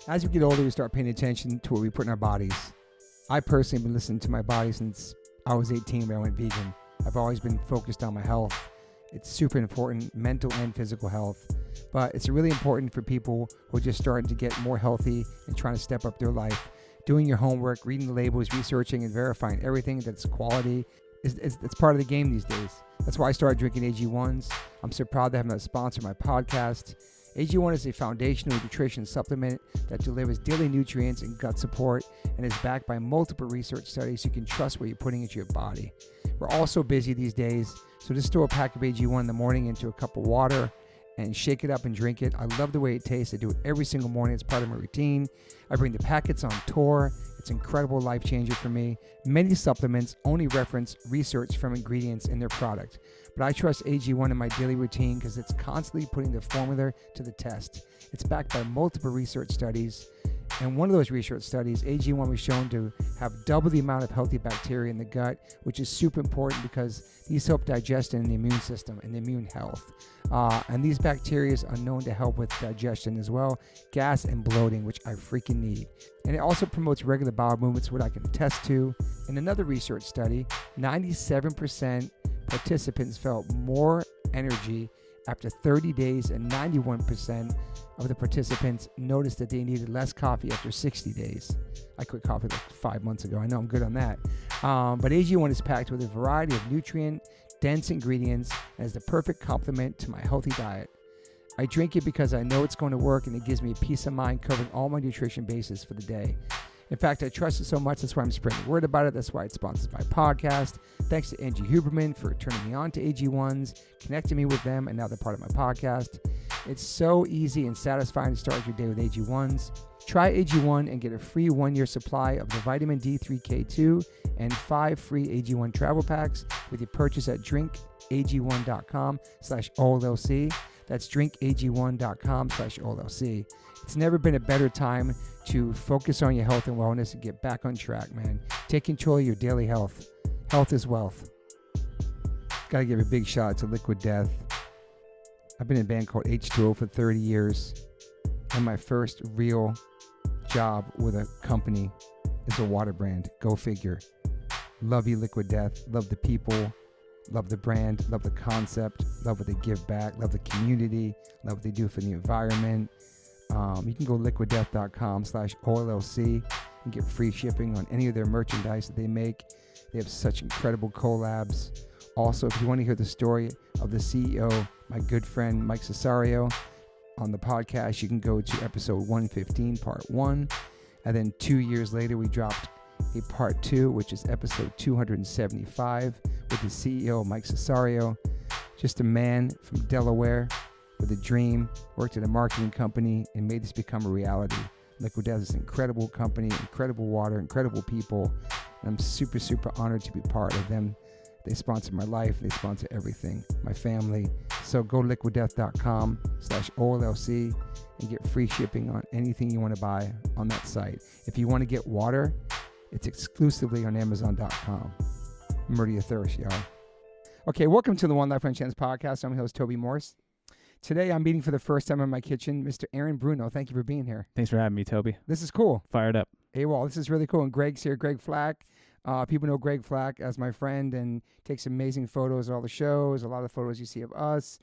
As we get older, we start paying attention to what we put in our bodies. I personally have been listening to my body since I was 18 when I went vegan. I've always been focused on my health. It's super important, mental and physical health. But it's really important for people who are just starting to get more healthy and trying to step up their life. Doing your homework, reading the labels, researching and verifying everything that's quality. It's part of the game these days. That's why I started drinking AG1s. I'm so proud to have them sponsor my podcast. AG1 is a foundational nutrition supplement that delivers daily nutrients and gut support and is backed by multiple research studies. You can trust what you're putting into your body. We're all so busy these days, so just throw a pack of AG1 in the morning into a cup of water and shake it up and drink it. I love the way it tastes. I do it every single morning. It's part of my routine. I bring the packets on tour. It's an incredible life changer for me. Many supplements only reference research from ingredients in their product, but I trust AG1 in my daily routine because it's constantly putting the formula to the test. It's backed by multiple research studies, and one of those research studies, AG1 was shown to have double the amount of healthy bacteria in the gut, which is super important because these help digestion in the immune system and the immune health. And these bacteria are known to help with digestion as well, gas and bloating, which I freaking need. And it also promotes regular bowel movements, what I can attest to. In another research study, 97% participants felt more energy after 30 days, and 91% of the participants noticed that they needed less coffee after 60 days. I quit coffee like 5 months ago. I know I'm good on that. But AG1 is packed with a variety of nutrient-dense ingredients and is the perfect complement to my healthy diet. I drink it because I know it's going to work, and it gives me a peace of mind covering all my nutrition bases for the day. In fact, I trust it so much, that's why I'm spreading the word about it. That's why it sponsors my podcast. Thanks to Angie Huberman for turning me on to AG1s, connecting me with them, and now they're part of my podcast. It's so easy and satisfying to start your day with AG1s. Try AG1 and get a free 1-year supply of the vitamin D3K2 and 5 free AG1 travel packs with your purchase at drinkag1.com/OLLC. That's drinkag1.com/OLLC. It's never been a better time to focus on your health and wellness and get back on track, man. Take control of your daily health. Health is wealth. Got to give a big shout out to Liquid Death. I've been in a band called H2O for 30 years, and my first real job with a company is a water brand. Go figure. Love you, Liquid Death. Love the people. Love the brand. Love the concept. Love what they give back. Love the community. Love what they do for the environment. You can go liquiddeath.com/OLLC and get free shipping on any of their merchandise that they make. They have such incredible collabs. Also, if you want to hear the story of the CEO, my good friend Mike Cesario, on the podcast, you can go to episode 115, part 1. And then 2 years later, we dropped a part 2, which is episode 275 with the CEO, Mike Cesario. Just a man from Delaware with a dream, worked at a marketing company, and made this become a reality. Liquid Death is an incredible company, incredible water, incredible people, and I'm super, super honored to be part of them. They sponsor my life, they sponsor everything, my family. So go liquiddeath.com/OLLC and get free shipping on anything you want to buy on that site. If you want to get water, it's exclusively on Amazon.com. Murder your thirst, y'all. Okay, welcome to the One Life One Chance podcast. I'm your host, Toby Morse. Today, I'm meeting for the first time in my kitchen, Mr. Aaron Bruno. Thank you for being here. Thanks for having me, Toby. This is cool. Fired up. AWOL, this is really cool. And Greg's here, Greg Flack. People know Greg Flack as my friend and takes amazing photos of all the shows, a lot of photos you see of us.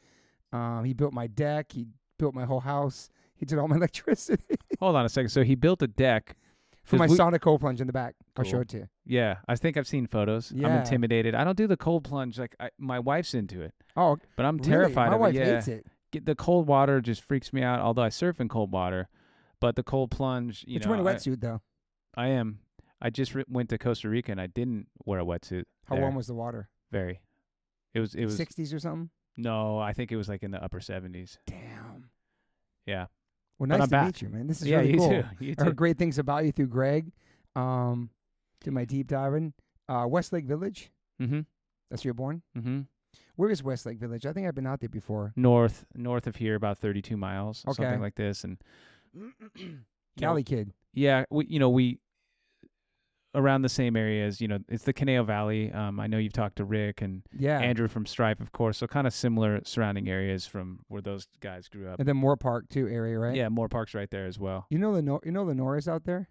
He built my deck. He built my whole house. He did all my electricity. Hold on a second. So he built a deck. For my sonic cold plunge in the back. Cool. I'll show it to you. Yeah, I think I've seen photos. Yeah. I'm intimidated. I don't do the cold plunge. My wife's into it. Oh, but I'm really? terrified My of wife it. hates it. The cold water just freaks me out, although I surf in cold water. But the cold plunge, But you're in a wetsuit, though. I am. I just went to Costa Rica, and I didn't wear a wetsuit. How warm was the water? Very. It was 60s or something? No, I think it was like in the upper 70s. Damn. Yeah. Well, nice to meet you, man. This is really cool. Too. You I heard great things about you through Greg. Did my deep diving. Westlake Village. Mm-hmm. That's where you're born? Mm-hmm. Where is Westlake Village? I think I've been out there before. North of here, about 32 miles, okay. Something like this. And Cali kid. Yeah, we around the same areas. It's the Caneo Valley. I know you've talked to Rick and Andrew from Stripe, of course. So kind of similar surrounding areas from where those guys grew up. And then Moore Park too area, right? Yeah, Moore Park's right there as well. You know the Norris out there?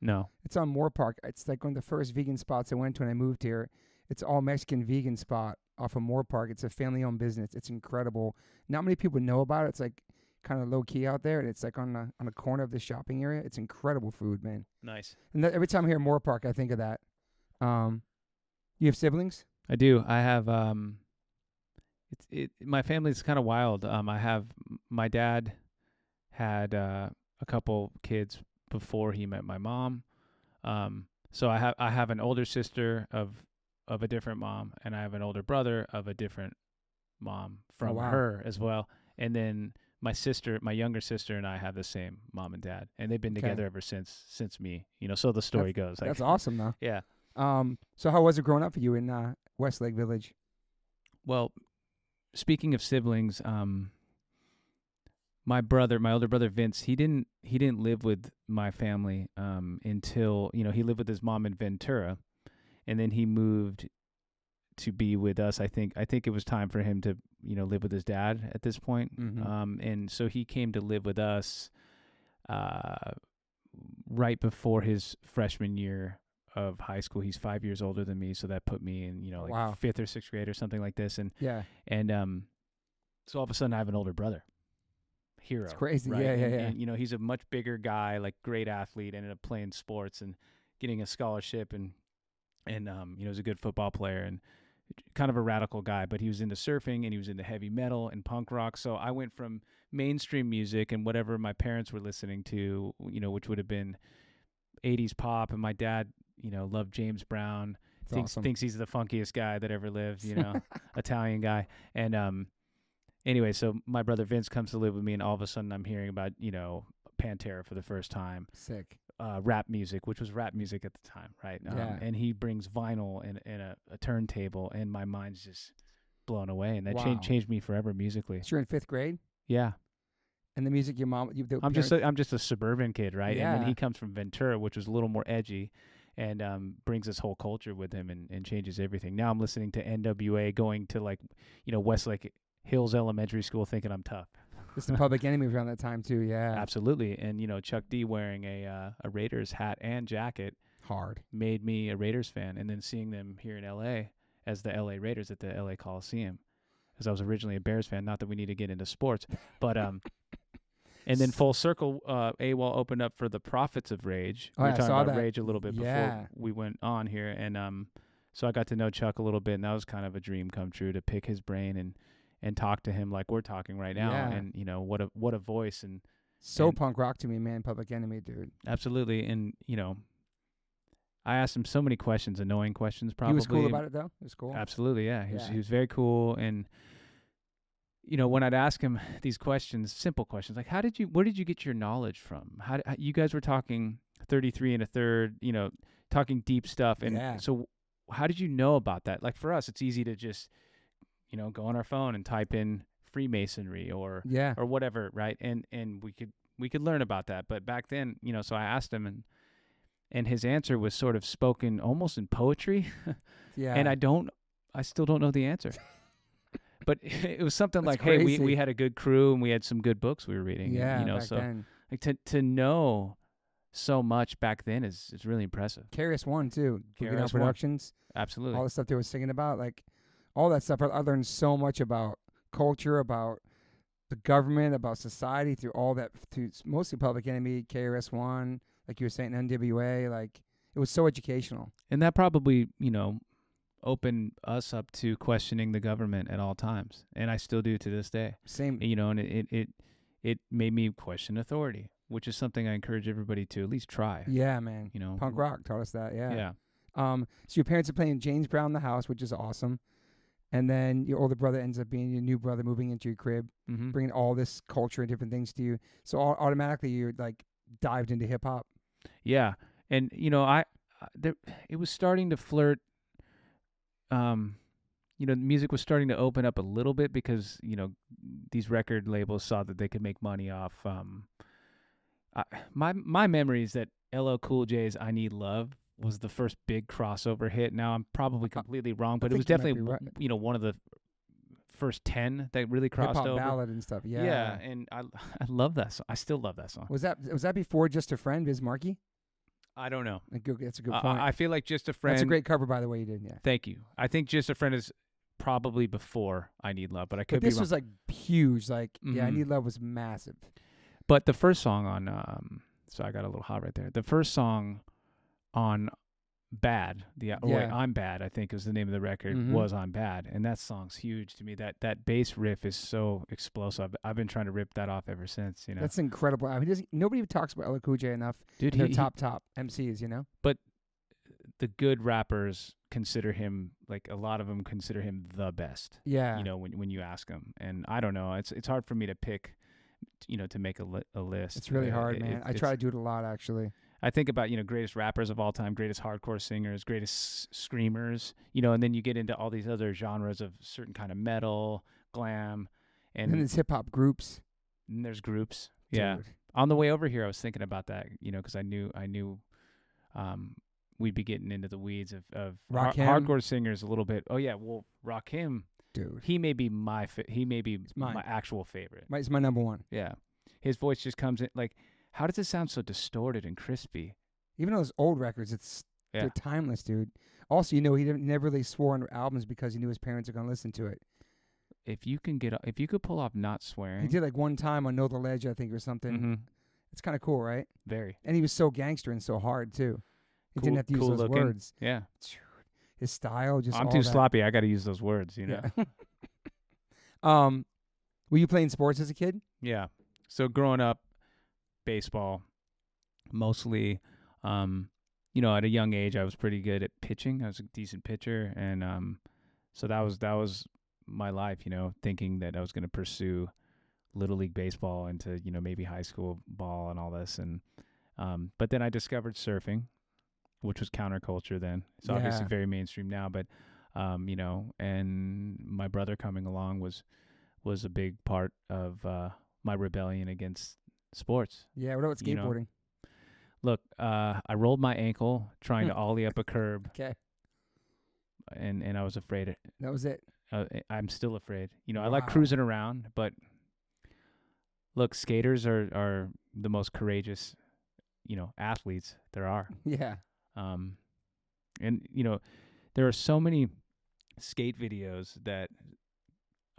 No. It's on Moore Park. It's like one of the first vegan spots I went to when I moved here. It's all Mexican vegan spot off of Moore Park. It's a family-owned business. It's incredible. Not many people know about it. It's like kind of low-key out there, and it's like on a corner of the shopping area. It's incredible food, man. Nice. And every time I hear Moore Park, I think of that. You have siblings? I do. I have my family's kind of wild. I have my dad had a couple kids before he met my mom. So I have an older sister of a different mom, and I have an older brother of a different mom from her as well. And then my younger sister, and I have the same mom and dad, and they've been together ever since me. So the story goes. That's awesome, though. Yeah. So how was it growing up for you in Westlake Village? Well, speaking of siblings, my older brother Vince, he didn't live with my family until he lived with his mom in Ventura, and then he moved to be with us. I think it was time for him to live with his dad at this point. Mm-hmm. And so he came to live with us right before his freshman year of high school. He's 5 years older than me, so that put me in fifth or sixth grade or something like this. And so all of a sudden I have an older brother. Hero. It's crazy. Right? Yeah. And he's a much bigger guy, like great athlete, ended up playing sports and getting a scholarship and was a good football player and kind of a radical guy, but he was into surfing and he was into heavy metal and punk rock. So I went from mainstream music and whatever my parents were listening to, which would have been 80s pop, and my dad, loved James Brown, thinks he's the funkiest guy that ever lived, Italian guy. And anyway, so my brother Vince comes to live with me, and all of a sudden I'm hearing about, Pantera for the first time. Sick. Rap music, which was rap music at the time, right? And he brings vinyl and a turntable, and my mind's just blown away. And that changed me forever musically. So you're in fifth grade? Yeah. And the music your mom... I'm just a suburban kid, right? Yeah. And then he comes from Ventura, which was a little more edgy, and brings this whole culture with him and changes everything. Now I'm listening to NWA, going to Westlake Hills Elementary School, thinking I'm tough. It's the Public Enemy around that time too, yeah. Absolutely. And Chuck D wearing a Raiders hat and jacket hard made me a Raiders fan. And then seeing them here in LA as the LA Raiders at the LA Coliseum, because I was originally a Bears fan. Not that we need to get into sports, but and then full circle, AWOL opened up for the Prophets of Rage. We were talking about Rage a little bit before we went on here, and so I got to know Chuck a little bit, and that was kind of a dream come true to pick his brain and talk to him like we're talking right now. Yeah. And what a voice. And punk rock to me, man. Public Enemy, dude. Absolutely. And I asked him so many questions, annoying questions probably. He was cool about it though? It was cool? Absolutely, yeah. He was very cool. And when I'd ask him these questions, simple questions, like where did you get your knowledge from? How you guys were talking 33 1/3, talking deep stuff. And so how did you know about that? Like for us, it's easy to just go on our phone and type in Freemasonry or whatever, right? And we could learn about that. But back then, so I asked him, and his answer was sort of spoken almost in poetry. Yeah. And I still don't know the answer. But it was something like, crazy. Hey, we had a good crew and we had some good books we were reading. Yeah, and, back so then. Like to know so much back then is really impressive. KRS-One too. KRS-One Productions. Absolutely. All the stuff they were singing about, like all that stuff. I learned so much about culture, about the government, about society through all that, through mostly Public Enemy, KRS-One, like you were saying, NWA. Like it was so educational. And that probably, opened us up to questioning the government at all times, and I still do to this day. Same. And it made me question authority, which is something I encourage everybody to at least try. Yeah, man. Punk rock taught us that. Yeah. Yeah. So your parents are playing James Brown in the house, which is awesome. And then your older brother ends up being your new brother, moving into your crib, bringing all this culture and different things to you. So automatically you're like dived into hip hop. Yeah. And, it was starting to flirt. Music was starting to open up a little bit because, these record labels saw that they could make money off. My memory is that LL Cool J's I Need Love was the first big crossover hit. Now I'm probably completely wrong, but it was think you might definitely be right. you know, one of the first 10 that really crossed Hip-hop over. ballad and stuff. Yeah. Yeah, and I love that song. I still love that song. Was that before Just a Friend, Biz Markie? I don't know. That's a good point. I feel like Just a Friend. That's a great cover, by the way, you did. Yeah. Thank you. I think Just a Friend is probably before I Need Love, but I could be This wrong. was like huge. Like, yeah, I Mhm. Need Love was massive. But the first song on so I got a little hot right there. The first song on Bad, I'm Bad, I think is the name of the record, Mhm. was I'm Bad, and that song's huge to me. That bass riff is so explosive. I've been trying to rip that off ever since, you know. That's incredible. I mean, nobody talks about LL Cool J enough. Dude, They're top MCs, you know? But the good rappers consider him, like, a lot of them consider him the best. Yeah. You know, when you ask them. And I don't know, it's hard for me to pick, you know, to make a list. It's really hard, man. I try to do it a lot, actually. I think about, you know, greatest rappers of all time, greatest hardcore singers, greatest screamers, you know, and then you get into all these other genres of certain kind of metal, glam, And then there's hip-hop groups. and there's groups. Yeah. Dude. On the way over here, I was thinking about that, you know, because I knew we'd be getting into the weeds of Rakim. hardcore singers a little bit. Oh yeah, well, Rakim, Dude. he may be my mine. my actual favorite. It's my number one. Yeah, his voice just comes in like, how does it sound so distorted and crispy? Even those old records, they're timeless, dude. Also, you know, he never really swore on albums because he knew his parents are going to listen to it. If you could pull off not swearing, He did like one time on Know the Ledge, I think, or something. Mm-hmm. It's kind of cool, right? Very. And he was so gangster and so hard, too. He didn't have to use cool those looking. words. Yeah. His style, just I'm all too that. sloppy. I got to use those words, you know. Yeah. Were you playing sports as a kid? Yeah. So growing up, baseball, mostly, you know, at a young age, I was pretty good at pitching. I was a decent pitcher, and so that was my life, you know, thinking that I was going to pursue little league baseball into, you know, maybe high school ball and all this, and but then I discovered surfing, which was counterculture then. It's obviously very mainstream now, but you know, and my brother coming along was a big part of my rebellion against sports. Yeah, what about skateboarding? You know? Look, I rolled my ankle trying to ollie up a curb. Okay. And I was afraid. That was it. I'm still afraid. You know, I Wow. like cruising around, but look, skaters are the most courageous, you know, athletes there are. Yeah. And you know, there are so many skate videos that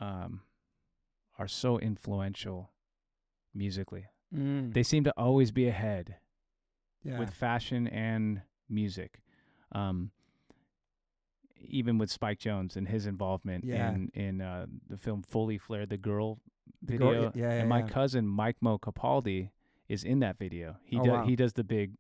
are so influential musically. They seem to always be ahead with fashion and music. Even with Spike Jonze and his involvement in the film Fully Flared, the girl video. And my cousin Mike Mo Capaldi is in that video. He does the big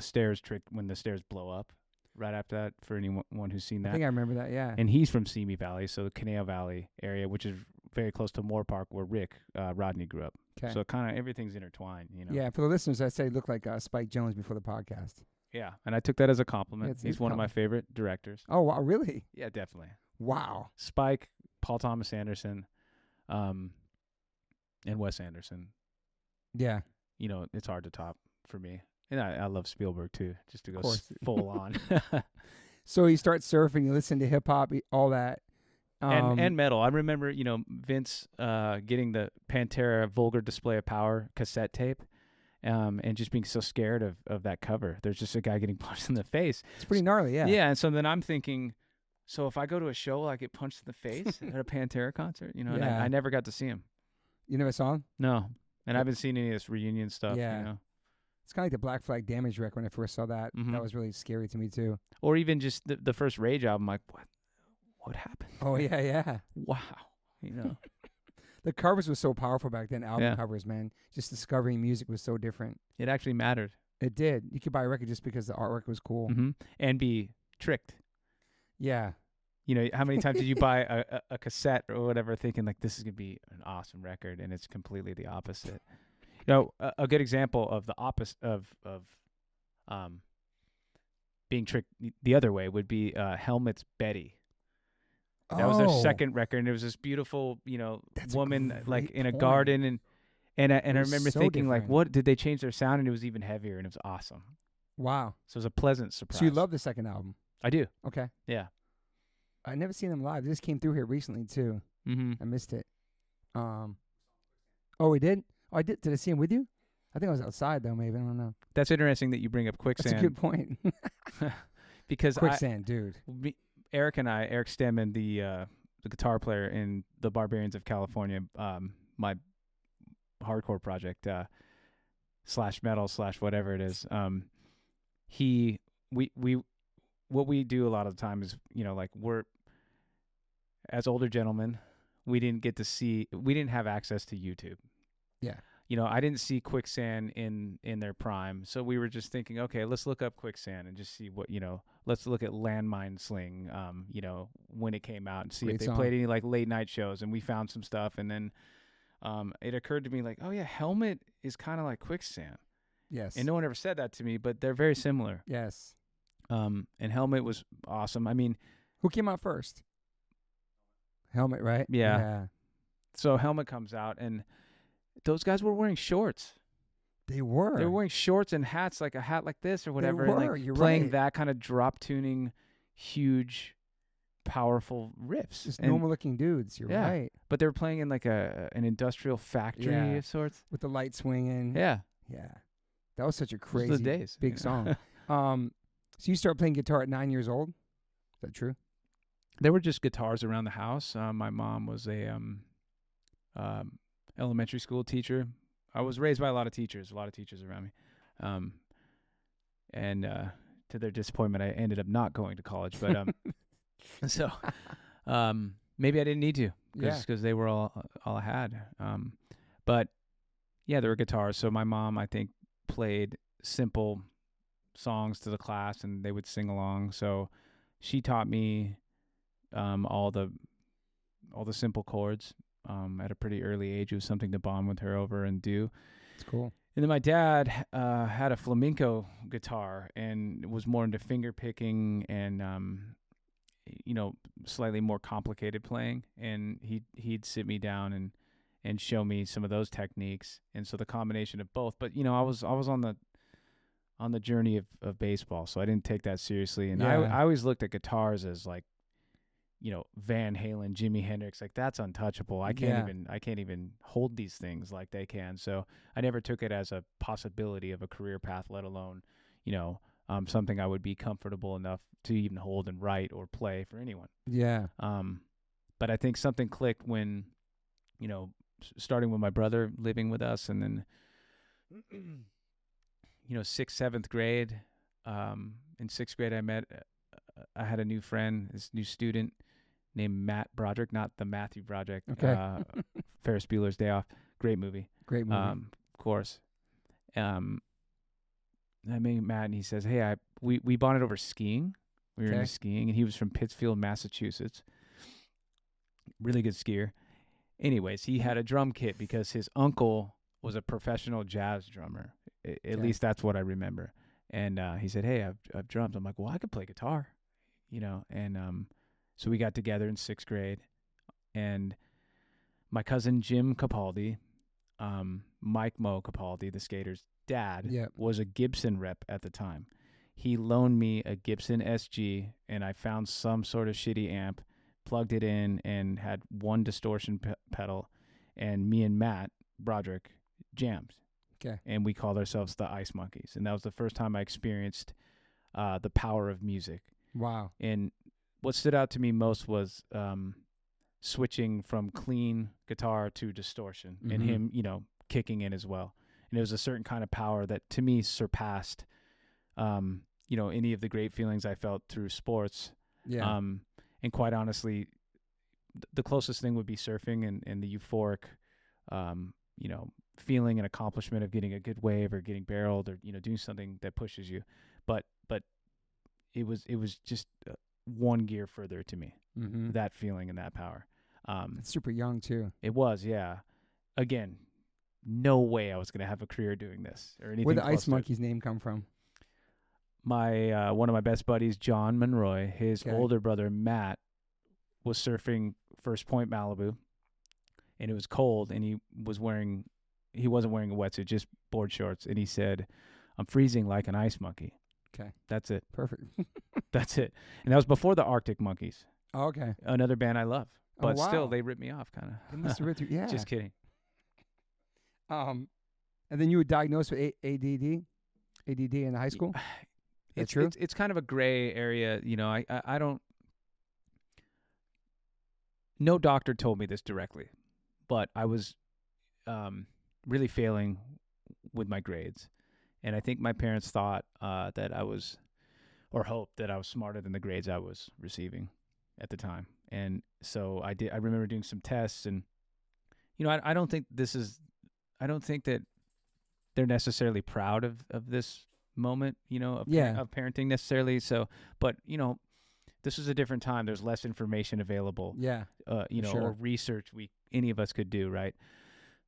stairs trick when the stairs blow up right after that, for anyone who's seen that. I think I remember that, yeah. And he's from Simi Valley, so the Canal Valley area, which is very close to Moore Park, where Rick Rodney grew up. Okay. So kind of everything's intertwined, you know. Yeah, for the listeners, I said he looked like Spike Jonze before the podcast. Yeah, and I took that as a compliment. Yeah, He's one of my favorite directors. Oh, wow, really? Yeah, definitely. Wow. Spike, Paul Thomas Anderson, and Wes Anderson. Yeah. You know, it's hard to top for me. And I love Spielberg, too, just to go full on. So you start surfing, you listen to hip-hop, all that. And metal. I remember, you know, Vince getting the Pantera Vulgar Display of Power cassette tape. And just being so scared of that cover. There's just a guy getting punched in the face. It's pretty gnarly, yeah. Yeah, and so then I'm thinking, so if I go to a show, will I get punched in the face at a Pantera concert? You know, and I never got to see him. You never saw him? No. And I haven't seen any of this reunion stuff, Yeah. you know. It's kind of like the Black Flag Damage record when I first saw that. Mhm. That was really scary to me, too. Or even just the first Rage album, like, what happened? Oh, yeah. Wow. You know. The covers were so powerful back then, album covers, man. Just discovering music was so different. It actually mattered. It did. You could buy a record just because the artwork was cool. Mm-hmm. And be tricked. Yeah. You know, how many times did you buy a cassette or whatever thinking, like, this is going to be an awesome record, and it's completely the opposite. You know, a good example of the opposite of being tricked the other way would be Helmet's Betty. That was their second record, and it was this beautiful, you know, woman like in a garden, and I remember so thinking, like, different. what did they change their sound, and it was even heavier, and it was awesome. Wow. So it was a pleasant surprise. So you love the second album? I do. Okay. Yeah. I never seen them live. They just came through here recently too. Mm-hmm. I missed it. Oh, we did? Oh, I did. Did I see him with you? I think I was outside though. Maybe I don't know. That's interesting that you bring up Quicksand. That's a good point. Because Quicksand, dude. Eric Stemman, the guitar player in the Barbarians of California, my hardcore project, slash metal slash whatever it is. What we do a lot of the time is, like we're as older gentlemen, we didn't have access to YouTube. Yeah. I didn't see Quicksand in their prime. So we were just thinking, okay, let's look up Quicksand and just see what, let's look at Landmine Sling, when it came out and see Great if they song. played any like late night shows. And we found some stuff. And then it occurred to me like, oh yeah, Helmet is kind of like Quicksand. Yes. And no one ever said that to me, but they're very similar. Yes. And Helmet was awesome. I mean, who came out first? Helmet, right? Yeah. So Helmet comes out and those guys were wearing shorts. They were. They were wearing shorts and hats, like a hat like this or whatever. They were. And like You're playing right. that kind of drop tuning, huge, powerful riffs. Just And- normal looking dudes. You're Yeah. right. But they were playing in like an industrial factory Yeah. of sorts. With the light swinging. Yeah. Yeah. That was such a Those were crazy the days. big song. So you started playing guitar at 9 years old? Is that true? There were just guitars around the house. My mom was a elementary school teacher. I was raised by a lot of teachers around me. And to their disappointment, I ended up not going to college. But so maybe I didn't need to because they were all I had. But yeah, there were guitars. So my mom, I think, played simple songs to the class, and they would sing along. So she taught me all the simple chords at a pretty early age. It was something to bond with her over and do. It's cool. And then my dad had a flamenco guitar and was more into finger picking and slightly more complicated playing. And he'd sit me down and show me some of those techniques. And so the combination of both. But I was on the journey of baseball, so I didn't take that seriously. And I always looked at guitars as like, Van Halen, Jimi Hendrix, like that's untouchable. I can't even hold these things like they can. So I never took it as a possibility of a career path, let alone, something I would be comfortable enough to even hold and write or play for anyone. Yeah. But I think something clicked when, starting with my brother living with us, and then, 6th, 7th grade. In 6th grade, I had a new friend, this new student named Matt Broderick, not the Matthew Broderick. Okay. Ferris Bueller's Day Off. Great movie. Great movie. Of course. I met Matt, and he says, hey, we bonded over skiing. We were into skiing, and he was from Pittsfield, Massachusetts. Really good skier. Anyways, he had a drum kit because his uncle was a professional jazz drummer. At least that's what I remember. And he said, hey, I have drums. I'm like, well, I could play guitar, and so we got together in 6th grade. And my cousin Jim Capaldi, Mike Mo Capaldi, the skater's dad, was a Gibson rep at the time. He loaned me a Gibson SG, and I found some sort of shitty amp, plugged it in, and had one distortion pedal, and me and Matt Broderick jammed. Okay. And we called ourselves the Ice Monkeys. And that was the first time I experienced the power of music. Wow. And what stood out to me most was switching from clean guitar to distortion, and him, kicking in as well. And it was a certain kind of power that to me surpassed, any of the great feelings I felt through sports. Yeah. And quite honestly, the closest thing would be surfing and the euphoric, feeling and accomplishment of getting a good wave or getting barreled or doing something that pushes you, but it was just one gear further to me. That feeling and that power. It's super young too. It was, yeah. Again, no way I was going to have a career doing this or anything. Where the close Ice to it. Monkeys name come from? My one of my best buddies, John Monroy, his older brother Matt was surfing First Point, Malibu, and it was cold, and he wasn't wearing a wetsuit, just board shorts, and he said, "I'm freezing like an ice monkey." Okay. That's it. Perfect. That's it. And that was before the Arctic Monkeys, Oh, okay. another band I love. But wow. still, they ripped me off, kind They of. must have ripped you. Yeah. Just kidding. And then you were diagnosed with ADD in high school? It's true? It's kind of a gray area. You know, I don't. No doctor told me this directly, but I was really failing with my grades. And I think my parents thought that I was, or hoped that I was smarter than the grades I was receiving at the time. And so I remember doing some tests, and, you know, I don't think that they're necessarily proud of this moment, you know, of parenting necessarily. So, but, you know, this was a different time. There's less information available. Yeah. You know, sure. or research any of us could do, right?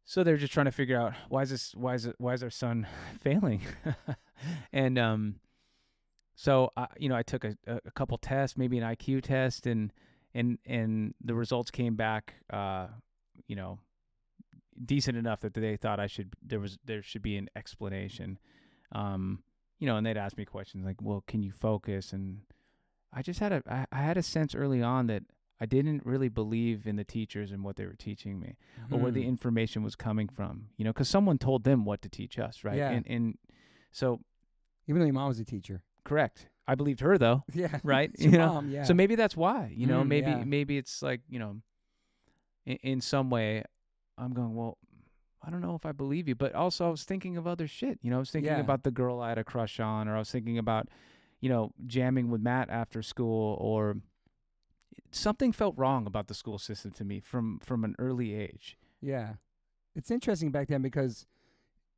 So they're just trying to figure out why is our son failing? And so you know, I took a couple tests, maybe an IQ test, and the results came back you know, decent enough that they thought there should be an explanation. You know, and they'd ask me questions like, well, can you focus? And I just had I had a sense early on that I didn't really believe in the teachers and what they were teaching me, or where the information was coming from, you know, because someone told them what to teach us, right? Yeah. And so, even though your mom was a teacher. Correct. I believed her though. Yeah. Right. It's your mom. Yeah. So maybe that's why, you know, maybe it's like, you know, in some way I'm going, well, I don't know if I believe you, but also I was thinking of other shit. You know, I was thinking about the girl I had a crush on, or I was thinking about, you know, jamming with Matt after school, or something felt wrong about the school system to me from an early age. Yeah. It's interesting back then because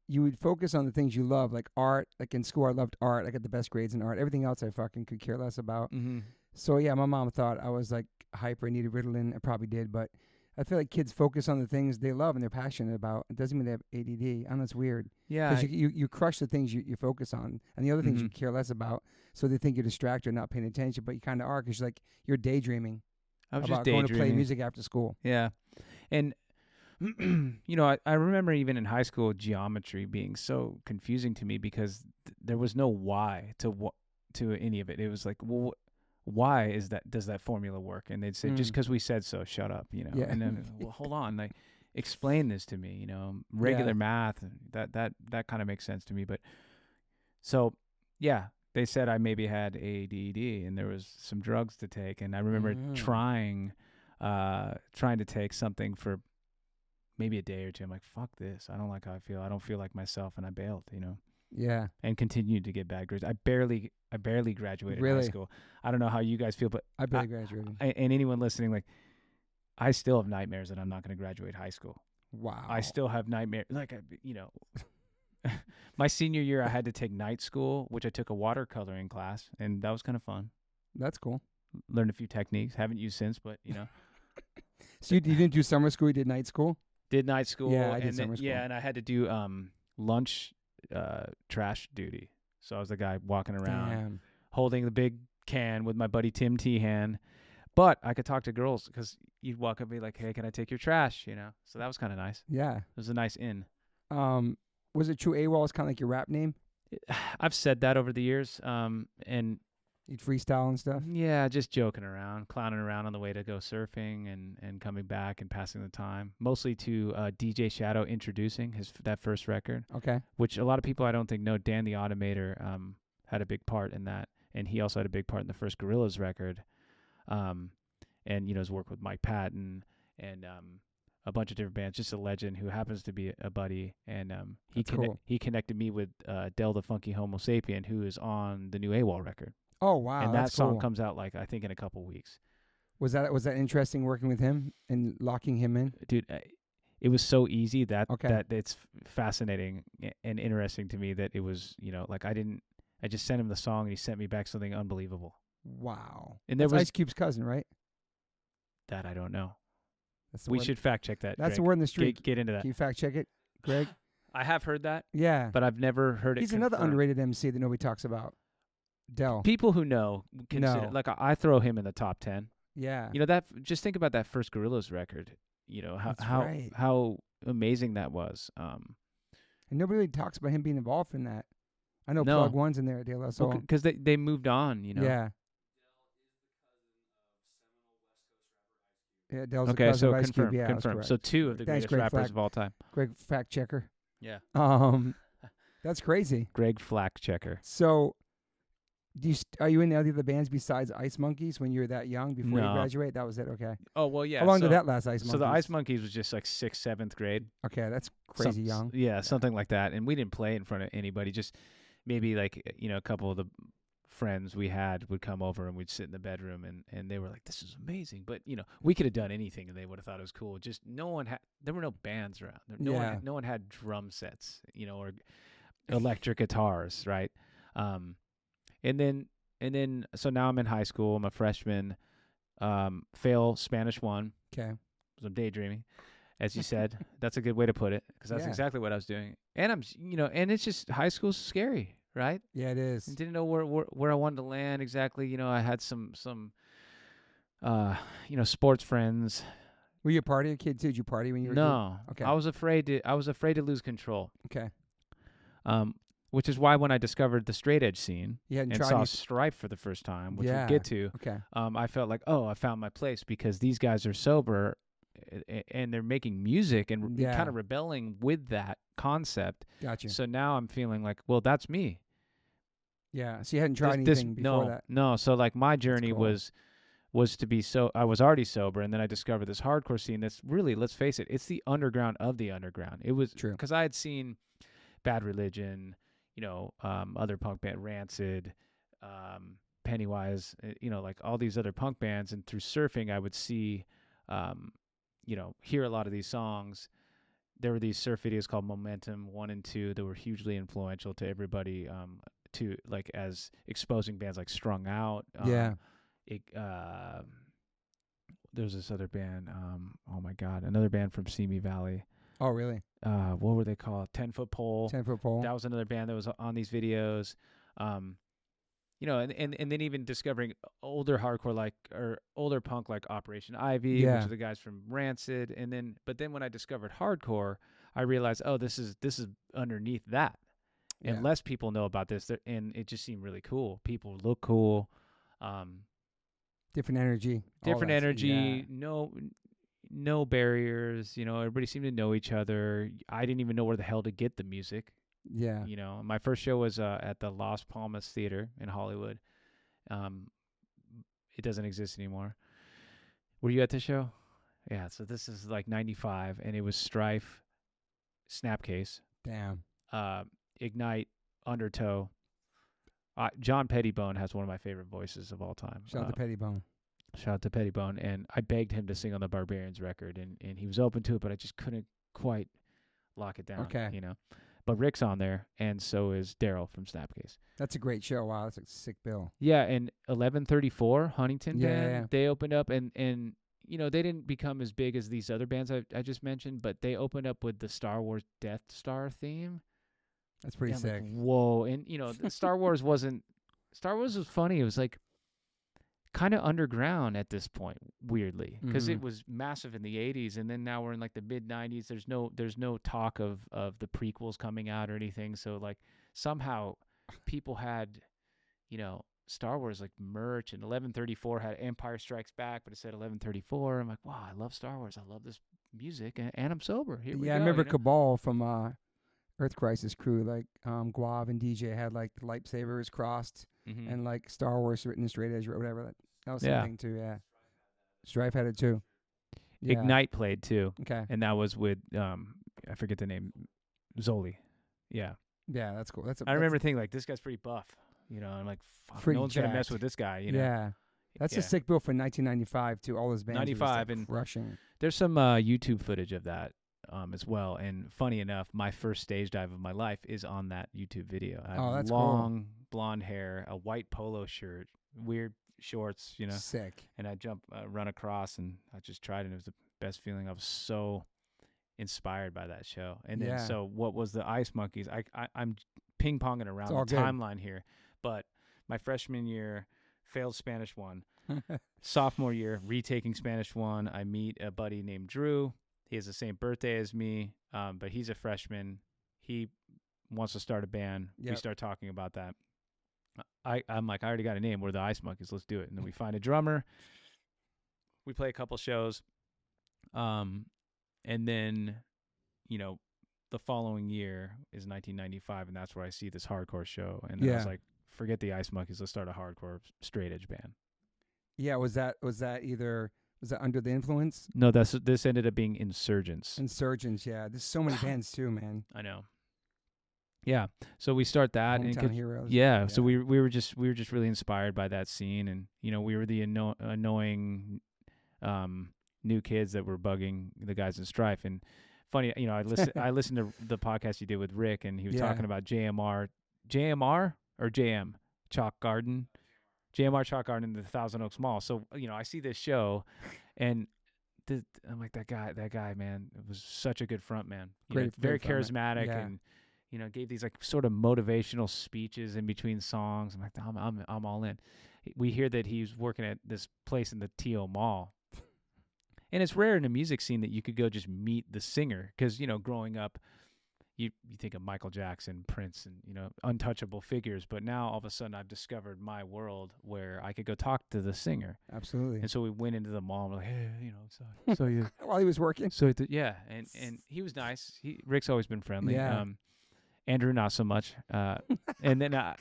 you would focus on the things you love, like art. Like in school, I loved art. I got the best grades in art. Everything else I fucking could care less about. Mm-hmm. So, yeah, my mom thought I was like hyper, needed Ritalin. I probably did, but I feel like kids focus on the things they love and they're passionate about. It doesn't mean they have ADD. I don't know, it's weird. Yeah. Because you crush the things you focus on, and the other things you care less about. So they think you're distracted or not paying attention, but you kind of are, because you're daydreaming. I was about just daydreaming. going to play music after school. Yeah. And, you know, I remember even in high school, geometry being so confusing to me because there was no why to any of it. It was like, well, why does that formula work? And they'd say, just because we said so, shut up, you know. Yeah. And then, well, hold on, like, explain this to me, you know, regular math, that kind of makes sense to me. But so, yeah, they said I maybe had ADD, and there was some drugs to take. And I remember trying to take something for maybe a day or two. I'm like, fuck this. I don't like how I feel. I don't feel like myself. And I bailed, you know. Yeah. And continued to get bad grades. I barely graduated high school. I don't know how you guys feel, but I barely graduated. And anyone listening, like, I still have nightmares that I'm not going to graduate high school. Wow. I still have nightmares. Like, you know, my senior year, I had to take night school, which I took a watercoloring class, and that was kind of fun. That's cool. Learned a few techniques. Haven't used since, but, you know. So you didn't do summer school, you did night school? Did night school. Yeah, I did summer school. Yeah, and I had to do lunch trash duty. So I was the guy walking around holding the big can with my buddy Tim Tehan. But I could talk to girls because you'd walk up and be like, hey, can I take your trash? You know? So that was kind of nice. Yeah. It was a nice in. Was it true AWOL is kind of like your rap name? I've said that over the years. And you'd freestyle and stuff? Yeah, just joking around, clowning around on the way to go surfing and coming back and passing the time. Mostly to DJ Shadow introducing that first record. Okay. Which a lot of people I don't think know. Dan the Automator had a big part in that. And he also had a big part in the first Gorillaz record. And, you know, his work with Mike Patton and a bunch of different bands. Just a legend who happens to be a buddy. And he connected me with Del the Funky Homo Sapien, who is on the new AWOL record. Oh, wow. And that song cool. comes out, like, I think in a couple weeks. Was that interesting working with him and locking him in? Dude, it was so easy that it's fascinating and interesting to me that it was, you know, like I just sent him the song and he sent me back something unbelievable. Wow. And there was Ice Cube's cousin, right? That I don't know. We should fact check that. That's Greg. the word in the street. Get into that. Can you fact check it, Greg? I have heard that. Yeah. But I've never heard it. He's another underrated MC that nobody talks about. Del. People who know consider, like I throw him in the top 10. Yeah. You know, just think about that first Gorillaz record. You know, how amazing that was. And nobody really talks about him being involved in that. I know No. Plug One's in there at De La Soul. Because they moved on, Yeah. Yeah, Dell's the Okay, cousin so of Ice Cube. confirm, Yeah, that's confirm. correct. So two of the Thanks, greatest Greg rappers Flack. of all time. Greg fact checker. Yeah. That's crazy. Greg Flack checker. So, are you in any other bands besides Ice Monkeys when you were that young before you No. graduate? That was it. Okay. Oh well, yeah. How long so, did that last? Ice Monkeys. So the Ice Monkeys was just like 6th, 7th grade. Okay, that's crazy young. Yeah, something like that. And we didn't play in front of anybody. Just maybe like a couple of the friends we had would come over and we'd sit in the bedroom and they were like, "This is amazing." But we could have done anything and they would have thought it was cool. Just no one had. There were no bands around. No one had drum sets, or electric guitars, right? And then so now I'm in high school. I'm a freshman. Fail Spanish 1. Okay. So I'm daydreaming, as you said. That's a good way to put it, because that's exactly what I was doing. And I'm, and it's just, high school's scary, right? Yeah, it is. I didn't know where I wanted to land exactly. I had some sports friends. Were you a party kid too? Did you party when you were? No. A kid? Okay. I was afraid to lose control. Okay. Which is why when I discovered the straight edge scene and saw Strife for the first time, which we'll get to, I felt like, I found my place, because these guys are sober and they're making music and kind of rebelling with that concept. Gotcha. So now I'm feeling like, well, that's me. Yeah. So you hadn't tried anything before that? No. So like my journey was to be I was already sober, and then I discovered this hardcore scene that's really, let's face it, it's the underground of the underground. It was true, because I had seen Bad Religion, other punk band, Rancid, Pennywise, like all these other punk bands. And through surfing, I would see, hear a lot of these songs. There were these surf videos called Momentum 1 and 2 that were hugely influential to everybody, to like as exposing bands like Strung Out. There was this other band, oh my God, another band from Simi Valley. Oh, really? What were they called? 10-Foot Pole. 10-Foot Pole. That was another band that was on these videos. And then even discovering older hardcore or older punk like Operation Ivy, which are the guys from Rancid. But then when I discovered hardcore, I realized, this is underneath that. And less people know about this, and it just seemed really cool. People look cool. Different energy. No barriers, everybody seemed to know each other. I didn't even know where the hell to get the music. Yeah. My first show was at the Las Palmas Theater in Hollywood. It doesn't exist anymore. Were you at the show? Yeah, so this is like 95, and it was Strife, Snapcase. Damn. Ignite, Undertow. John Pettibone has one of my favorite voices of all time. Shout out to Pettibone. Shout out to Pettibone. And I begged him to sing on the Barbarians record, and he was open to it, but I just couldn't quite lock it down. Okay. But Rick's on there, and so is Daryl from Snapcase. That's a great show. Wow, that's a sick bill. Yeah, and 1134 Huntington band, yeah. They opened up, and they didn't become as big as these other bands I just mentioned, but they opened up with the Star Wars Death Star theme. That's pretty sick. Like, whoa. And, Star Wars was funny. It was like kind of underground at this point, weirdly, because it was massive in the 80s. And then now we're in like the mid 90s. There's no talk of the prequels coming out or anything. So like somehow people had, Star Wars like merch, and 1134 had Empire Strikes Back, but it said 1134. I'm like, wow, I love Star Wars. I love this music, and I'm sober. Here we go. I remember Cabal from Earth Crisis crew, like Guav and DJ had like the lightsabers crossed and like Star Wars written straight edge or whatever. That was something too. Yeah, Strife had it too. Yeah. Ignite played too. Okay, and that was with I forget the name, Zoli. Yeah, that's cool. I remember thinking like, this guy's pretty buff. I'm like, fuck, no one's gonna mess with this guy. Yeah, that's a sick bill for 1995 too. All those bands 95 and crushing. There's some YouTube footage of that. As well, and funny enough, my first stage dive of my life is on that YouTube video. I have that's long blonde hair, a white polo shirt, weird shorts, Sick. And I run across, and I just tried, and it was the best feeling. I was so inspired by that show. And then, so what was the Ice Monkeys? I'm ping ponging around the timeline here, but my freshman year, failed Spanish 1. Sophomore year, retaking Spanish 1. I meet a buddy named Drew. He has the same birthday as me, but he's a freshman. He wants to start a band. We Yep. start talking about that. I'm like, I already got a name. We're the Ice Monkeys. Let's do it. And then we find a drummer. We play a couple shows. And then, the following year is 1995, and that's where I see this hardcore show. And then I was like, forget the Ice Monkeys. Let's start a hardcore straight edge band. Yeah, was that Under the Influence? No, this ended up being Insurgence. Insurgence, yeah. There's so many bands too, man. I know. Yeah. So we start that. Hometown Heroes. Yeah. So we were just really inspired by that scene, and we were the annoying new kids that were bugging the guys in Strife. And funny, I listened to the podcast you did with Rick, and he was talking about JMR or JM Chalk Garden. JMR Chalk Garden in the Thousand Oaks Mall. So, I see this show, and I'm like, that guy, man, it was such a good front man. Very charismatic, and gave these like sort of motivational speeches in between songs. I'm like, I'm all in. We hear that he's working at this place in the TO Mall, and it's rare in the music scene that you could go just meet the singer, because growing up, you think of Michael Jackson, Prince, and untouchable figures. But now all of a sudden I've discovered my world where I could go talk to the singer. Absolutely. And so we went into the mall and we're like, hey, so you while he was working. So and he was nice. Rick's always been friendly. Yeah. Andrew not so much. And then I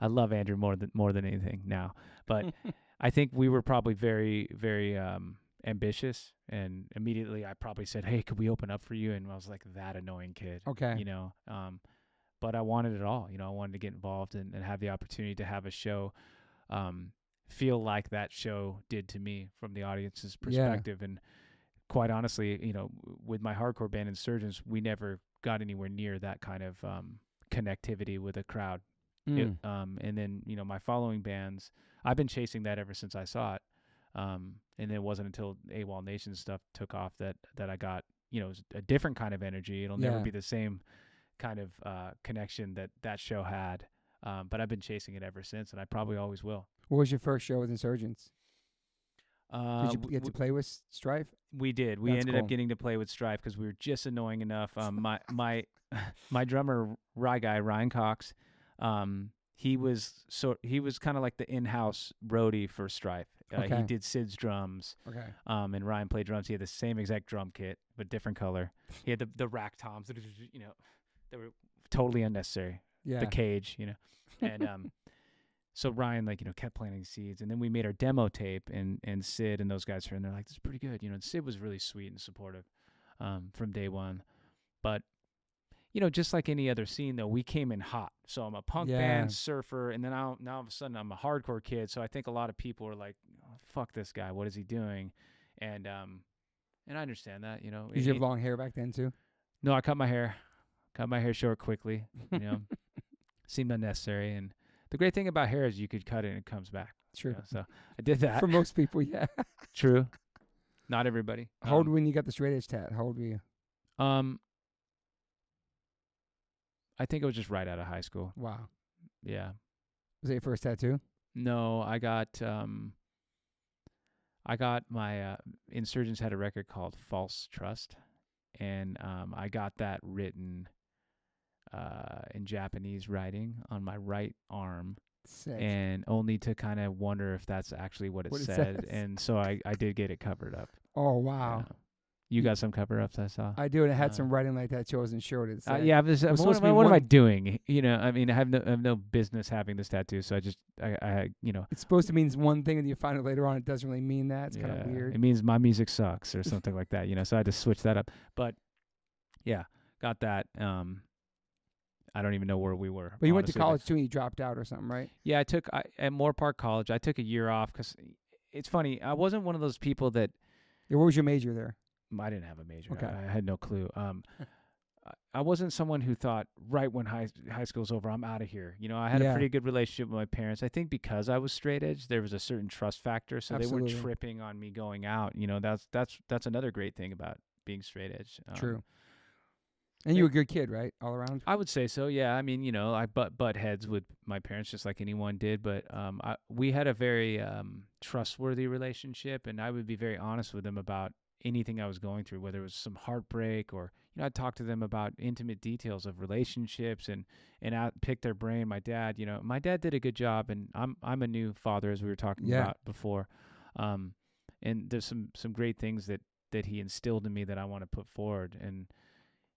love Andrew more than anything now. But I think we were probably very, very ambitious, and immediately I probably said, hey, could we open up for you? And I was like that annoying kid. Okay. But I wanted it all. I wanted to get involved and have the opportunity to have a show feel like that show did to me from the audience's perspective. And quite honestly, with my hardcore band Insurgence, we never got anywhere near that kind of connectivity with a crowd. And then, my following bands, I've been chasing that ever since I saw it. And it wasn't until AWOLNATION stuff took off that I got, a different kind of energy. It'll never be the same kind of connection that show had. But I've been chasing it ever since, and I probably always will. What was your first show with Insurgence? Did you get to play with Strife? We did. We ended up getting to play with Strife because we were just annoying enough. My drummer, Ryan Cox, he was kind of like the in-house roadie for Strife. He did Sid's drums. Okay. And Ryan played drums. He had the same exact drum kit, but different color. He had the rack toms, they were totally unnecessary. Yeah. The cage, and so Ryan kept planting seeds, and then we made our demo tape, and Sid and those guys and they're like, this is pretty good. Sid was really sweet and supportive from day one, but just like any other scene, though, we came in hot. So I'm a punk band, surfer, and then now all of a sudden I'm a hardcore kid. So I think a lot of people are like, oh, fuck this guy. What is he doing? And I understand that, Did you have long hair back then, too? No, I cut my hair short quickly, Seemed unnecessary. And the great thing about hair is you could cut it and it comes back. True. So I did that. For most people, yeah. True. Not everybody. How old when you got the straight edge tat? How old were you? I think it was just right out of high school. Wow. Yeah. Was it your first tattoo? No, I got my Insurgents had a record called False Trust, and I got that written in Japanese writing on my right arm. Sick. And only to kind of wonder if that's actually what it said. And so I did get it covered up. Oh, wow. You got some cover-ups, I saw. I do, and it had some writing like that, so I wasn't sure what it said. Yeah, what am I doing? I mean, I have no business having this tattoo, so I It's supposed to mean one thing, and you find it later on, it doesn't really mean that. It's kind of weird. It means my music sucks or something like that, So I had to switch that up. But, yeah, got that. I don't even know where we were. But you went to college, too, and you dropped out or something, right? Yeah, at Moore Park College, I took a year off because it's funny. I wasn't one of those people that... Yeah, what was your major there? I didn't have a major. Okay. I had no clue. I wasn't someone who thought right when high school's over, I'm out of here. I had a pretty good relationship with my parents. I think because I was straight edge, there was a certain trust factor, so Absolutely. They weren't tripping on me going out. That's another great thing about being straight edge. True. And you were a good kid, right? All around? I would say so, yeah. I mean, I butt heads with my parents just like anyone did, but we had a very trustworthy relationship, and I would be very honest with them about anything I was going through, whether it was some heartbreak or, I'd talk to them about intimate details of relationships and I'd pick their brain. My dad did a good job, and I'm a new father, as we were talking about before. And there's some great things that he instilled in me that I want to put forward. And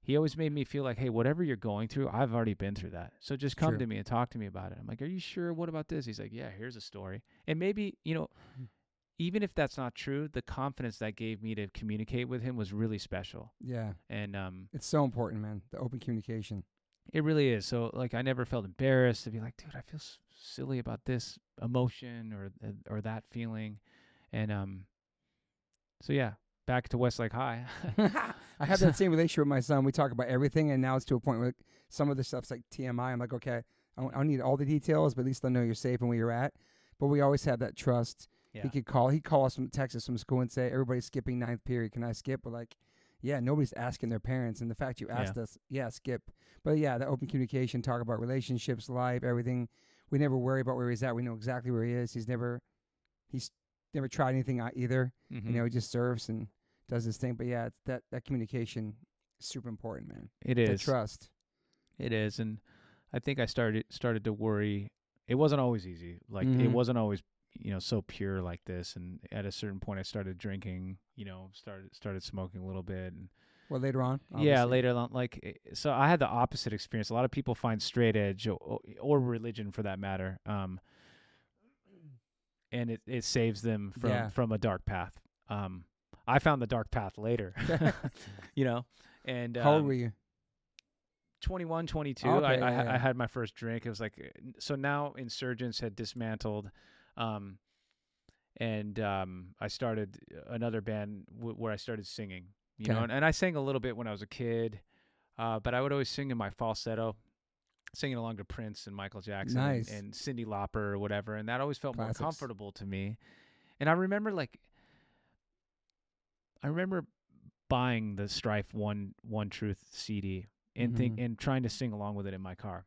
he always made me feel like, hey, whatever you're going through, I've already been through that. So just come to me and talk to me about it. I'm like, are you sure? What about this? He's like, yeah, here's a story. And maybe, even if that's not true, the confidence that gave me to communicate with him was really special. Yeah. And it's so important, man. The open communication. It really is. So like, I never felt embarrassed to be like, dude, I feel silly about this emotion or that feeling. And so yeah, back to Westlake High. I have that same relationship with my son. We talk about everything, and now it's to a point where some of the stuff's like TMI. I'm like, okay, I don't need all the details, but at least I know you're safe and where you're at. But we always have that trust. Yeah. He'd call us from Texas from school and say, everybody's skipping 9th period. Can I skip? We're like, yeah, nobody's asking their parents. And the fact you asked us, skip. But yeah, the open communication, talk about relationships, life, everything. We never worry about where he's at. We know exactly where he is. He's never tried anything either. Mm-hmm. He just serves and does his thing. But yeah, it's that communication is super important, man. It is. The trust. It is. And I think I started to worry. It wasn't always easy. Like it wasn't always, so pure like this. And at a certain point I started drinking, started smoking a little bit. And well, later on? Obviously. Yeah, later on. Like, so I had the opposite experience. A lot of people find straight edge or religion for that matter. And it saves them from a dark path. I found the dark path later, and how old were you? 21, 22. Okay, I had my first drink. It was like, so now Insurgence had dismantled, and I started another band where I started singing, and I sang a little bit when I was a kid, but I would always sing in my falsetto, singing along to Prince and Michael Jackson and Cyndi Lauper or whatever, and that always felt more comfortable to me. And I remember buying the Strife One Truth CD and trying to sing along with it in my car.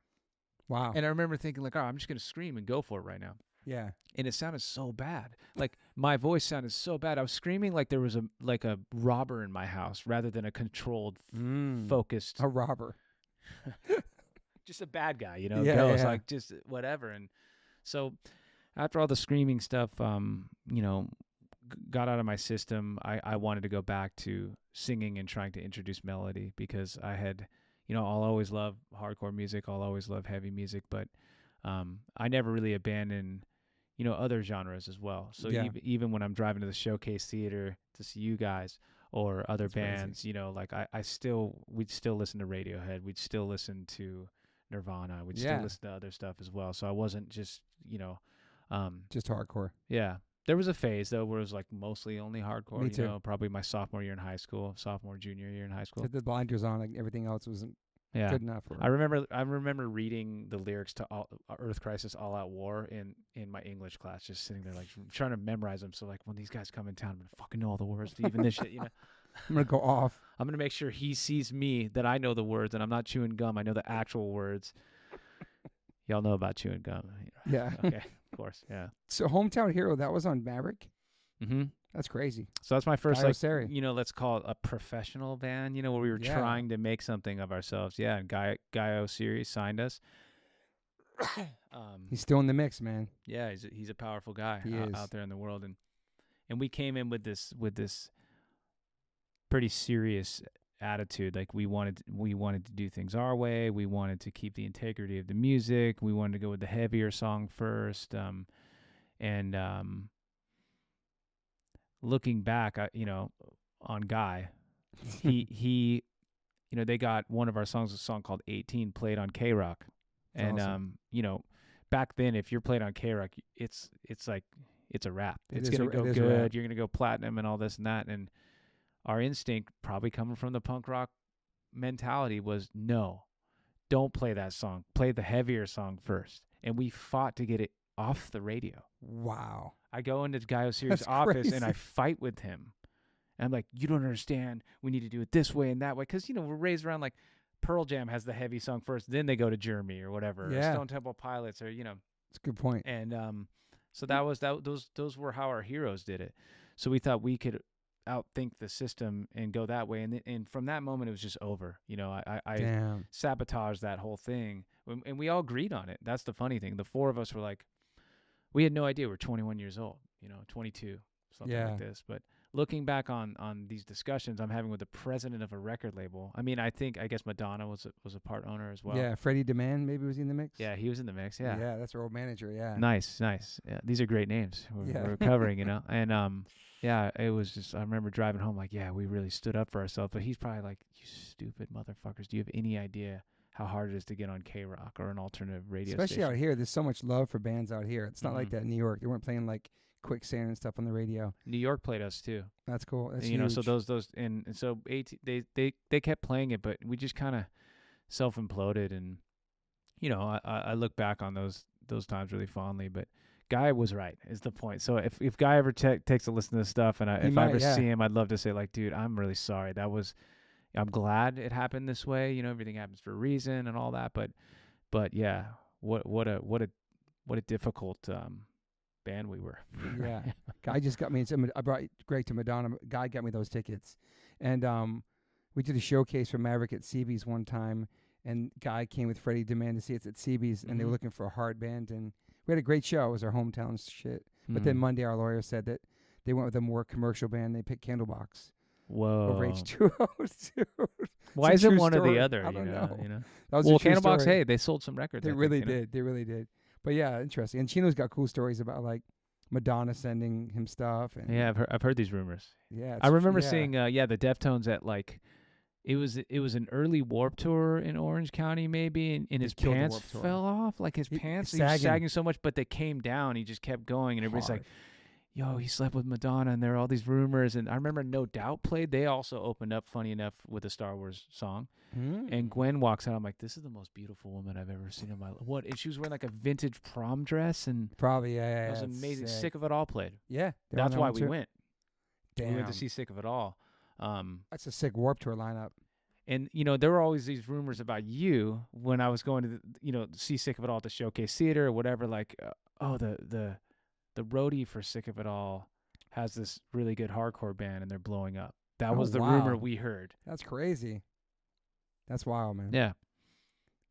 Wow. And I remember thinking like, oh, I'm just going to scream and go for it right now. Yeah. And it sounded so bad. Like my voice sounded so bad. I was screaming like there was a robber in my house rather than a controlled, focused. A robber. Just a bad guy, goes like just whatever. And so after all the screaming stuff, got out of my system, I wanted to go back to singing and trying to introduce melody because I had, I'll always love hardcore music. I'll always love heavy music, but I never really abandoned, other genres as well. So even when I'm driving to the Showcase Theater to see you guys or other bands, like we'd still listen to Radiohead. We'd still listen to Nirvana. We'd still listen to other stuff as well. So I wasn't just, just hardcore. Yeah. There was a phase though where it was like mostly only hardcore. Me too. Probably my sophomore, junior year in high school. Had the blinders on, like everything else wasn't good enough. I remember reading the lyrics to Earth Crisis All Out War in my English class, just sitting there like trying to memorize them. So like when these guys come in town, I'm gonna fucking know all the words to even this shit. I'm gonna go off. I'm gonna make sure he sees me that I know the words and I'm not chewing gum. I know the actual words. Y'all know about chewing gum. Yeah. Okay. Of course. Yeah. So Hometown Hero, that was on Maverick. Mm-hmm. That's crazy. So that's my first, let's call it a professional band, where we were trying to make something of ourselves. Yeah. And Guy O'Series signed us. He's still in the mix, man. Yeah. He's a powerful guy out there in the world. And we came in with this pretty serious attitude. Like we wanted to do things our way. We wanted to keep the integrity of the music. We wanted to go with the heavier song first. And looking back, on Guy, he they got one of our songs, a song called 18, played on K-Rock. And awesome. Back then, if you're played on K-Rock, it's like it's a wrap. It's gonna go good. You're gonna go platinum and all this and that. And our instinct, probably coming from the punk rock mentality, was no, don't play that song. Play the heavier song first. And we fought to get it off the radio. Wow. I go into Guy O'Series' office and I fight with him. And I'm like, you don't understand. We need to do it this way and that way. Because, we're raised around like Pearl Jam has the heavy song first, then they go to Jeremy or whatever. Yeah. Or Stone Temple Pilots or, It's a good point. And so those were how our heroes did it. So we thought we could outthink the system and go that way. And from that moment, it was just over. You know, I Damn. sabotaged that whole thing. And we all agreed on it. That's the funny thing. The four of us were like, we had no idea. We're 21 years old, 22, something like this. But looking back on these discussions I'm having with the president of a record label, I mean, I guess Madonna was a part owner as well. Yeah, Freddie Demand maybe was in the mix. Yeah, he was in the mix. Yeah. Yeah, that's our old manager. Yeah. Nice. Yeah, these are great names we're covering, And yeah, it was just, I remember driving home like, yeah, we really stood up for ourselves. But he's probably like, you stupid motherfuckers. Do you have any idea how hard it is to get on K-Rock or an alternative radio Especially station? out here, there's so much love for bands out here. It's not like that in New York. They weren't playing like Quicksand and stuff on the radio. New York played us too. That's cool. That's huge. So those and so they kept playing it, but we just kind of self-imploded. And I look back on those times really fondly. But Guy was right, is the point. So if Guy ever takes a listen to this stuff, and if I ever see him, I'd love to say like, dude, I'm really sorry. I'm glad it happened this way. Everything happens for a reason and all that. But yeah, what a difficult band we were. Yeah. Guy just got me. I brought Greg to Madonna. Guy got me those tickets, and we did a showcase for Maverick at CB's one time, and Guy came with Freddie Demand to see us at CB's, and they were looking for a hard band, and we had a great show. It was our hometown shit. But then Monday, our lawyer said that they went with a more commercial band. They picked Candlebox. Whoa. Over H2O. Why is it one or the other? I don't know. That was Candlebox, hey, they sold some records. They really did. They really did. But yeah, interesting. And Chino's got cool stories about like Madonna sending him stuff. And yeah, I've heard these rumors. Yeah, I remember seeing the Deftones at like it was an early Warped Tour in Orange County maybe, and his pants fell off. Like his pants he was sagging so much, but they came down. He just kept going, and everybody's like, yo, he slept with Madonna, and there are all these rumors. And I remember No Doubt played. They also opened up, funny enough, with a Star Wars song. And Gwen walks out. I'm like, this is the most beautiful woman I've ever seen in my life. What? And she was wearing like a vintage prom dress, and probably it was amazing. Sick of It All played. Yeah, that's why we went. Damn. We went to see Sick of It All. That's a sick Warped Tour lineup. And there were always these rumors about you when I was going to see Sick of It All at the Showcase Theater or whatever. Like, the roadie for Sick of It All has this really good hardcore band, and they're blowing up. That was the rumor we heard. That's crazy. That's wild, man. Yeah.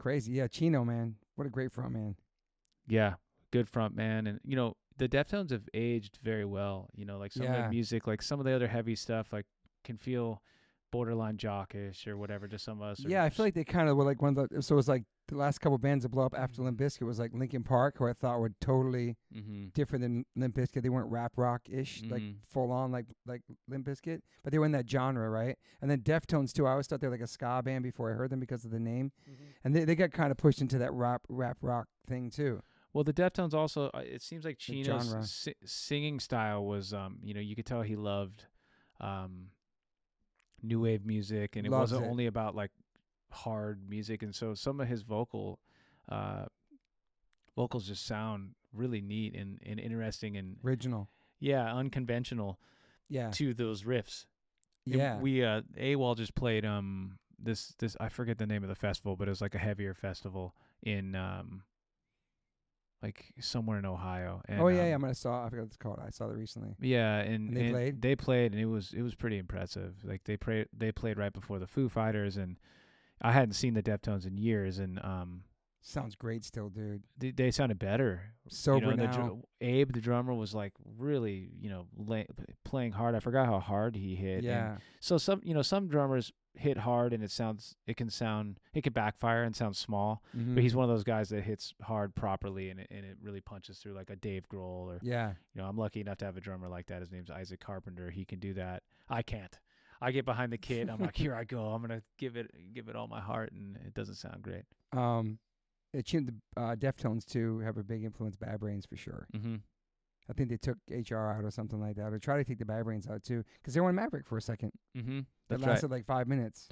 Crazy. Yeah, Chino, man. What a great front man. Yeah, good front man. And, the Deftones have aged very well. Like some of their music, like some of the other heavy stuff, like can feel borderline jockish or whatever to some of us. Yeah, I feel like they kind of were like one of the, so it was like the last couple bands to blow up after Limp Bizkit was like Linkin Park, who I thought were totally different than Limp Bizkit. They weren't rap rock-ish, like full on like Limp Bizkit, but they were in that genre, right? And then Deftones too. I always thought they were like a ska band before I heard them because of the name. And they got kind of pushed into that rap rock thing too. Well, the Deftones also, it seems like Chino's singing style was, you could tell he loved new wave music, and it wasn't only about like hard music. And so some of his vocals just sound really neat and interesting and original. Yeah, unconventional. Yeah, to those riffs. Yeah, and we AWOL just played this I forget the name of the festival, but it was like a heavier festival in like somewhere in Ohio. And, I forgot what it's called. I saw that recently. Yeah, and they played, and it was pretty impressive. Like they played right before the Foo Fighters, and I hadn't seen the Deftones in years, and sounds great still, dude. They sounded better. Sober now. Abe, the drummer, was like really, playing hard. I forgot how hard he hit. Yeah. And so some drummers hit hard, and it can backfire and sound small. But he's one of those guys that hits hard properly, and it really punches through, like a Dave Grohl or I'm lucky enough to have a drummer like that. His name's Isaac Carpenter. He can do that. I can't. I get behind the kit. I'm like, here I go. I'm gonna give it all my heart, and it doesn't sound great. The Deftones too have a big influence. Bad Brains for sure. I think they took HR out or something like that, or try to take the Bad Brains out too, because they were in Maverick for a second. That lasted like 5 minutes.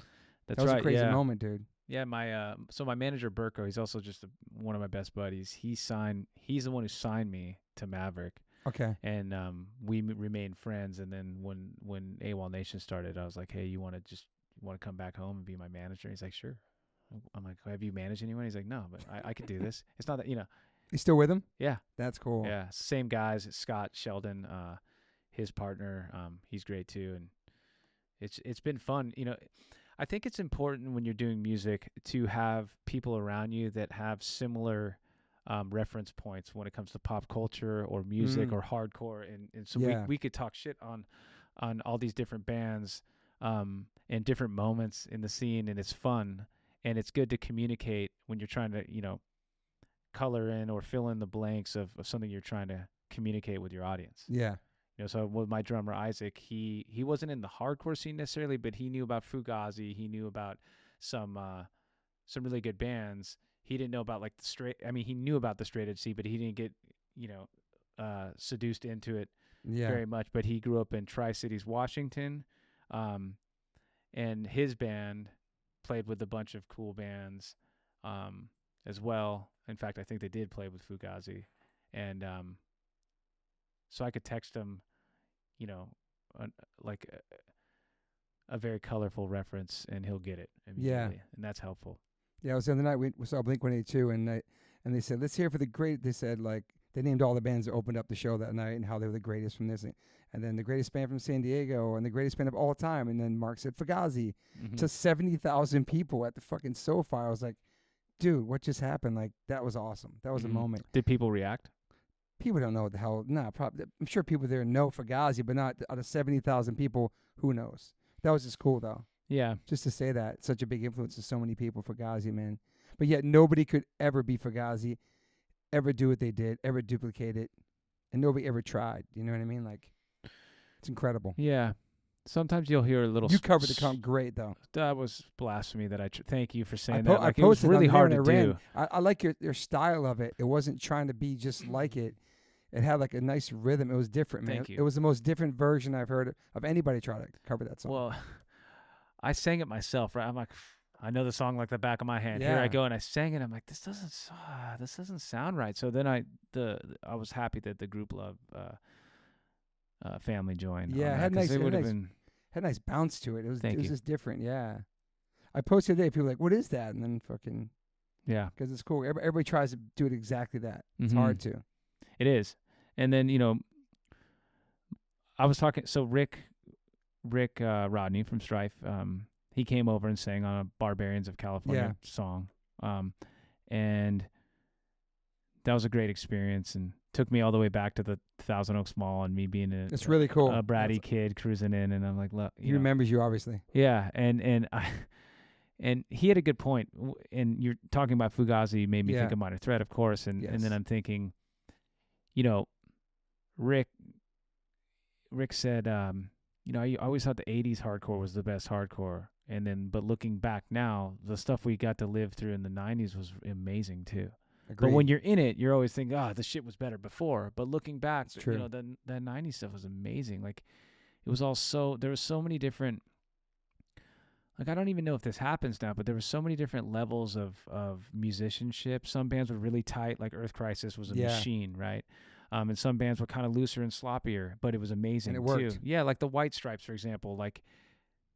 That was a crazy moment, dude. Yeah, my manager Burko, he's also just one of my best buddies. He's the one who signed me to Maverick. Okay. And we remained friends. And then when AWOLNATION started, I was like, hey, you want to come back home and be my manager? He's like, sure. I'm like, have you managed anyone? He's like, no, but I could do this. It's not that, You still with him? Yeah. That's cool. Yeah. Same guys, Scott, Sheldon, his partner, he's great too, and it's been fun. I think it's important when you're doing music to have people around you that have similar reference points when it comes to pop culture or music or hardcore, and so we could talk shit on all these different bands and different moments in the scene, and it's fun, and it's good to communicate when you're trying to color in or fill in the blanks of something you're trying to communicate with your audience. Yeah. So with my drummer Isaac, he wasn't in the hardcore scene necessarily, but he knew about Fugazi. He knew about some really good bands. He didn't know about like the straight. I mean, he knew about the straight edge scene, but he didn't get seduced into it very much. But he grew up in Tri-Cities, Washington, and his band played with a bunch of cool bands as well. In fact, I think they did play with Fugazi, and so I could text him, a very colorful reference, and he'll get it immediately, and that's helpful. Yeah, it was the other night we saw Blink-182, and they said, let's hear for the great. They said they named all the bands that opened up the show that night and how they were the greatest from this, and then the greatest band from San Diego and the greatest band of all time, and then Mark said Fugazi to 70,000 people at the fucking SoFi. I was like, dude, what just happened? Like, that was awesome. That was a moment. Did people react? People don't know what the hell. Nah, probably. I'm sure people there know Fugazi, but not out of 70,000 people. Who knows? That was just cool, though. Yeah. Just to say that. Such a big influence to so many people, Fugazi, man. But yet nobody could ever be Fugazi, ever do what they did, ever duplicate it, and nobody ever tried. You know what I mean? Like, it's incredible. Yeah. Sometimes you'll hear a little... You covered the count great, though. That was blasphemy that thank you for saying that. Like, it was really hard to do. I like your style of it. It wasn't trying to be just like it. It had like a nice rhythm. It was different, man. Thank you. It was the most different version I've heard of anybody try to cover that song. Well, I sang it myself, right? I'm like, I know the song like the back of my hand. Yeah. Here I go, and I sang it. I'm like, this doesn't sound right. So then I was happy that the Group Love family joined. Yeah, it had a nice bounce to it. It was just different. Yeah, I posted today. People were like, what is that? And then fucking because it's cool. Everybody tries to do it exactly that. It's hard to. It is. And then, I was talking, so Rick Rodney from Strife, he came over and sang on a Barbarians of California song. And that was a great experience, and took me all the way back to the Thousand Oaks Mall, and me being it's really cool. A bratty kid cruising in, and I'm like, look, he remembers you, obviously. Yeah. And he had a good point. And you're talking about Fugazi made me think of Minor Threat, of course. And then I'm thinking, Rick said, I always thought the 80s hardcore was the best hardcore. But looking back now, the stuff we got to live through in the 90s was amazing too. Agreed. But when you're in it, you're always thinking, the shit was better before. But looking back, that 90s stuff was amazing. Like, it was there was so many different, like, I don't even know if this happens now, but there were so many different levels of musicianship. Some bands were really tight, like Earth Crisis was a machine, right? And some bands were kind of looser and sloppier, but it was amazing and it worked. too. Yeah, like the White Stripes, for example. Like,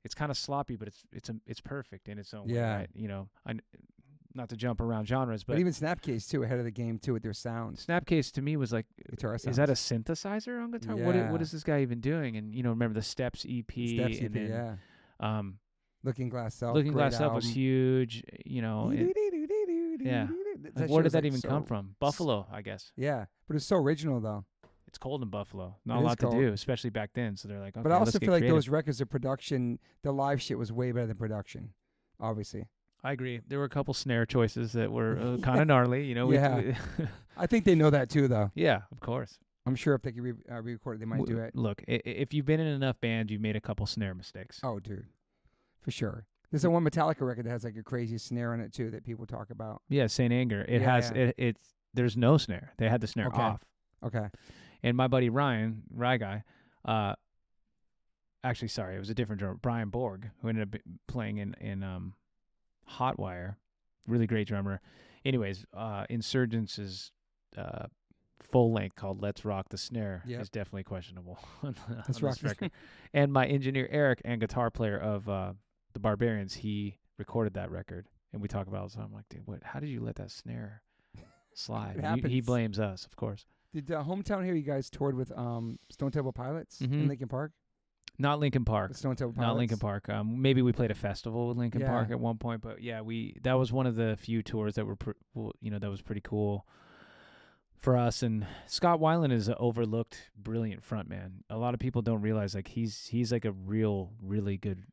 it's kind of sloppy, but it's perfect in its own way, right? Not to jump around genres, but even Snapcase too, ahead of the game too with their sound. Snapcase to me was like, guitar sounds. Is that a synthesizer on guitar? Yeah. What is this guy even doing? And remember the Steps EP. Looking Glass Self. Looking Glass Self was huge. Yeah. Like, where did that even come from? Buffalo, I guess. Yeah, but it's so original though. It's cold in Buffalo. Not a lot to do, especially back then. So they're like, okay, but I also feel like creative. those records of production, the live shit was way better than production, obviously. I agree. There were a couple snare choices that were kind of gnarly. I think they know that too, though. Yeah, of course. I'm sure if they could re-record it, they might do it. Look, if you've been in enough bands, you've made a couple snare mistakes. Oh, dude. For sure. There's that one Metallica record that has like a crazy snare in it too that people talk about. Yeah, Saint Anger. It has there's no snare. They had the snare off. Okay. And my buddy Ryan, Rye Guy, actually sorry, it was a different drummer, Brian Borg, who ended up playing in Hotwire. Really great drummer. Anyways, Insurgence's full length called Let's Rock the Snare is definitely questionable on this record. And my engineer Eric and guitar player of the Barbarians, he recorded that record, and we talk about it. So I'm like, dude, how did you let that snare slide? He blames us, of course. Did Hometown here? You guys toured with Stone Temple Pilots in Mhm. Lincoln Park. Not Lincoln Park. The Stone Temple Pilots. Not Lincoln Park. Maybe we played a festival with Lincoln Yeah. Park at one point, but yeah, that was one of the few tours that were that was pretty cool for us. And Scott Weiland is an overlooked, brilliant frontman. A lot of people don't realize like he's like a really good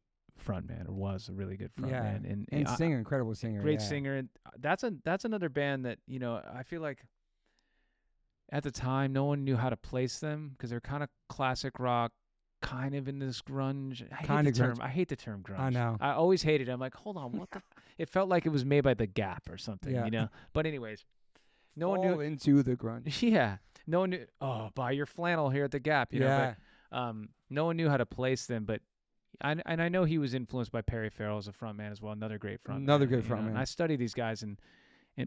frontman, or was a really good frontman, and singer, incredible singer, great singer. And that's another band that I feel like at the time no one knew how to place them because they're kind of classic rock, kind of in this grunge. I hate the term grunge. I know. I always hated it. I'm like, hold on, what the? It felt like it was made by The Gap or something, Yeah. But anyways, no one Fall knew. into the grunge. Yeah, no one knew. Oh, buy your flannel here at The Gap, Yeah. But no one knew how to place them. But I know he was influenced by Perry Farrell as a frontman as well. Another great frontman. Another good frontman. And I study these guys,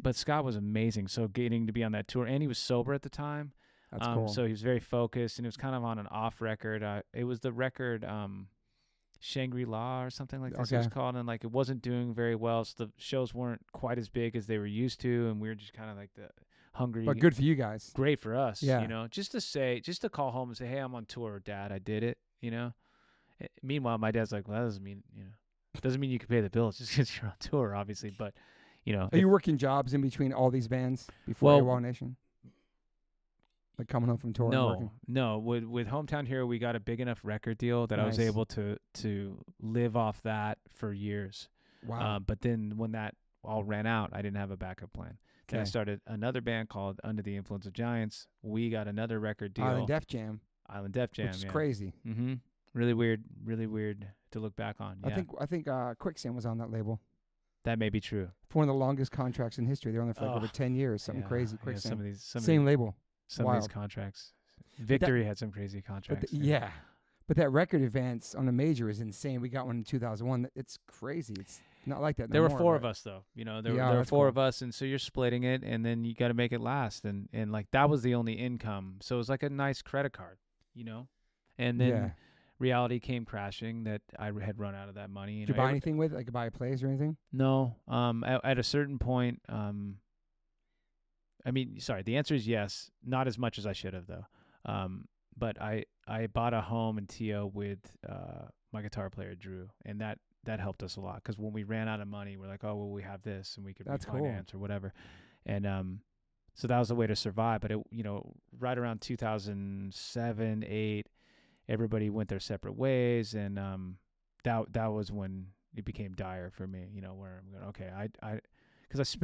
but Scott was amazing. So getting to be on that tour, and he was sober at the time. That's cool. So he was very focused, and it was kind of on an off record. It was the record Shangri-La or something like this. It was called, and like it wasn't doing very well. So the shows weren't quite as big as they were used to, and we were just kind of like the hungry. But good for you guys. Great for us, Yeah. Just to call home and say, hey, I'm on tour, Dad. I did it, Meanwhile, my dad's like, well, that doesn't mean, doesn't mean you can pay the bills just because you're on tour, obviously. But, Are you working jobs in between all these bands before AWOLNATION? Like coming home from tour and working? No. With Hometown Hero, we got a big enough record deal that I was able to live off that for years. Wow. But then when that all ran out, I didn't have a backup plan. Then I started another band called Under the Influence of Giants. We got another record deal. Island Def Jam. Which is crazy. Mm-hmm. Really weird to look back on. Yeah. I think Quicksand was on that label. That may be true. For one of the longest contracts in history. They're on there for like over 10 years. Something crazy. Quicksand. Same label. Some of these contracts. Victory had some crazy contracts. But that record advance on a major is insane. We got one in 2001. It's crazy. It's not like that no There were more, four of us, though. There were four of us, and so you're splitting it, and then you got to make it last. And like that was the only income. So it was like a nice credit card, And then reality came crashing that I had run out of that money. Did you buy anything with it? Like buy a place or anything? No. At a certain point, the answer is yes. Not as much as I should have, though. But I bought a home in TO with my guitar player, Drew, and that helped us a lot. Because when we ran out of money, we're like, oh, well, we have this, and we could refinance or whatever. And so that was the way to survive. But, right around 2007, 2008, everybody went their separate ways. And that was when it became dire for me, where I'm going, okay, because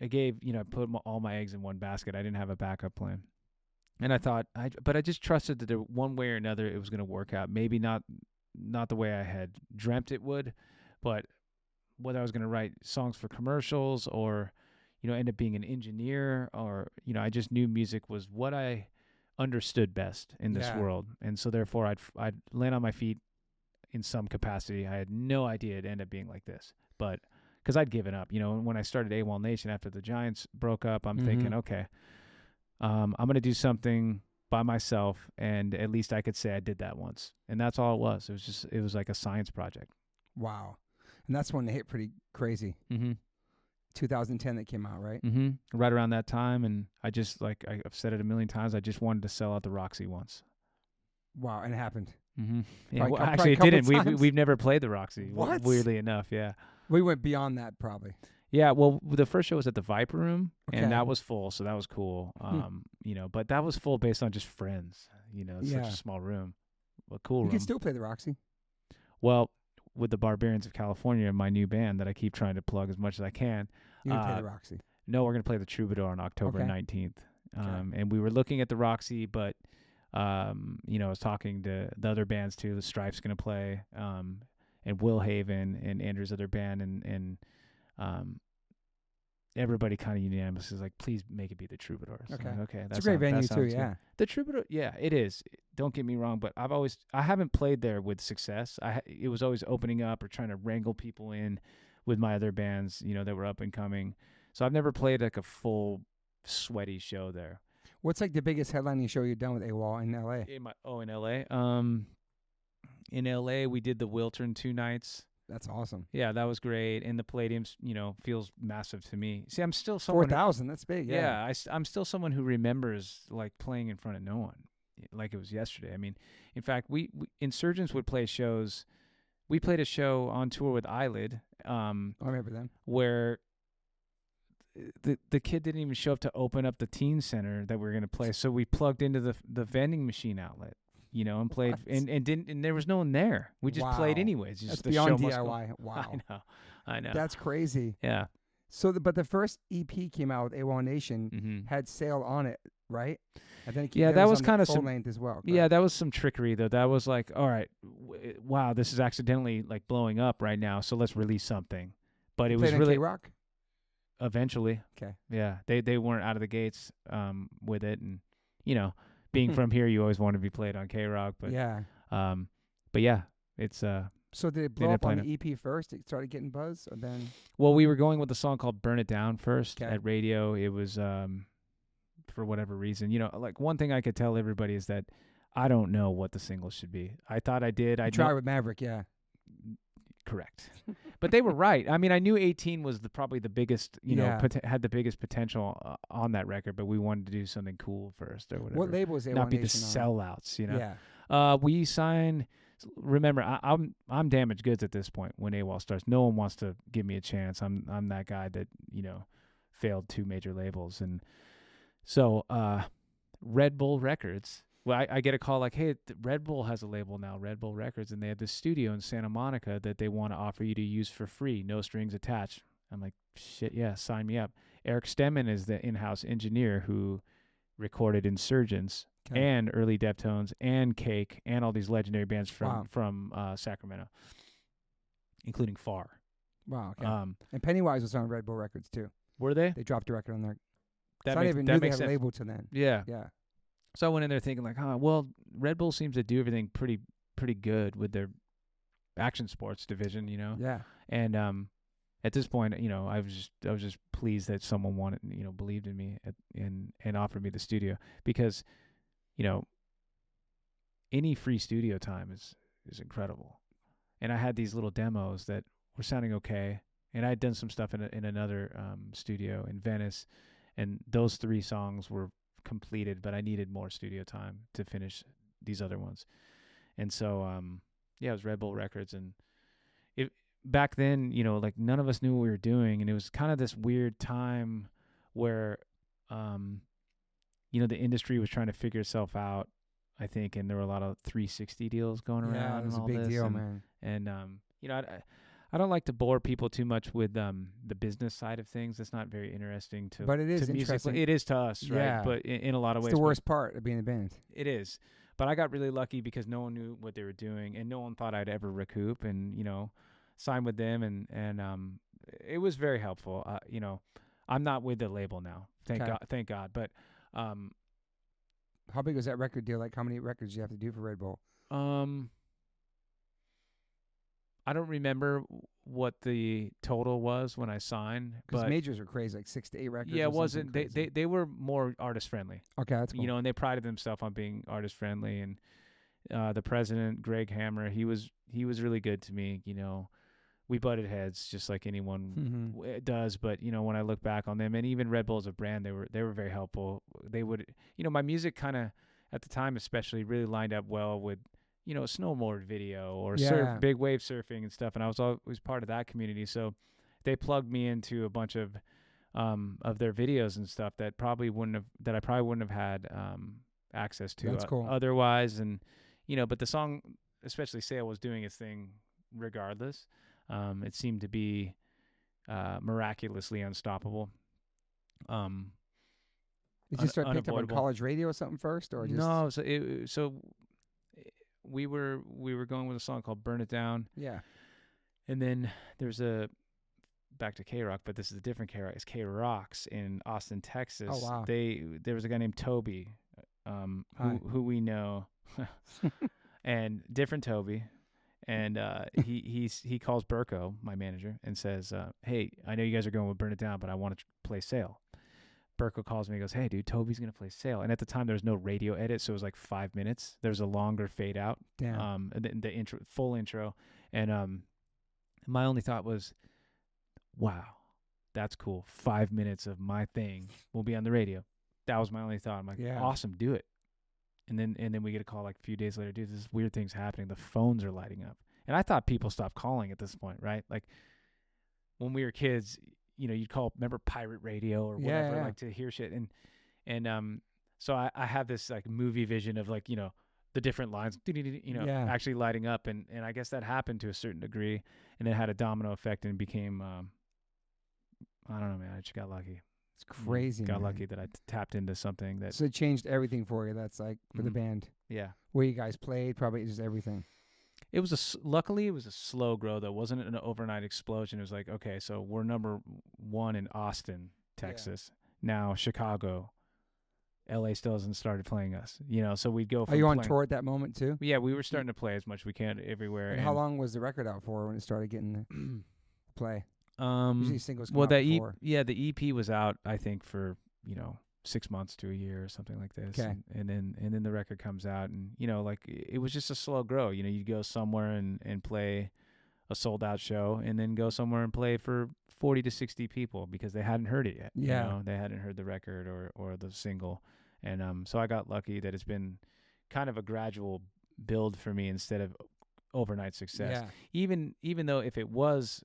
I gave, put all my eggs in one basket. I didn't have a backup plan. And I thought, but I just trusted that there, one way or another, it was going to work out. Maybe not the way I had dreamt it would, but whether I was going to write songs for commercials or, end up being an engineer or, I just knew music was what I understood best in this world. And so therefore I'd land on my feet in some capacity. I had no idea it'd end up being like this, but because I'd given up, when I started AWOLNATION after the Giants broke up, I'm thinking, okay, I'm going to do something by myself, and at least I could say I did that once. And that's all it was. It was like a science project. Wow. And that's when they hit pretty crazy. Mm-hmm. 2010 that came out, right? Mm-hmm. Right around that time. And I just, like I've said it a million times, I just wanted to sell out the Roxy once. Wow. And it happened. Mm-hmm. Yeah, well, actually, it didn't. We've never played the Roxy. What? Weirdly enough, yeah. We went beyond that, probably. Yeah, well, the first show was at the Viper Room, and that was full, so that was cool. But that was full based on just friends. It's such a small room, a cool room. You can still play the Roxy. Well, with the Barbarians of California, my new band that I keep trying to plug as much as I can. You can play the Roxy. No, we're going to play the Troubadour on October 19th. And we were looking at the Roxy, but, I was talking to the other bands too. The Stripe's going to play, and Will Haven and Andrew's other band, and everybody kind of unanimous is like, please make it be the Troubadour. So okay. That's a great venue too, yeah. Good. The Troubadour, yeah, it is. Don't get me wrong, but I haven't played there with success. It was always opening up or trying to wrangle people in with my other bands, that were up and coming. So I've never played like a full sweaty show there. What's like the biggest headlining show you've done with AWOL in LA? In LA? In LA, we did the Wiltern 2 nights. That's awesome. Yeah, that was great. And the Palladium's, feels massive to me. See, I'm still someone. 4,000. That's big. Yeah, I'm still someone who remembers like playing in front of no one, like it was yesterday. I mean, in fact, we Insurgents would play shows. We played a show on tour with Eyelid. I remember them. Where the kid didn't even show up to open up the teen center that we were going to play. So we plugged into the vending machine outlet, and played and there was no one there. We just played anyways. Just That's the beyond show DIY. Wow. I know. That's crazy. Yeah. So, but the first EP came out with AWOLNATION, Mm-hmm. had Sail on it, right? And then that was on kind of full some length as well. Correct? Yeah, that was some trickery though. That was like, all right, wow, this is accidentally like blowing up right now, so let's release something. But it was really K-Rock? Eventually. Okay. Yeah, they weren't out of the gates with it, and being from here, you always want to be played on K-Rock, but yeah. But yeah, it's So did it blow up on the EP first? It started getting buzz, or then? Well, we were going with a song called "Burn It Down" first Okay. at radio. It was for whatever reason, like one thing I could tell everybody is that I don't know what the single should be. I thought I did. I tried with Maverick, yeah. Correct. But they were right. I mean, I knew 18 was probably the biggest, had the biggest potential on that record, but we wanted to do something cool first or whatever. What label was AWOLNATION Not be the on? sellouts, Yeah. We signed. Remember, I'm damaged goods at this point when AWOL starts. No one wants to give me a chance. I'm that guy that failed 2 major labels, and so Red Bull Records. Well, I get a call like, hey, Red Bull has a label now, Red Bull Records, and they have this studio in Santa Monica that they want to offer you to use for free, no strings attached. I'm like, shit, yeah, sign me up. Eric Stemmen is the in-house engineer who recorded Insurgence and early Deftones and Cake and all these legendary bands from Sacramento, including Far. Wow. Okay. And Pennywise was on Red Bull Records too. Were they? They dropped a record on there. That so I didn't even knew they had sense. a label to then. Yeah. Yeah. So I went in there thinking like, well, Red Bull seems to do everything pretty good with their action sports division, Yeah. And at this point, I was just pleased that someone wanted, believed in me and offered me the studio, because, any free studio time is incredible. And I had these little demos that were sounding okay, and I had done some stuff in another studio in Venice, and those 3 songs were completed, but I needed more studio time to finish these other ones. And so it was Red Bull Records, and back then, like none of us knew what we were doing, and it was kind of this weird time where the industry was trying to figure itself out, I think, and there were a lot of 360 deals going around. Yeah, it was and a all big this, deal, man. And I don't like to bore people too much with the business side of things. It's not very interesting to. But it is to interesting. It is to us, right? Yeah. But in a lot of ways, It's the worst part of being a band. It is. But I got really lucky because no one knew what they were doing, and no one thought I'd ever recoup, and sign with them, and it was very helpful. I'm not with the label now, thank God. But how big was that record deal? Like, how many records do you have to do for Red Bull? I don't remember what the total was when I signed, because but majors were crazy, like 6 to 8 records. Yeah, it wasn't. They were more artist friendly. Okay, that's cool. And they prided themselves on being artist friendly. And the president, Greg Hammer, he was really good to me. We butted heads just like anyone does, but when I look back on them, and even Red Bull as a brand, they were very helpful. They would, my music kind of at the time especially really lined up well with a snowboard video or big wave surfing and stuff, and I was always part of that community. So they plugged me into a bunch of their videos and stuff that I probably wouldn't have had access to. That's cool. Otherwise, and but the song, especially Sail, was doing its thing regardless. It seemed to be miraculously unstoppable. Did you start picking up on college radio or something first, or just no? So we were going with a song called "Burn It Down." Yeah, and then there's back to K-Rock, but this is a different K-Rock. It's K-Rocks in Austin, Texas. Oh wow! There was a guy named Toby, who we know, and different Toby. And he calls Burko, my manager, and says, hey, I know you guys are going with Burn It Down, but I want to play Sail. Burko calls me and goes, hey, dude, Toby's going to play Sail. And at the time, there was no radio edit, so it was like 5 minutes. There was a longer fade out. Damn. The intro, full intro. And my only thought was, wow, that's cool. 5 minutes of my thing will be on the radio. That was my only thought. I'm like, awesome, do it. And then we get a call like a few days later, dude, this weird thing's happening. The phones are lighting up. And I thought people stopped calling at this point, right? Like when we were kids, you'd call, remember pirate radio or whatever, like to hear shit. And so I have this like movie vision of like, the different lines, actually lighting up. And I guess that happened to a certain degree, and it had a domino effect and became, I don't know, man. I just got lucky. It's crazy. Got lucky that I tapped into something that. So it changed everything for you. That's like for the band. Yeah. Where you guys played, probably just everything. It was luckily it was a slow grow though. It wasn't an overnight explosion. It was like, okay, so we're number 1 in Austin, Texas. Now Chicago, LA still hasn't started playing us. So we'd go. From Are you on tour at that moment too? Yeah, we were starting to play as much as we can everywhere. And how long was the record out for when it started getting the play? Usually singles come well, out before. the EP was out, I think, for 6 months to a year or something like this. Okay. And then the record comes out, and like it was just a slow grow. You'd go somewhere and play a sold out show, and then go somewhere and play for 40 to 60 people because they hadn't heard it yet. Yeah. They hadn't heard the record or the single, and so I got lucky that it's been kind of a gradual build for me instead of overnight success. Yeah. Even though if it was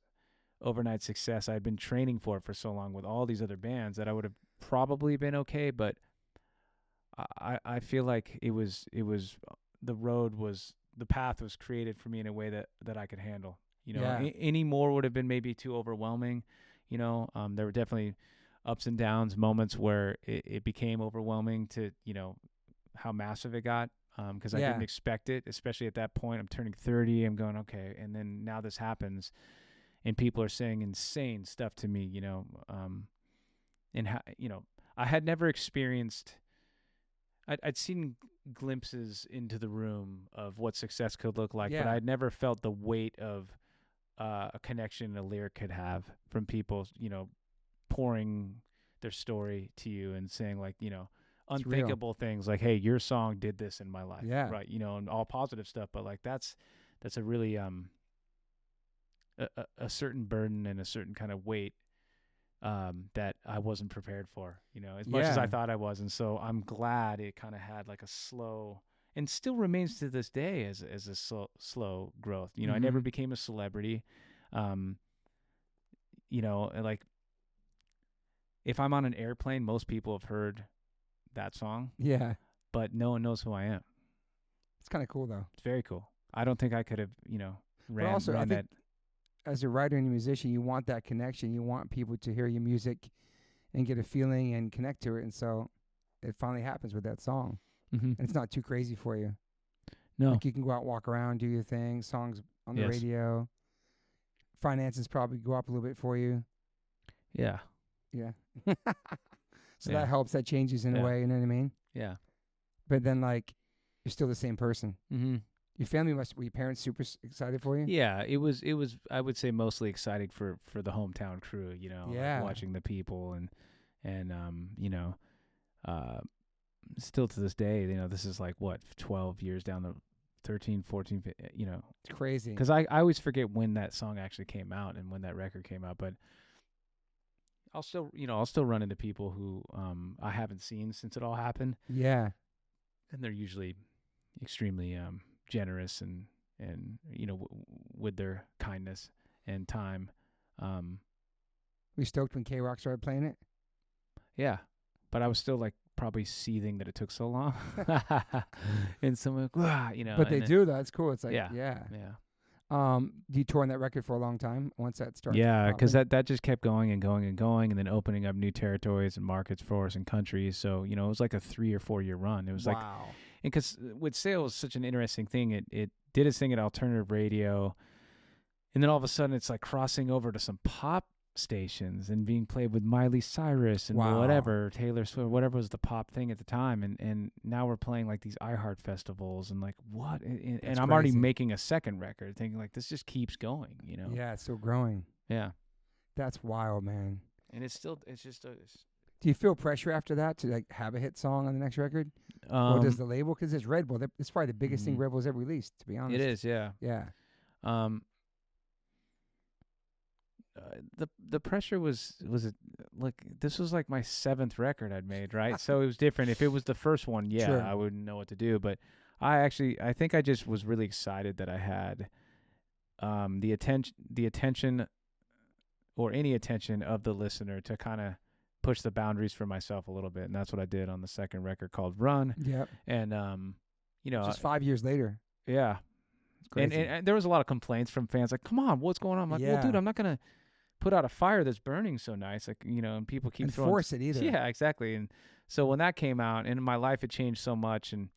overnight success, I'd been training for it for so long with all these other bands that I would have probably been okay, but I feel like it was the path was created for me in a way that I could handle. Any more would have been maybe too overwhelming. There were definitely ups and downs, moments where it became overwhelming to how massive it got, because I didn't expect it, especially at that point. I'm turning 30. I'm going, okay, and then now this happens. And people are saying insane stuff to me, and how, I had never experienced. I'd seen glimpses into the room of what success could look like, but I'd never felt the weight of a connection a lyric could have from people, pouring their story to you and saying like, unthinkable things like, hey, your song did this in my life, right? And all positive stuff, but like that's a really a certain burden and a certain kind of weight that I wasn't prepared for, as much as I thought I was. And so I'm glad it kind of had like a slow, and still remains to this day as a slow growth. I never became a celebrity. Like if I'm on an airplane, most people have heard that song. Yeah. But no one knows who I am. It's kind of cool though. It's very cool. I don't think I could have, ran I that. think as a writer and a musician, you want that connection. You want people to hear your music and get a feeling and connect to it. And so it finally happens with that song. And it's not too crazy for you. No. Like you can go out, walk around, do your thing, songs on the radio. Finances probably go up a little bit for you. Yeah. Yeah. So that helps. That changes in a way, you know what I mean? Yeah. But then, like, you're still the same person. Your family were your parents super excited for you? Yeah, it was. I would say mostly exciting for the hometown crew. Like watching the people and still to this day, this is like what 12 years down the 13, 14. It's crazy. Because I always forget when that song actually came out and when that record came out, but I'll still run into people who I haven't seen since it all happened. Yeah, and they're usually extremely generous and with their kindness and time. Were you stoked when K-Rock started playing it? Yeah, but I was still like probably seething that it took so long. And someone, But they do though. It's cool. It's like yeah. You toured on that record for a long time once that started. Yeah, because that just kept going and going and going, and then opening up new territories and markets for us and countries. So it was like a 3 or 4 year run. It was like, and because with Sale was such an interesting thing. It did its thing at alternative radio, and then all of a sudden it's like crossing over to some pop stations and being played with Miley Cyrus and whatever, Taylor Swift, whatever was the pop thing at the time, and now we're playing like these iHeart festivals and like what, and I'm already making a second record, thinking like this just keeps going, Yeah, it's still growing. Yeah, that's wild, man. And it's just. Do you feel pressure after that to like have a hit song on the next record? Or does the label? Because it's Red Bull. It's probably the biggest thing Red Bull's ever released. To be honest, it is. Yeah. Yeah. the pressure was it like this was like my 7th record I'd made, right? So it was different. If it was the first one, yeah, Sure. I wouldn't know what to do. But I think I just was really excited that I had the attention or any attention of the listener to kind of push the boundaries for myself a little bit, and that's what I did on the second record called Run. Yep. And you know, Just 5 years later. yeah. It's crazy. And there was a lot of complaints from fans like, "Come on, what's going on?" I'm like, "Well, dude, I'm not gonna put out a fire that's burning so nice, like, you know." And people keep throwing force it either. Yeah, exactly. And so when that came out, and my life had changed so much, and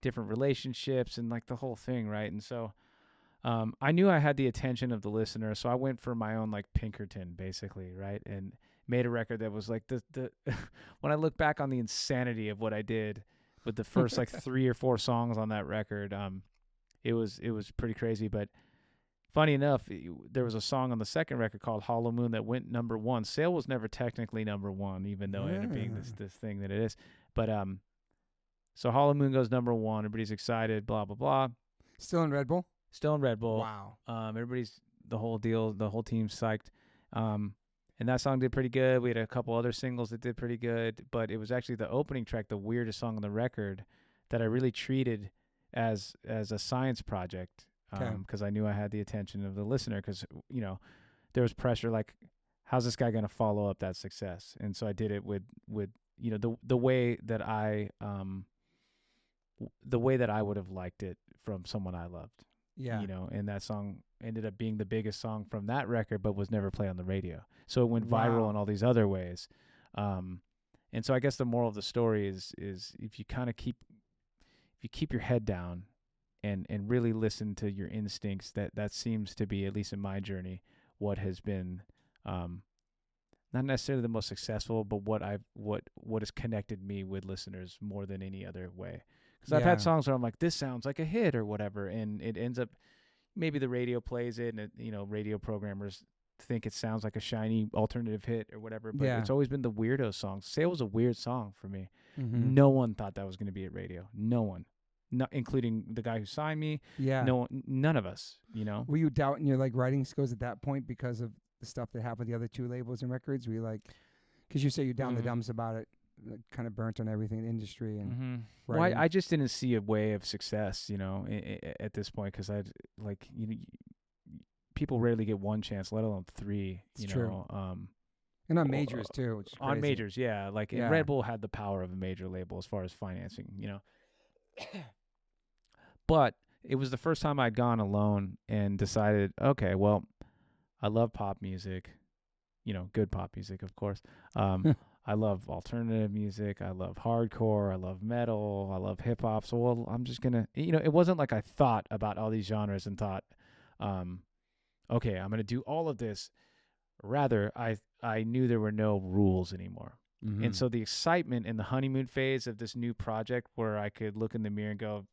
different relationships, and like the whole thing, right? And so I knew I had the attention of the listener, so I went for my own like Pinkerton, basically, right? And made a record that was like the when I look back on the insanity of what I did with the first like 3 or 4 songs on that record, it was pretty crazy. But funny enough, there was a song on the second record called Hollow Moon that went number 1. Sail was never technically number 1, even though it ended up being this thing that it is. But so Hollow Moon goes number 1. Everybody's excited, blah blah blah. Still in Red Bull? Still in Red Bull. Wow. Everybody's the whole team's psyched. And that song did pretty good. We had a couple other singles that did pretty good, but it was actually the opening track, the weirdest song on the record, that I really treated as a science project, because I knew I had the attention of the listener, because, you know, there was pressure like, how's this guy going to follow up that success? And so I did it with you know, the way that I would have liked it from someone I loved. Yeah. You know, and that song ended up being the biggest song from that record, but was never played on the radio. So it went viral in all these other ways. And so I guess the moral of the story is if you kind of keep your head down and really listen to your instincts, that seems to be, at least in my journey, what has been not necessarily the most successful, but what has connected me with listeners more than any other way. Because I've had songs where I'm like, this sounds like a hit or whatever, and it ends up, maybe the radio plays it, and it, you know, radio programmers think it sounds like a shiny alternative hit or whatever, but it's always been the weirdo songs. Sail was a weird song for me. Mm-hmm. No one thought that was going to be at radio. No one. Not including the guy who signed me. Yeah. No, none of us, you know. Were you doubting your like writing skills at that point because of the stuff that happened with the other 2 labels and records? Were you like, because you say you're down the dumps about it, like, kind of burnt on everything in the industry and well, I just didn't see a way of success, you know, at this point, because I'd like, you know, people rarely get 1 chance, let alone 3. It's you true. know, and on majors too. Which is on majors, yeah. Like Red Bull had the power of a major label as far as financing, you know. But it was the first time I'd gone alone and decided, okay, well, I love pop music, you know, good pop music, of course. I love alternative music. I love hardcore. I love metal. I love hip hop. So, well, I'm just going to, you know, it wasn't like I thought about all these genres and thought, okay, I'm going to do all of this. Rather, I knew there were no rules anymore. Mm-hmm. And so the excitement in the honeymoon phase of this new project where I could look in the mirror and go,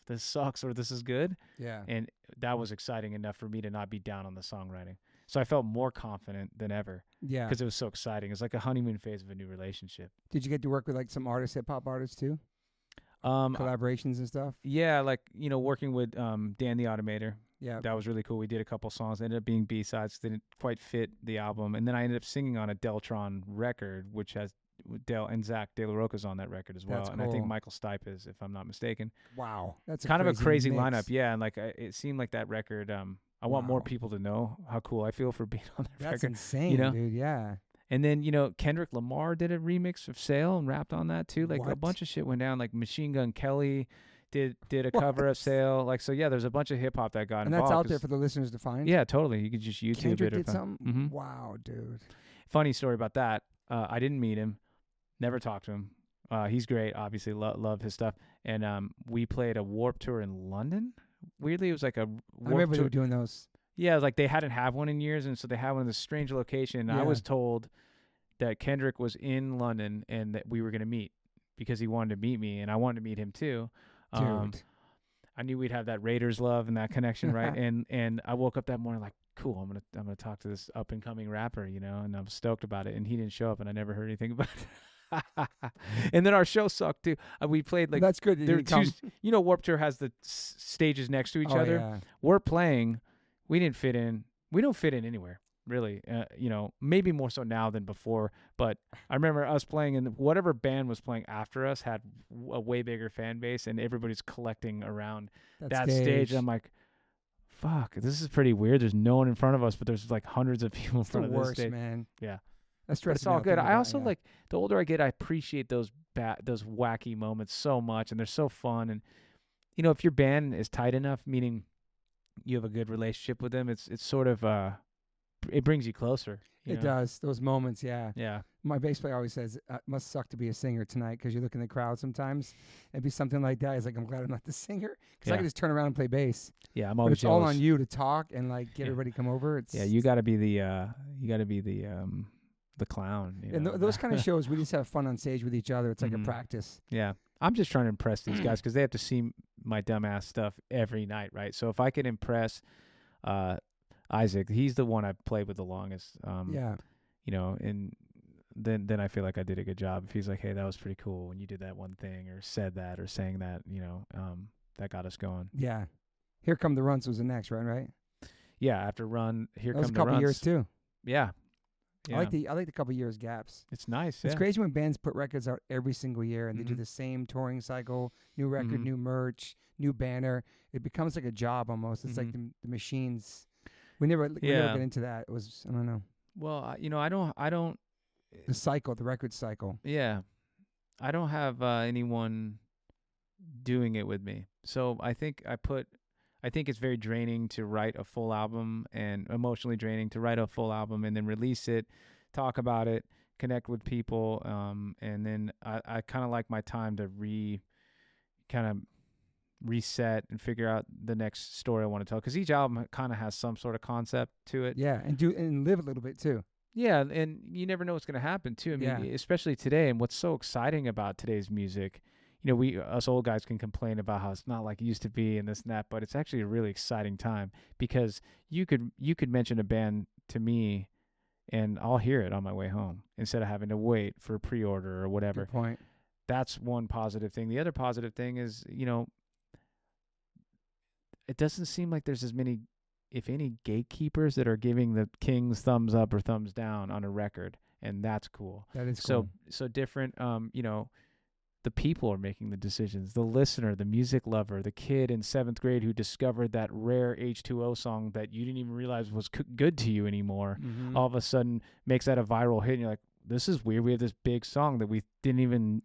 this sucks or this is good. Yeah. And that was exciting enough for me to not be down on the songwriting. So I felt more confident than ever. Yeah. Because it was so exciting. It's like a honeymoon phase of a new relationship. Did you get to work with like some artists, hip hop artists too? Collaborations and stuff? Yeah, like, you know, working with Dan the Automator. Yeah. That was really cool. We did a couple songs. They ended up being B-sides. Didn't quite fit the album. And then I ended up singing on a Deltron record, which has Del and Zach De La Roca's on that record as well. That's cool. And I think Michael Stipe is, if I'm not mistaken. Wow. That's kind of a crazy lineup. Yeah. And like, it seemed like that record, I want more people to know how cool I feel for being on that record. That's insane, you know? dude. Yeah. And then, you know, Kendrick Lamar did a remix of Sail and rapped on that too. Like a bunch of shit went down. Like Machine Gun Kelly did a cover of Sail. Like, so yeah, there's a bunch of hip hop that got involved. And that's out there for the listeners to find? Yeah, totally. You could just YouTube Kendrick it. Did something? Mm-hmm. Wow, dude. Funny story about that. I didn't meet him. Never talked to him. He's great. Obviously, love his stuff. And we played a Warped Tour in London. Weirdly, it was like a Warped I remember Tour. they were doing those. Yeah, like they hadn't had one in years, and so they had one in this strange location. And I was told that Kendrick was in London and that we were going to meet because he wanted to meet me, and I wanted to meet him too. Dude. I knew we'd have that Raiders love and that connection, right? And I woke up that morning like, cool, I'm gonna talk to this up and coming rapper, you know, and I'm stoked about it. And he didn't show up, and I never heard anything about it. And then our show sucked too. We played like that's good. There were two, you know, Warped Tour has the stages next to each other. Yeah. We're playing. We didn't fit in. We don't fit in anywhere. really. Maybe more so now than before. But I remember us playing, and whatever band was playing after us had a way bigger fan base, and everybody's collecting around that stage. And I'm like, fuck, this is pretty weird. There's no one in front of us, but there's like hundreds of people in front of this stage. It's the worst, man. Yeah. That's But it's all good. I also like, the older I get, I appreciate those wacky moments so much, and they're so fun. And if your band is tight enough, meaning you have a good relationship with them, it's sort of it brings you closer. It does. Those moments, yeah. Yeah. My bass player always says, it must suck to be a singer tonight, because you look in the crowd sometimes. It'd be something like that. He's like, I'm glad I'm not the singer, because I can just turn around and play bass. Yeah, I'm but always it's jealous. all on you to talk and like get everybody to come over. You got to be the clown. And those kind of shows, we just have fun on stage with each other. It's like a practice. Yeah. I'm just trying to impress these guys, because they have to see my dumbass stuff every night, right? So if I can impress Isaac, he's the one I've played with the longest. And then I feel like I did a good job. If he's like, hey, that was pretty cool when you did that one thing or said that or saying that, that got us going. Yeah. Here Come the Runts was the next, right? Yeah, after Run, Here Come the Runts. That was a couple years too. Yeah. I like the couple years gaps. It's nice. It's crazy when bands put records out every single year and they do the same touring cycle, new record, new merch, new banner. It becomes like a job almost. It's like the machines. We never get into that. It was, I don't know. Well, I don't. The cycle, the record cycle. Yeah, I don't have anyone doing it with me. So I think it's very draining to write a full album, and emotionally draining to write a full album and then release it, talk about it, connect with people, and then I kind of like my time to reset and figure out the next story I want to tell, because each album kind of has some sort of concept to it. Yeah, and live a little bit too. Yeah, and you never know what's going to happen too. I mean, especially today, and what's so exciting about today's music, us old guys can complain about how it's not like it used to be and this and that, but it's actually a really exciting time, because you could mention a band to me and I'll hear it on my way home instead of having to wait for a pre-order or whatever. Good point. That's one positive thing. The other positive thing is, it doesn't seem like there's as many, if any, gatekeepers that are giving the Kings thumbs up or thumbs down on a record, and that's cool. That is cool. So different, the people are making the decisions. The listener, the music lover, the kid in 7th grade who discovered that rare H2O song that you didn't even realize was good to you anymore, all of a sudden makes that a viral hit, and you're like, this is weird. We have this big song that we didn't even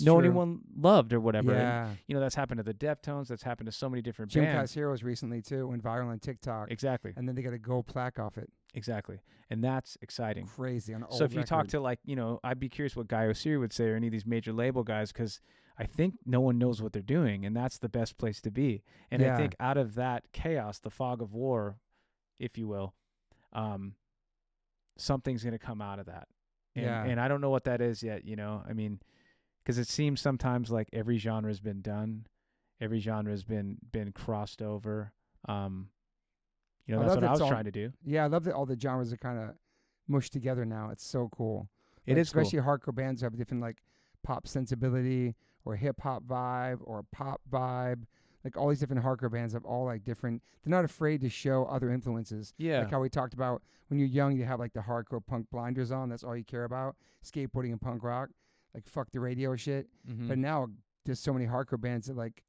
know anyone loved or whatever. Yeah. And, that's happened to the Deftones. That's happened to so many different Jim bands. Kai's Heroes recently too went viral on TikTok. Exactly. And then they got a gold plaque off it. Exactly. And that's exciting. Crazy on an old So if you record. talk to I'd be curious what Guy Osiri would say, or any of these major label guys, because I think no one knows what they're doing, and that's the best place to be. And I think out of that chaos, the fog of war, if you will, something's going to come out of that. And I don't know what that is yet, I mean, because it seems sometimes like every genre has been done. Every genre has been crossed over. That's what I was trying to do. Yeah, I love that all the genres are kind of mushed together now. It's so cool. It is especially cool. Hardcore bands have different like pop sensibility or hip hop vibe or pop vibe. Like all these different hardcore bands have all like different. They're not afraid to show other influences. Yeah, like how we talked about when you're young, you have like the hardcore punk blinders on. That's all you care about. Skateboarding and punk rock, like fuck the radio shit. But now there's so many hardcore bands that like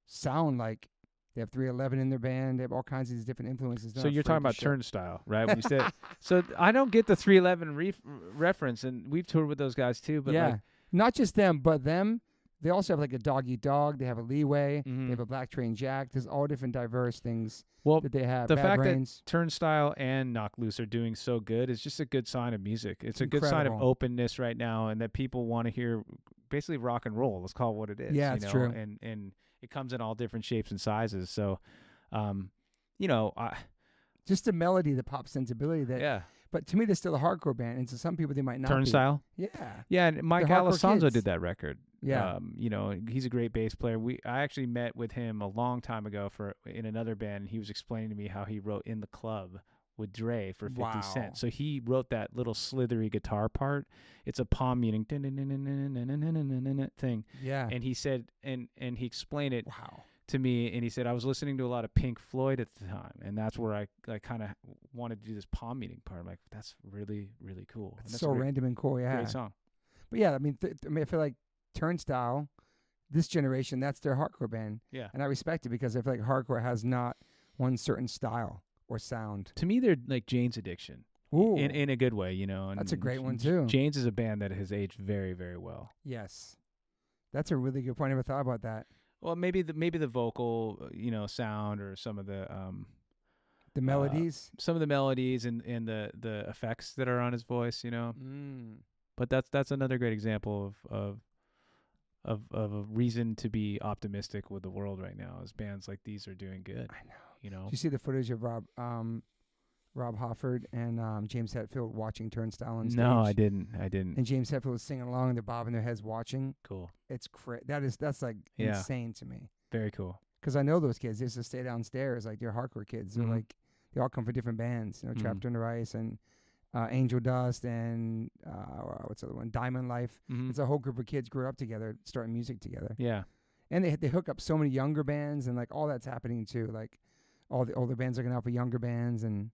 sound like they have 311 in their band. They have all kinds of these different influences. So you're talking about Turnstile, right? When you said, so I don't get the 311 reference, and we've toured with those guys too. But like, not just them, but them. They also have like a Dog Eat Dog. They have a Leeway. They have a Black Train Jack. There's all different diverse things that they have. The Bad fact Brains. that Turnstile and Knock Loose are doing so good is just a good sign of music. It's a good sign of openness right now, and that people want to hear basically rock and roll. Let's call it what it is. Yeah, it's true. And it comes in all different shapes and sizes. So, just the melody, the pop sensibility. But to me, they're still a hardcore band, and to some people, they might not. Turnstile. Be. Yeah, and Mike Alessandro did that record. Yeah. He's a great bass player. I actually met with him a long time ago in another band, and he was explaining to me how he wrote In the Club with Dre for 50 Cent. So he wrote that little slithery guitar part. It's a palm muting thing. Yeah. And he said, and he explained it to me, and he said, I was listening to a lot of Pink Floyd at the time, and that's where I kind of wanted to do this palm meeting part. I'm like, that's really, really cool. It's so random and cool, yeah. Great song. But yeah, I mean, I feel like Turnstile, this generation, that's their hardcore band. Yeah. And I respect it because I feel like hardcore has not one certain style or sound. To me, they're like Jane's Addiction. Ooh. In a good way, And that's a great one, too. Jane's is a band that has aged very, very well. Yes. That's a really good point. I never thought about that. Well, maybe the vocal, sound, or some of the melodies, some of the melodies and the effects that are on his voice, But that's another great example of a reason to be optimistic with the world right now, is bands like these are doing good. I know. Did you see the footage of Rob Halford and James Hetfield watching Turnstile on stage? No, I didn't. And James Hetfield was singing along, and they're bobbing their heads watching. Cool. It's that's like insane to me. Very cool. Because I know those kids. They used to stay downstairs, like they're hardcore kids. They're like, they all come from different bands, Trapped Under Ice and Angel Dust and what's the other one? Diamond Life. It's a whole group of kids grew up together, starting music together. Yeah. And they hook up so many younger bands, and like all that's happening too. Like all the older bands are going out for younger bands, and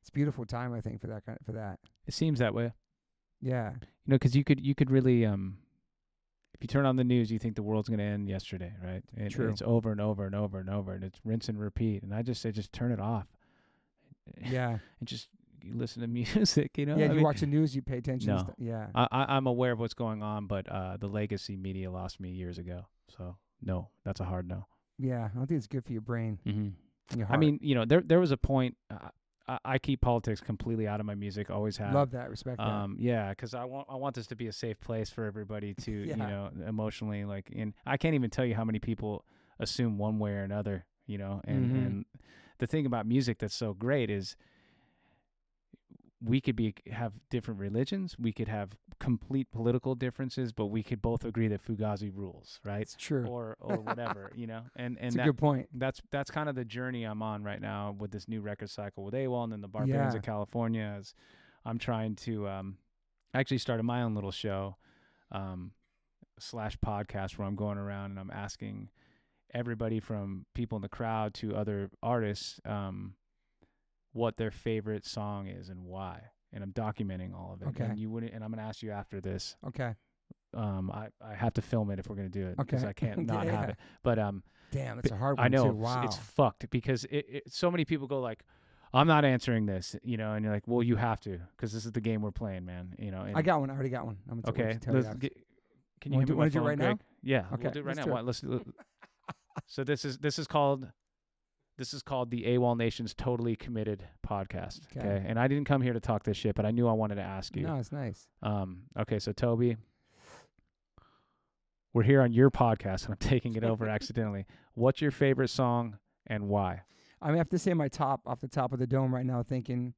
it's a beautiful time, I think, for that. It seems that way. Yeah. Because you could really, if you turn on the news, you think the world's going to end yesterday, right? And True. It's over and over and over and over, and it's rinse and repeat. And I just say, just turn it off. Yeah. And just listen to music, Yeah, you watch the news, you pay attention. No. Yeah. I'm aware of what's going on, but the legacy media lost me years ago. So, no, that's a hard no. Yeah, I don't think it's good for your brain. Mm-hmm. And your heart. I mean, there was a point... I keep politics completely out of my music. Always have. Love that. Respect that. Yeah, because I want this to be a safe place for everybody to, emotionally, and I can't even tell you how many people assume one way or another, and the thing about music that's so great is we could have different religions, we could have complete political differences, but we could both agree that Fugazi rules, right? It's true. Or whatever, And it's a good point. That's kind of the journey I'm on right now with this new record cycle with AWOL and then the Barbarians of California, as I'm trying to actually started my own little show / podcast where I'm going around and I'm asking everybody from people in the crowd to other artists what their favorite song is and why, and I'm documenting all of it. Okay. And I'm going to ask you after this. Okay. I have to film it if we're going to do it because Okay. I can't not have it. But damn, it's a hard one. I know too. Wow. it's fucked because so many people go like, I'm not answering this, and you're like, well, you have to because this is the game we're playing, man. And I got one. I already got one. I'm gonna okay. tell you Can you do it right now? Yeah. Okay. We'll do it right let's now. So this is called the AWOL Nation's Totally Committed Podcast. Okay. And I didn't come here to talk this shit, but I knew I wanted to ask you. No, it's nice. Okay. So Toby, we're here on your podcast, and I'm taking it over accidentally. What's your favorite song and why? I have to say my top off the top of the dome right now, thinking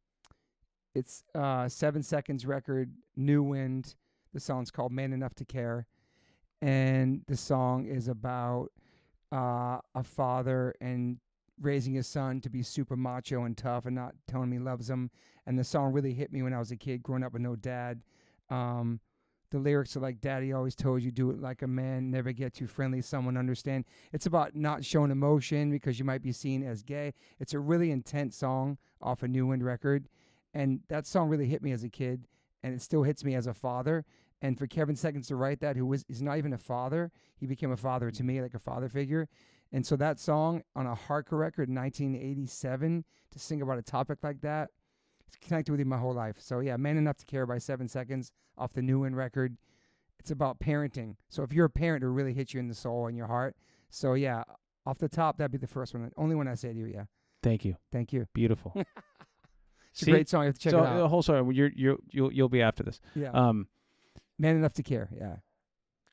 it's 7 Seconds record, New Wind. The song's called Man Enough to Care. And the song is about a father and raising his son to be super macho and tough and not telling him he loves him. And the song really hit me when I was a kid growing up with no dad. The lyrics are like, Daddy always told you, do it like a man, never get too friendly, someone understand. It's about not showing emotion because you might be seen as gay. It's a really intense song off a New Wind record. And that song really hit me as a kid, and it still hits me as a father. And for Kevin Seconds to write that, is not even a father, he became a father to me, like a father figure. And so that song on a hardcore record in 1987, to sing about a topic like that, it's connected with me my whole life. So yeah, Man Enough to Care by 7 Seconds off the New Wind record. It's about parenting. So if you're a parent, it really hits you in the soul and your heart. So yeah, off the top, that'd be the first one. Only one I say to you, yeah. Thank you. Thank you. Beautiful. It's a great song. You have to check it out. The whole story. You'll be after this. Yeah. Man Enough to Care. Yeah.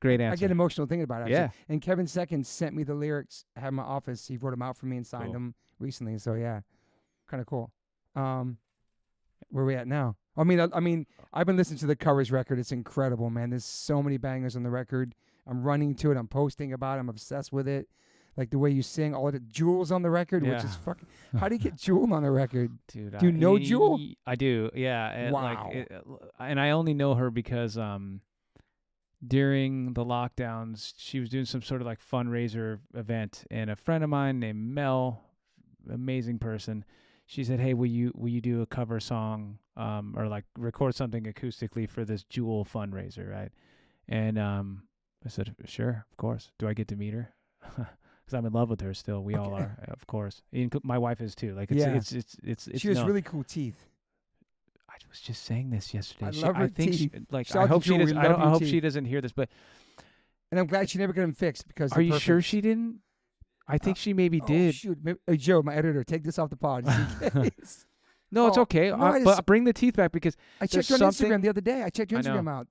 Great answer. I get emotional thinking about it. Actually. Yeah. And Kevin Seconds sent me the lyrics. I had in my office. He wrote them out for me and signed them recently. So yeah, kind of cool. Where are we at now? I mean, I've been listening to the Covers record. It's incredible, man. There's so many bangers on the record. I'm running to it. I'm posting about it. I'm obsessed with it. Like the way you sing, all of the Jewel's on the record, which is fucking. How do you get Jewel on the record? Dude, do you know Jewel? I do. Yeah. And wow. and I only know her because during the lockdowns, she was doing some sort of like fundraiser event, and a friend of mine named Mel, amazing person, she said, "Hey, will you do a cover song, or like record something acoustically for this Jewel fundraiser, right?" And I said, "Sure, of course. Do I get to meet her?" Because I'm in love with her still. We all are, of course. My wife is too. Like it's she has really cool teeth. I was just saying this yesterday. I love her teeth. I hope she doesn't. I hope she doesn't hear this. But and I'm glad she never got them fixed because. Are you sure she didn't? I think she maybe did. Shoot, maybe, Joe, my editor, take this off the pod. No, it's okay. But bring the teeth back because I checked your Instagram the other day. I checked your Instagram out.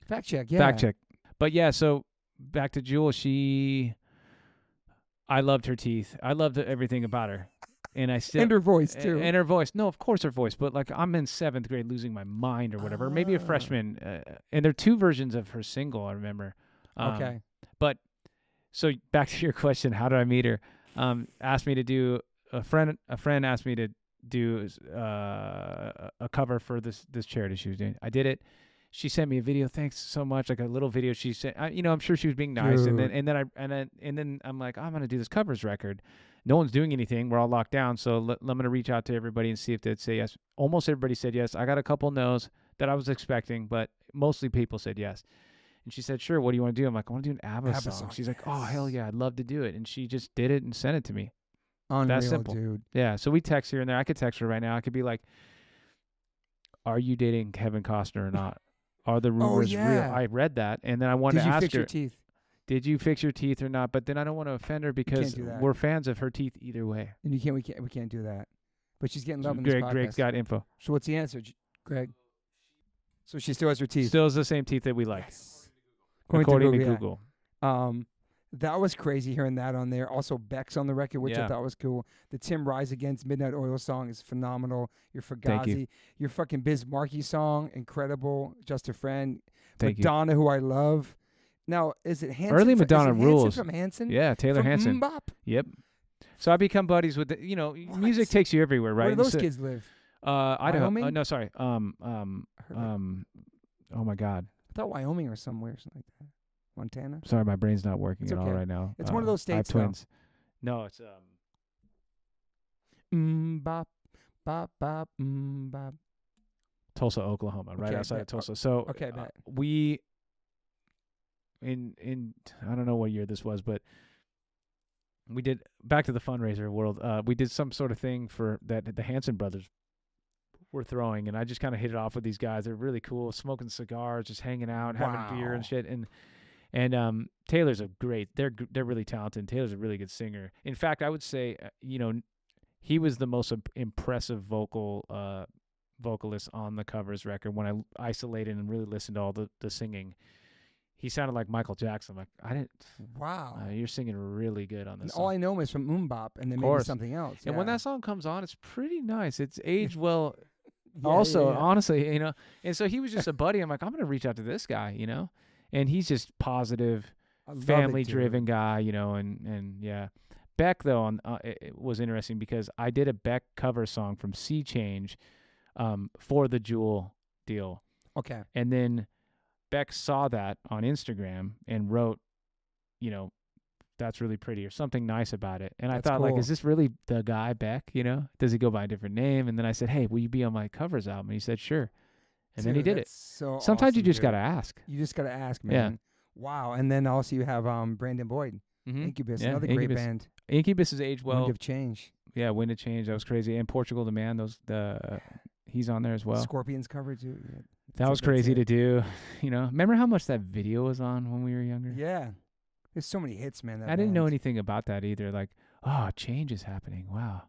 Fact check. Yeah. Fact check. But yeah, so back to Jewel. I loved her teeth. I loved everything about her. And I still. And her voice, too. And her voice. No, of course her voice. But like I'm in 7th grade losing my mind or whatever. Maybe a freshman. And there are 2 versions of her single, I remember. Okay. But so back to your question, how did I meet her? Asked me to do a friend asked me to do a cover for this charity she was doing. I did it. She sent me a video. Thanks so much. Like a little video she sent. I'm sure she was being nice. Dude. And then I'm like, I'm gonna do this covers record. No one's doing anything. We're all locked down. So I'm gonna reach out to everybody and see if they'd say yes. Almost everybody said yes. I got a couple no's that I was expecting, but mostly people said yes. And she said, "Sure. What do you want to do?" I'm like, "I want to do an ABBA song." She's like, "Oh hell yeah, I'd love to do it." And she just did it and sent it to me. Unreal, that simple, dude. Yeah. So we text here and there. I could text her right now. I could be like, "Are you dating Kevin Costner or not? Are the rumors real?" I read that, and then I wanted to ask her, "Did you fix your teeth? Did you fix your teeth or not?" But then I don't want to offend her because we're fans of her teeth either way. And we can't do that. But she's getting love in this podcast. Greg's got info. So what's the answer, Greg? So she still has her teeth. Still has the same teeth that we like. Yes. According to Google. That was crazy hearing that on there. Also, Beck's on the record, which I thought was cool. The Tim Rise Against Midnight Oil song is phenomenal. Your Fugazi. Your fucking Biz Markie song, incredible. Just a Friend. Madonna, who I love. Now, is it Hanson? Early Madonna rules. From Hanson? Yeah, Taylor Hanson. Mbop? Yep. So I become buddies with music takes you everywhere, right? Where do those kids live? Idaho. Wyoming? No, sorry. Oh my God. I thought Wyoming or somewhere, something like that. Montana? Sorry, my brain's not working at all right now. It's one of those states. I have twins. No, it's bop, bop, bop, bop. Tulsa, Oklahoma, right outside of Tulsa. So we in I don't know what year this was, but we did back to the fundraiser world. We did some sort of thing for that the Hanson brothers were throwing, and I just kind of hit it off with these guys. They're really cool, smoking cigars, just hanging out, having beer and shit. And Taylor's they're really talented. Taylor's a really good singer. In fact, I would say, he was the most impressive vocalist on the covers record. When I isolated and really listened to all the singing, he sounded like Michael Jackson. Like I didn't. Wow, you're singing really good on this. All I know is from Mbop, and then maybe something else. And when that song comes on, it's pretty nice. It's aged well. Honestly, and so he was just a buddy. I'm like, I'm gonna reach out to this guy, and he's just positive, family-driven guy, and yeah. Beck though it was interesting because I did a Beck cover song from Sea Change, for the Jewel deal. Okay. And then Beck saw that on Instagram and wrote, "That's really pretty," or something nice about it. And I thought, like, is this really the guy Beck? Does he go by a different name? And then I said, "Hey, will you be on my covers album?" And he said, "Sure." And then he did it. So sometimes awesome, you just gotta ask. You just gotta ask, man. Yeah. Wow. And then also you have Brandon Boyd, Incubus, another great band. Incubus has aged well. Wind of Change. Yeah, Wind of Change. That was crazy. And Portugal the Man. He's on there as well. Scorpions cover too. Yeah. That was crazy to do. Remember how much that video was on when we were younger? Yeah. There's so many hits, man. I didn't know anything about that either. Like, change is happening. Wow.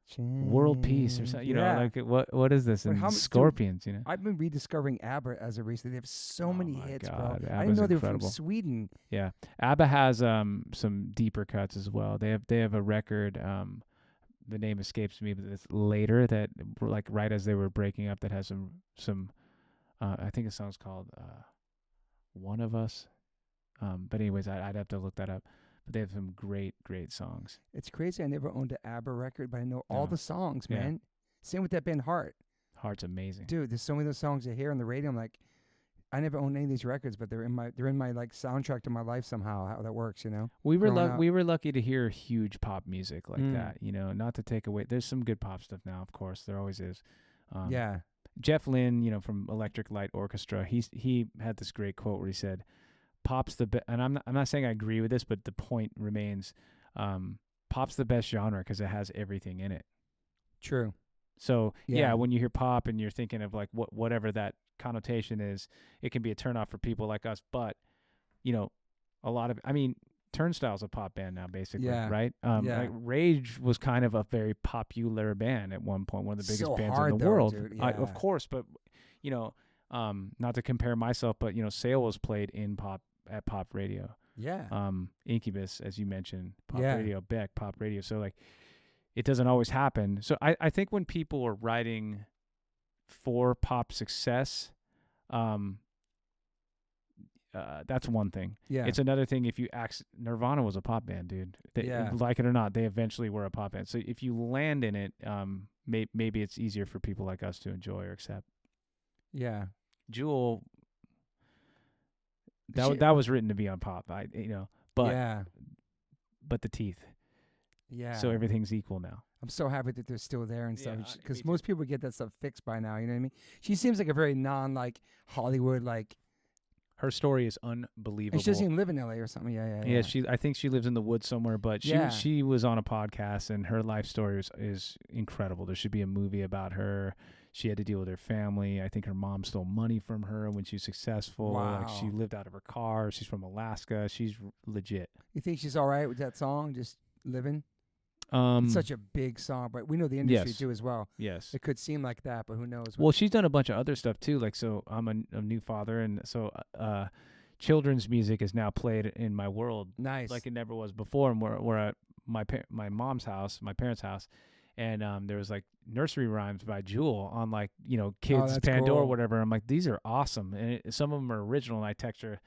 Change. World peace or something. Like what is this? And Scorpions, I've been rediscovering ABBA as of recently. They have so many hits, God. bro. ABBA's I didn't know they were incredible. from Sweden. Yeah. ABBA has some deeper cuts as well. They have a record, the name escapes me, but it's later that like right as they were breaking up that has some I think the song's called One of Us. But anyways, I'd have to look that up. But they have some great songs. It's crazy. I never owned an ABBA record, but I know all the songs, man. Same with that band Heart. Heart's amazing. Dude, there's so many of those songs I hear on the radio. I'm like, I never owned any of these records, but they're in my like soundtrack to my life somehow. How that works, you know. We were Growing up. we were lucky to hear huge pop music like Mm. that. You know, not to take away. There's some good pop stuff now, of course. There always is. Yeah. Jeff Lynne, you know, from Electric Light Orchestra, he had this great quote where he said, "Pop's the best." And I'm not saying I agree with this, but the point remains, pop's the best genre because it has everything in it. True. So Yeah. when you hear pop and you're thinking of like whatever that connotation is, it can be a turnoff for people like us. But you know, Turnstile's a pop band now, basically, Yeah. right? Yeah. Like Rage was kind of a very popular band at one point, one of the biggest So bands hard, in the though, world. dude. Of Yeah. course, but you know, not to compare myself, but you know, Sale was played in at pop radio. Yeah. Incubus, as you mentioned, pop Yeah. radio, Beck, pop radio. So like, it doesn't always happen. So I think when people are writing for pop success, that's one thing. Yeah. It's another thing if you Nirvana was a pop band, dude. Yeah. Like it or not, they eventually were a pop band. So if you land in it, maybe it's easier for people like us to enjoy or accept. Yeah. Jewel, She- that was written to be on pop, but yeah. but the teeth. Yeah. So everything's equal now. I'm so happy that they're still there and stuff. Yeah, Because me too. most people get that stuff fixed by now. You know what I mean? She seems like a very like Hollywood like. Her story is unbelievable. And she doesn't even live in LA or something. Yeah. I think she lives in the woods somewhere, but she was on a podcast and her life story is incredible. There should be a movie about her. She had to deal with her family. I think her mom stole money from her when she was successful. Wow. Like she lived out of her car. She's from Alaska. She's legit. You think she's all right with that song, just living? It's such a big song, but we know the industry yes. too as well. Yes. It could seem like that, but who knows? Well, she's done a bunch of other stuff too. Like, so I'm a new father, and so children's music is now played in my world Nice. like it never was before. And we're at my mom's house, my parents' house, and there was like nursery rhymes by Jewel on like kids that's Pandora or cool. whatever. I'm like, these are awesome, and some of them are original. And I text her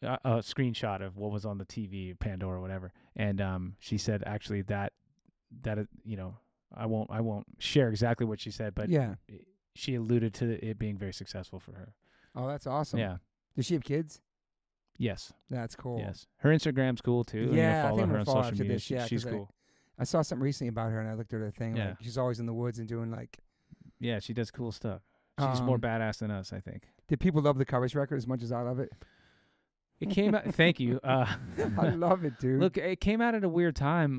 a screenshot of what was on the TV, Pandora or whatever, and she said actually that I won't share exactly what she said, but yeah. she alluded to it being very successful for her. Oh, that's awesome. Yeah. Does she have kids? Yes. That's cool. Yes. Her Instagram's cool too. Yeah, I follow think I'm her gonna on follow social after media. this, yeah, She's 'cause cool. I saw something recently about her, and I looked at her thing. Yeah. Like, she's always in the woods and doing like. Yeah, she does cool stuff. She's more Um, badass than us, I think. Did people love the covers record as much as I love it? It came out. Thank you. I love it, dude. Look, it came out at a weird time.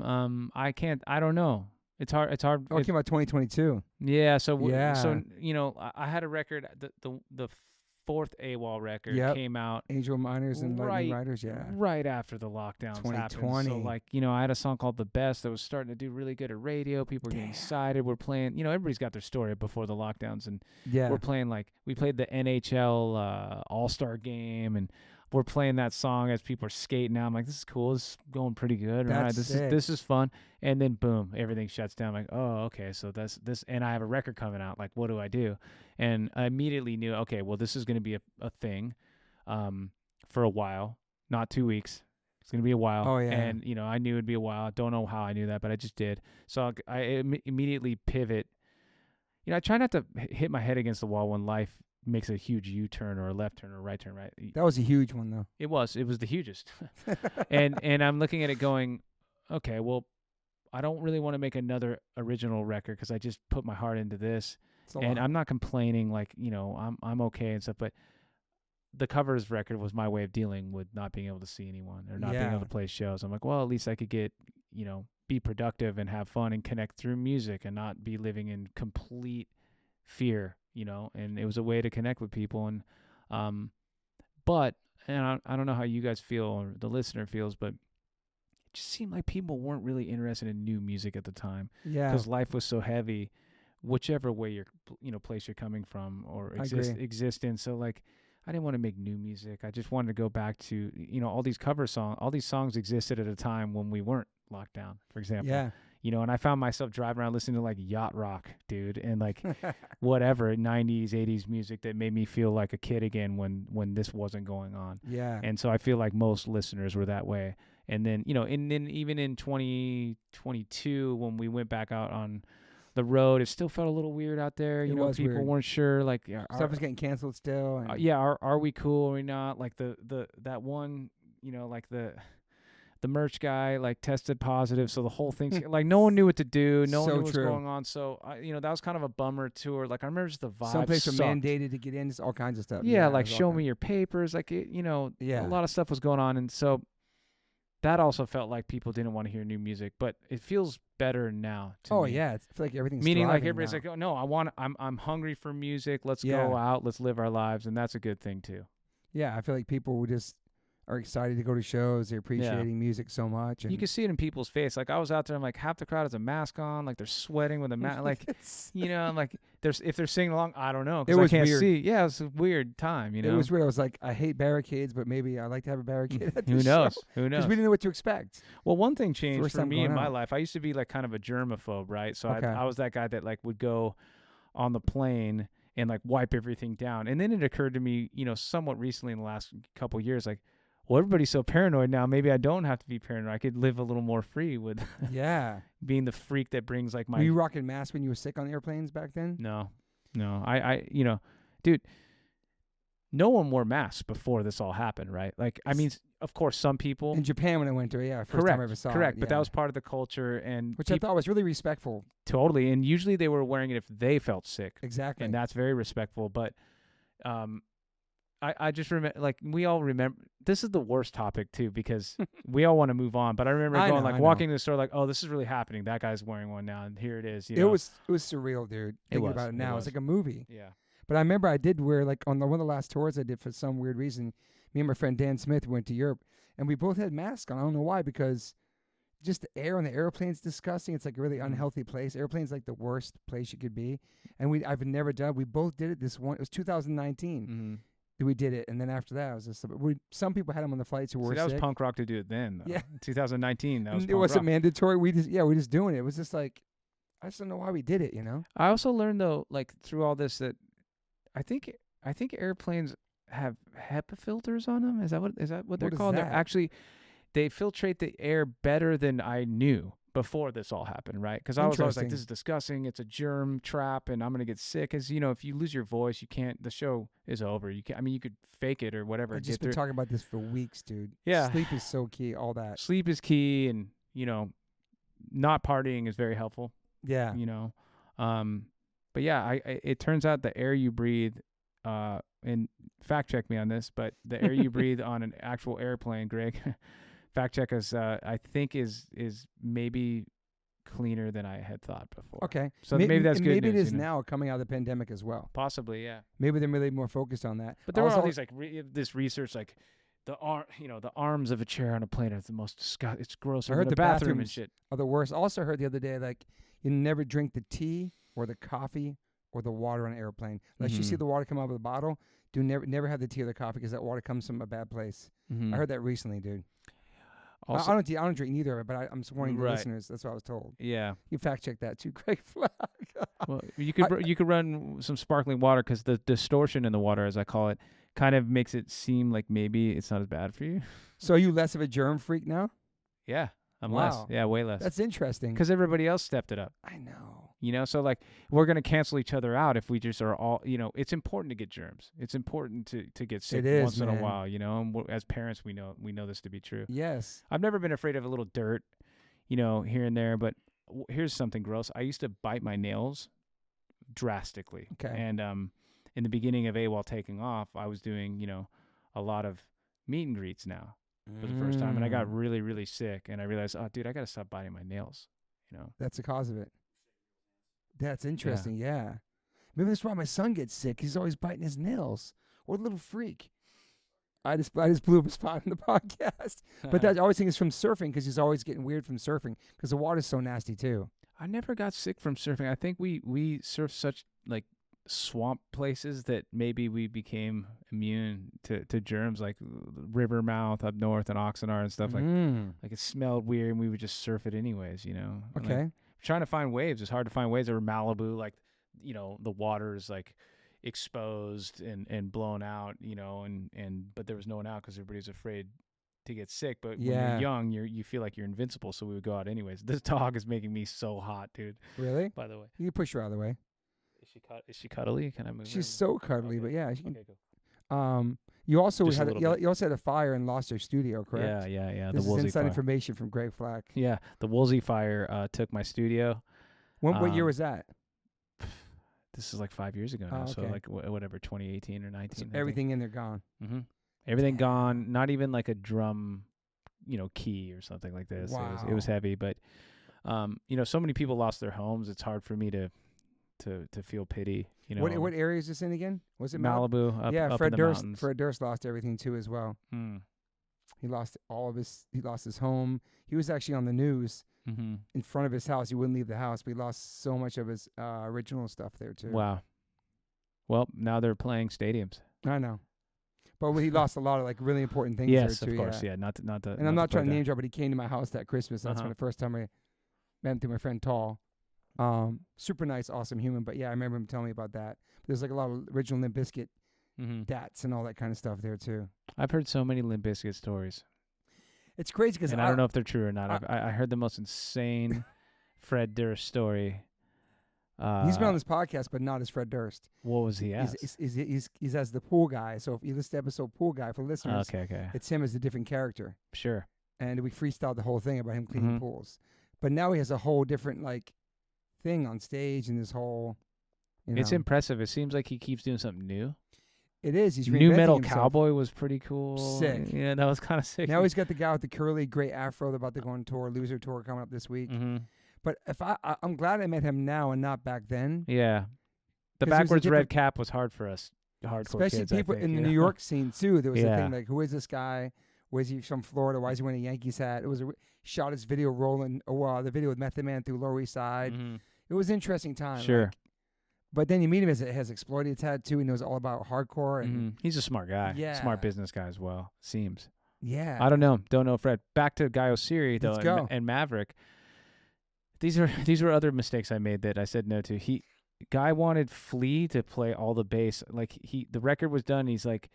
I don't know. It's hard. Oh, it came out 2022. Yeah. So Yeah. So I had a record. The fourth AWOL record Yep. came out Angel Miners and Lightning Right. Riders. Yeah. right after the lockdowns happened. 2020. So like, I had a song called The Best that was starting to do really good at radio. People were getting excited. We're playing, everybody's got their story before the lockdowns, and Yeah. we're playing we played the NHL All-Star game, and we're playing that song as people are skating out. I'm like, this is cool. This is going pretty good. All right, That's sick. this is fun. And then boom, everything shuts down. I'm like, oh, okay, so that's this, and I have a record coming out. Like, what do I do? And I immediately knew, okay, well, this is going to be a thing for a while, not 2 weeks. It's going to be a while. Oh, yeah. And, I knew it'd be a while. I don't know how I knew that, but I just did. So I immediately pivot. I try not to hit my head against the wall when life makes a huge U-turn or a left turn or a right turn, right? That was a huge one, though. It was the hugest. and I'm looking at it going, okay, well, I don't really want to make another original record because I just put my heart into this. It's a And lot. I'm not complaining, like, I'm okay and stuff, but the covers record was my way of dealing with not being able to see anyone or not being Yeah. able to play shows. I'm like, well, at least I could get, be productive and have fun and connect through music and not be living in complete fear, and it was a way to connect with people. And, but I don't know how you guys feel or the listener feels, but it just seemed like people weren't really interested in new music at the time Yeah. because life was so heavy, whichever way you're, place you're coming from or I agree. exist in. So like, I didn't want to make new music. I just wanted to go back to, all these all these songs existed at a time when we weren't locked down, for example. Yeah. And I found myself driving around listening to like yacht rock, dude, and like whatever 90s, 80s music that made me feel like a kid again when this wasn't going on. Yeah. And so I feel like most listeners were that way. And then, and then even in 2022, when we went back out on the road. It still felt a little weird out there. You It know, was people weird. weren't sure. Like, Stuff was getting canceled still. And are we cool? Are we not? Like that one, you know, like the merch guy like tested positive, so the whole thing's like no one knew what to do. No one So knew what's true. going on. So you know, that was kind of a bummer tour. Like I remember just the vibe. some places were sucked. mandated to get in. Just all kinds of stuff. Yeah, it like was all show kinds- me your papers. Like you know, Yeah. a lot of stuff was going on, and so that also felt like people didn't want to hear new music. But it feels better now. To Oh me. yeah, I feel like everything's Meaning like thriving everybody's now. like, oh no, I'm hungry for music. Let's Yeah. go out. Let's live our lives, and that's a good thing too. Yeah, I feel like people were just are excited to go to shows. They're appreciating music so much. And You can see it in people's face. Like I was out there, I'm like half the crowd has a mask on, like they're sweating with a mask. Like you know, I'm like if they're singing along, I don't know It because I was can't weird. see. Yeah, it was a weird time. You know, It was weird. I was like, I hate barricades, but maybe I like to have a barricade at who this knows? show. Who knows? Because we didn't know what to expect. Well, one thing changed First for time me going in my out. life. I used to be like kind of a germaphobe, right? So Okay. I was that guy that like would go on the plane and like wipe everything down. And then it occurred to me, you know, somewhat recently in the last couple of years, like, well, everybody's so paranoid now. Maybe I don't have to be paranoid. I could live a little more free with Yeah. being the freak that brings like my Were you rocking masks when you were sick on airplanes back then? No. I you know, dude, no one wore masks before this all happened, right? Like, I mean, of course, some people. In Japan when I went to it, yeah. First time I ever saw Correct. it. But yeah. that was part of the culture, and Which I thought was really respectful. totally. And usually they were wearing it if they felt sick, Exactly. and that's very respectful. But, I just remember, like, we all remember. This is the worst topic too because we all want to move on. But I remember I going know, like I know. walking to the store, like, oh, this is really happening. That guy's wearing one now, and here it is. You know? It was surreal, dude. Thinking about it now. It's like a movie. Yeah. But I remember I did wear, like, on one of the last tours I did for some weird reason, me and my friend Dan Smith went to Europe, and we both had masks on. I don't know why, because just the air on the airplane's disgusting. It's like a really unhealthy place. Airplane's like the worst place you could be. And I've never done. We both did it it was 2019. Mm-hmm. We did it, and then after that, I was just. Some people had them on the flights who were See, that was sick. punk rock to do it then. Though. Yeah. 2019. That was. It punk wasn't rock. mandatory. We just doing it. It was just like, I just don't know why we did it. You know. I also learned though, like through all this, that I think airplanes have HEPA filters on them. Is that what they're What is called? They're that? actually they filtrate the air better than I knew before this all happened, right? Because I was always like, Interesting. this is disgusting. It's a germ trap, and I'm gonna get sick. Because you know, if you lose your voice, you can't. The show is over. You can. I mean, you could fake it or whatever. I've Get just been through. talking about this for weeks, dude. Yeah. Sleep is so key. All that. Sleep is key, and you know, not partying is very helpful. Yeah. You know, but yeah, it turns out the air you breathe, and fact check me on this, but the air you breathe on an actual airplane, Greg, fact check us, I think is maybe cleaner than I had thought before. Okay. So maybe that's and good maybe news, it is you know? now coming out of the pandemic as well. Possibly, yeah. Maybe they're really more focused on that. But there were all Also- these like this research, like the arms of a chair on a plane are the most disgusting. It's grosser I heard than the a bathroom and bathrooms shit. are the worst. Also heard the other day, like, you never drink the tea or the coffee or the water on an airplane. Unless you see Mhm. the water come out of the bottle, never have the tea or the coffee because that water comes from a bad place. Mhm. I heard that recently, dude. Also, I don't drink neither of it, but I'm just warning the Right. listeners. That's what I was told. yeah. You fact check that too, Greg Flag. Well, you could run some sparkling water because the distortion in the water, as I call it, kind of makes it seem like maybe it's not as bad for you. So are you less of a germ freak now? Yeah, I'm Wow. less. Yeah, way less. That's interesting. Because everybody else stepped it up. I know. You know, so like we're gonna cancel each other out if we just are all. You know, it's important to get germs. It's important to get sick is, once in a man. while. You know, and as parents, we know this to be true. Yes. I've never been afraid of a little dirt, you know, here and there. But here's something gross. I used to bite my nails drastically. Okay. And in the beginning of AWOL taking off, I was doing, you know, a lot of meet and greets now for the first time, and I got really, really sick. And I realized, oh, dude, I gotta stop biting my nails. You know. That's the cause of it. That's interesting. Yeah. Maybe that's why my son gets sick. He's always biting his nails. What a little freak. I just blew up a spot in the podcast. But that I always think it's from surfing because he's always getting weird from surfing because the water's so nasty too. I never got sick from surfing. I think we surf such like swamp places that maybe we became immune to germs like Rivermouth up north and Oxnard and stuff like it smelled weird and we would just surf it anyways, you know. Okay. Like, trying to find waves, it's hard to find waves over Malibu, like, you know, the water is like exposed and blown out, you know, and but there was no one out because everybody's afraid get sick, but when Yeah. you're young, you feel like you're invincible, so we would go out anyways. This dog is making me so hot, dude. Really? By the way, You can push her out of the way. is she cuddly? Can I move her? She's so cuddly, Okay. but yeah, she can. Okay, cool. You also Just a had little you bit. also had a fire and lost your studio, correct? Yeah. This The is Woolsey inside fire. information from Greg Flack. Yeah, the Woolsey fire took my studio. What year was that? This is like 5 years ago now, Oh, so okay. like whatever, 2018 or 19. So everything in there gone. Mm-hmm. Everything gone. Not even like a drum, key or something like this. Wow. It was heavy, but so many people lost their homes. It's hard for me to feel pity. What area is this in again? Was it Malibu? Up Fred in the Durst. mountains. Fred Durst lost everything too as well. Mm. He lost He lost his home. He was actually on the news Mm-hmm. in front of his house. He wouldn't leave the house, but he lost so much of his original stuff there too. Wow. Well, now they're playing stadiums. I know, but he lost a lot of like really important things Yes, there too. of course. Yeah, not to. And I'm not trying to name drop, but he came to my house that Christmas. That's Uh-huh. when the first time I met him through my friend Tall. Super nice, awesome human. But yeah, I remember him telling me about that. But there's like a lot of original Limp Bizkit Mm-hmm. dats and all that kind of stuff there too. I've heard so many Limp Bizkit stories, It's crazy because and I don't know if they're true or not. I heard the most insane Fred Durst story. He's been on this podcast, but not as Fred Durst. What was he as? He's as the pool guy. So if you listen to episode Pool Guy for listeners, Okay. it's him as a different character. Sure. And we freestyled the whole thing about him cleaning Mhm. pools. But now he has a whole different like thing on stage and this whole. It's impressive. It seems like he keeps doing something new. It is. He's New reinventing Metal himself. Cowboy was pretty cool. Sick. Yeah, that was kind of sick. Now he's got the guy with the curly gray afro about to go on tour, Loser Tour coming up this week. Mm-hmm. But if I'm glad I met him now and not back then. Yeah. The 'Cause he was a backwards red different- cap was hard for us hardcore Especially kids, I people think, in you the know? New York scene too. There was a Yeah. thing like, who is this guy? Where's he from? Florida? Why is he wearing a Yankees hat? It was shot his video rolling. The video with Method Man through Lower East Side. Mhm. It was an interesting time. Sure. like, but then you meet him as it has exploited tattoo. He knows all about hardcore and Mhm. He's a smart guy. Yeah. Smart business guy as well, seems. yeah. I don't know. Don't know Fred. Back to Guy Osiri though, Let's go. and Maverick. These were other mistakes I made that I said no to. Guy wanted Flea to play all the bass. Like the record was done. He's like,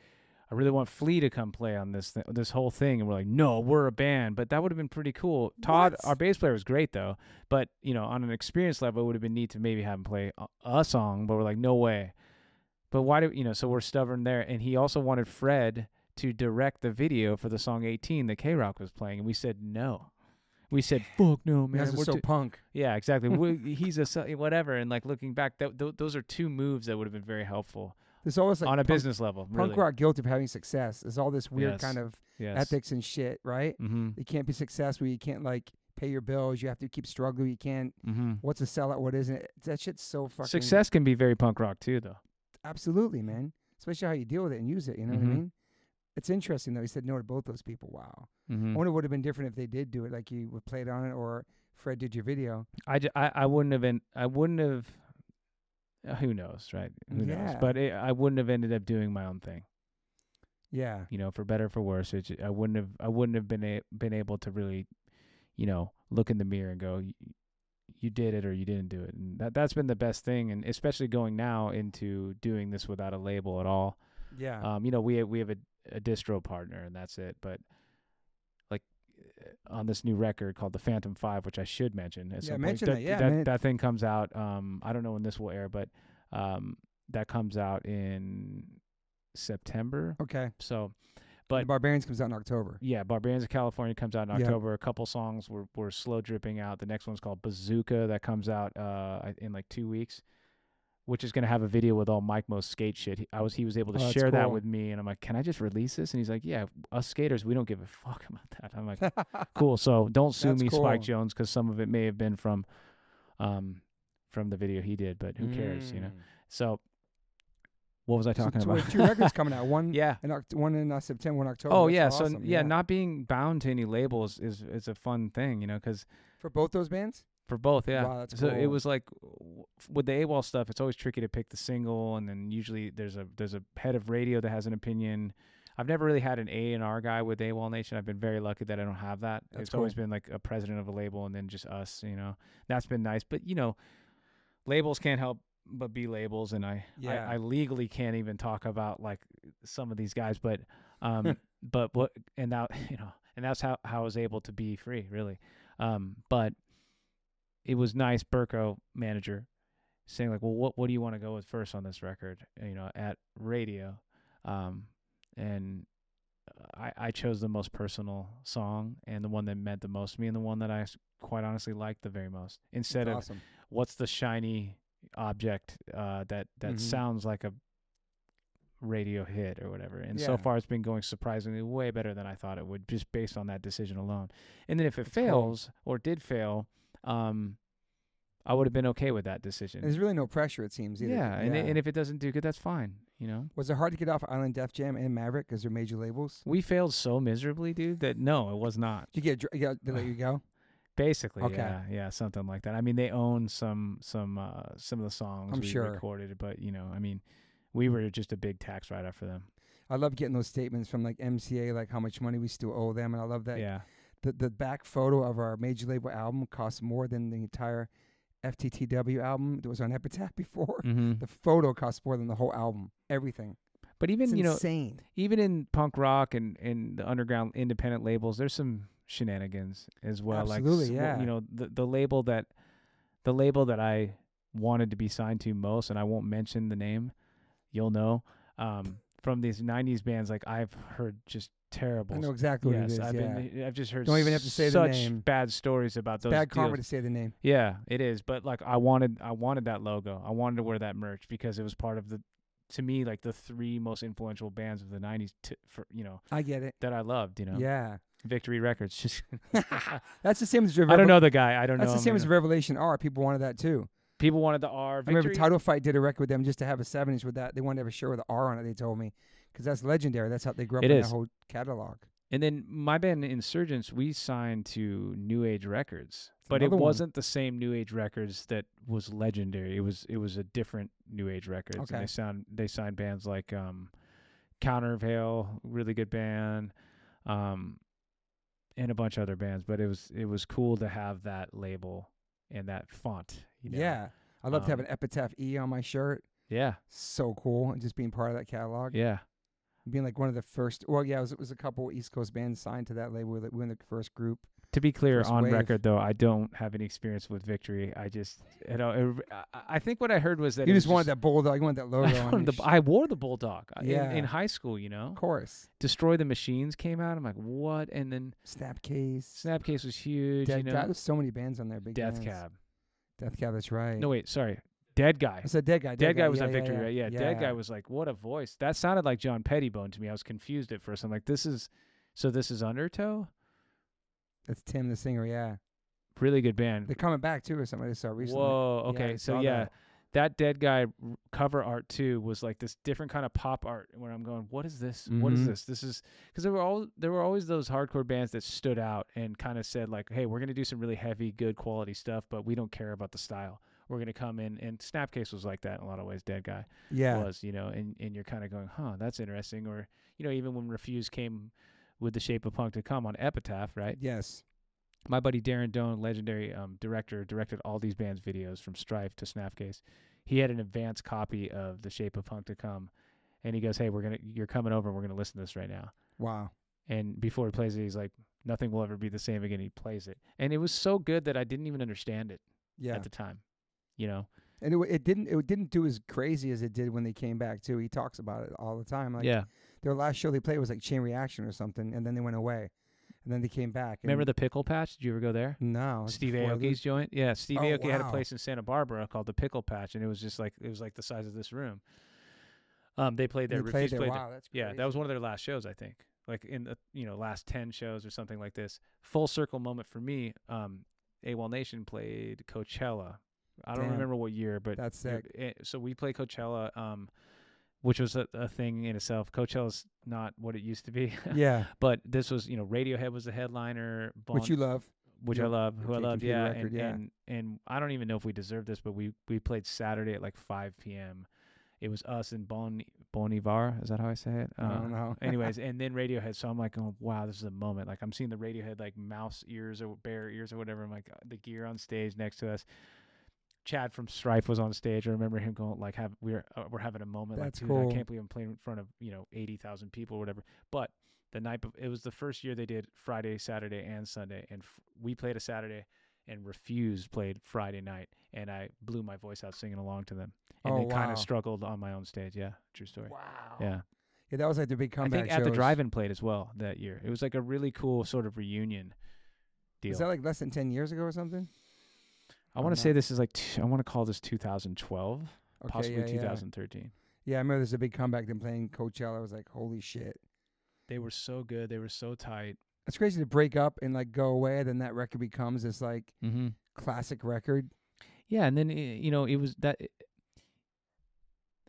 I really want Flea to come play on this whole thing. And we're like, no, we're a band. But that would have been pretty cool. Todd, What? our bass player, was great though. But on an experience level, it would have been neat to maybe have him play a song. But we're like, no way. But why do so we're stubborn there. And he also wanted Fred to direct the video for the song 18 that K-Rock was playing, and we said no. We said, fuck no, man. Guys are so punk. Yeah, exactly. He's whatever. And like looking back, those are two moves that would have been very helpful There's always like on a punk, business level. punk Really. rock guilty of having success. There's all this weird Yes. kind of Yes. ethics and shit, right? Mm-hmm. You can't be successful. You can't like pay your bills. You have to keep struggling. You can't. Mm-hmm. What's a sellout? What isn't it? That shit's so fucking. Success can be very punk rock too, though. Absolutely, man. Especially how you deal with it and use it. You know what I Mhm. mean? It's interesting though. He said no to both those people. Wow. Mm-hmm. I wonder what would have been different if they did do it, like you would play it on it, or Fred did your video. I wouldn't have been. I wouldn't have. Who knows, right? Who knows? Yeah. But I wouldn't have ended up doing my own thing. Yeah. For better or for worse. I wouldn't have been able to really, look in the mirror and go, you did it or you didn't do it. And that's been the best thing, and especially going now into doing this without a label at all. Yeah. We have a distro partner, and that's it. But like on this new record called The Phantom 5, which I should mention at some point. mention that. Yeah, man. that thing comes out. I don't know when this will air, but that comes out in September. Okay. So, But but Barbarians comes out in October. yeah, Barbarians of California comes out in Yeah. October. A couple songs were slow dripping out. The next one's called Bazooka that comes out in like 2 weeks, which is going to have a video with all Mike Mo's skate shit. He was able to Oh, that's share that cool. with me, and I'm like, can I just release this? And he's like, yeah, us skaters, we don't give a fuck about that. I'm like, cool. So don't sue That's me, cool. Spike Jones, because some of it may have been from the video he did, but who cares, Mm. So what was I talking So about? two records coming out. One Yeah. one in September, one in October. Oh That's yeah. awesome. So yeah, not being bound to any labels is a fun thing, because for both those bands. for both, yeah. Wow, that's so it cool. was like with the AWOL stuff, it's always tricky to pick the single, and then usually there's a head of radio that has an opinion. I've never really had an A&R guy with AWOLNATION. I've been very lucky that I don't have that. That's It's always cool. been like a president of a label and then just us, That's been nice. But, labels can't help but be labels, and I legally can't even talk about like some of these guys, but but what, and that, and that's how I was able to be free, really. But it was nice, Burko, manager, saying like, well, what do you want to go with first on this record, at radio? And I chose the most personal song and the one that meant the most to me and the one that I quite honestly liked the very most, instead That's of awesome. what's the shiny object that sounds like a radio hit or whatever. And so far it's been going surprisingly way better than I thought it would, just based on that decision alone. And then if it fails or did fail, I would have been okay with that decision. There's really no pressure, it seems, either. Yeah, and if it doesn't do good, that's fine, Was it hard to get off Island Def Jam and Maverick because they're major labels? We failed so miserably, dude, that no, it was not. Did you get they let you go? Basically, Okay. yeah, something like that. I mean, they own some of the songs I'm we sure. recorded, but I mean, we were just a big tax write-off for them. I love getting those statements from like MCA, like how much money we still owe them, and I love that. Yeah. The back photo of our major label album costs more than the entire FTTW album that was on Epitaph before. Mm-hmm. The photo costs more than the whole album. Everything. But even it's insane. Even in punk rock and the underground independent labels, there's some shenanigans as well. Absolutely, the label that I wanted to be signed to most, and I won't mention the name, you'll know. From these 90s bands, like I've heard just terrible. I know exactly what it is. I've just heard Don't even have to say the such name. Bad stories about those. Bad karma deals. to say the name. Yeah, it is. But like I wanted that logo. I wanted to wear that merch because it was part of to me, like the three most influential bands of the 90s I get it. that I loved, Yeah. Victory Records. Just That's the same as I don't know the guy. I don't know. That's the same as Revelation R. People wanted that too. People wanted the R. I remember Title Fight did a record with them just to have a 7-inch with that. They wanted to have a shirt with an R on it, they told me. Because that's legendary. That's how they grew up in that whole catalog. And then my band Insurgence, we signed to New Age Records. But it Another wasn't the same New Age Records that was legendary. It was a different New Age Records. Okay. And they signed bands like Countervail, really good band, and a bunch of other bands. But it was cool to have that label and that font. Yeah. I love to have an Epitaph E on my shirt. Yeah. So cool. And just being part of that catalog. Yeah. Being like one of the first. Well, yeah, it was a couple East Coast bands signed to that label. We were in the first group. To be clear, First on wave. record, though, I don't have any experience with Victory. I just, I think what I heard was that You just wanted that bulldog. You wanted that logo on your I wore the bulldog Yeah. in high school, Of course. Destroy the Machines came out. I'm like, what? And then Snapcase was huge. Dead Guy. There's so many bands on there. Big Death bands. Cab. Death Cab, that's right. No, wait, sorry. Dead Guy. I said Dead Guy. Dead Guy was on yeah, Victory, yeah, right? Yeah, Dead Guy was like, what a voice. That sounded like John Pettibone to me. I was confused at first. I'm like, this is Undertow? That's Tim, the singer, yeah. Really good band. They're coming back, too, or something I saw recently. Whoa, Yeah, okay. I So, saw yeah, that Dead Guy cover art, too, was like this different kind of pop art where I'm going, what is this? What is this? This is – because there were always those hardcore bands that stood out and kind of said, like, hey, we're going to do some really heavy, good quality stuff, but we don't care about the style. We're going to come in, and Snapcase was like that in a lot of ways. Dead Guy was, and you're kind of going, huh, that's interesting. Or, even when Refuse came with The Shape of Punk to Come on Epitaph, right? Yes. My buddy Darren Doan, legendary director, directed all these bands' videos from Strife to Snapcase. He had an advanced copy of The Shape of Punk to Come, and he goes, hey, you're coming over, and we're going to listen to this right now. Wow. And before he plays it, he's like, nothing will ever be the same again. He plays it. And it was so good that I didn't even understand it at the time. And it didn't do as crazy as it did when they came back too. He talks about it all the time. Like their last show they played was like Chain Reaction or something, and then they went away, and then they came back. Remember the Pickle Patch? Did you ever go there? No. Steve Aoki's joint. Yeah, Steve Aoki had a wow. place in Santa Barbara called the Pickle Patch, and it was just like the size of this room. They played there. Refuse played there. Wow, that's crazy. Yeah, that was one of their last shows, I think. Like in the last 10 shows or something like this. Full circle moment for me. AWOLNATION played Coachella. I don't remember what year, but that's sick. So we played Coachella, which was a thing in itself. Coachella's not what it used to be. Yeah. But this was, Radiohead was the headliner. Which you love. Which I love. Who I love, yeah. Record, and I don't even know if we deserve this, but we played Saturday at like 5 p.m. It was us and Bon Iver. Is that how I say it? I don't know. Anyways, and then Radiohead. So I'm like, oh, wow, this is a moment. Like I'm seeing the Radiohead like mouse ears or bear ears or whatever. I'm like the gear on stage next to us. Chad from Strife was on stage. I remember him going like, we're having a moment. That's like, dude, cool. I can't believe I'm playing in front of 80,000 people or whatever. But it was the first year they did Friday, Saturday, and Sunday, and we played a Saturday, and Refuse played Friday night, and I blew my voice out singing along to them, and then kind of struggled on my own stage. Yeah, true story. Wow. Yeah. Yeah, that was like the big comeback. I think At the Drive-In played as well that year. It was like a really cool sort of reunion deal. Is that like less than 10 years ago or something? I want to say this is like I want to call this 2012, possibly yeah, 2013. Yeah, I remember there's a big comeback. Them playing Coachella. I was like, holy shit. They were so good. They were so tight. It's crazy to break up and like go away. Then that record becomes this like classic record. Yeah, and then it was that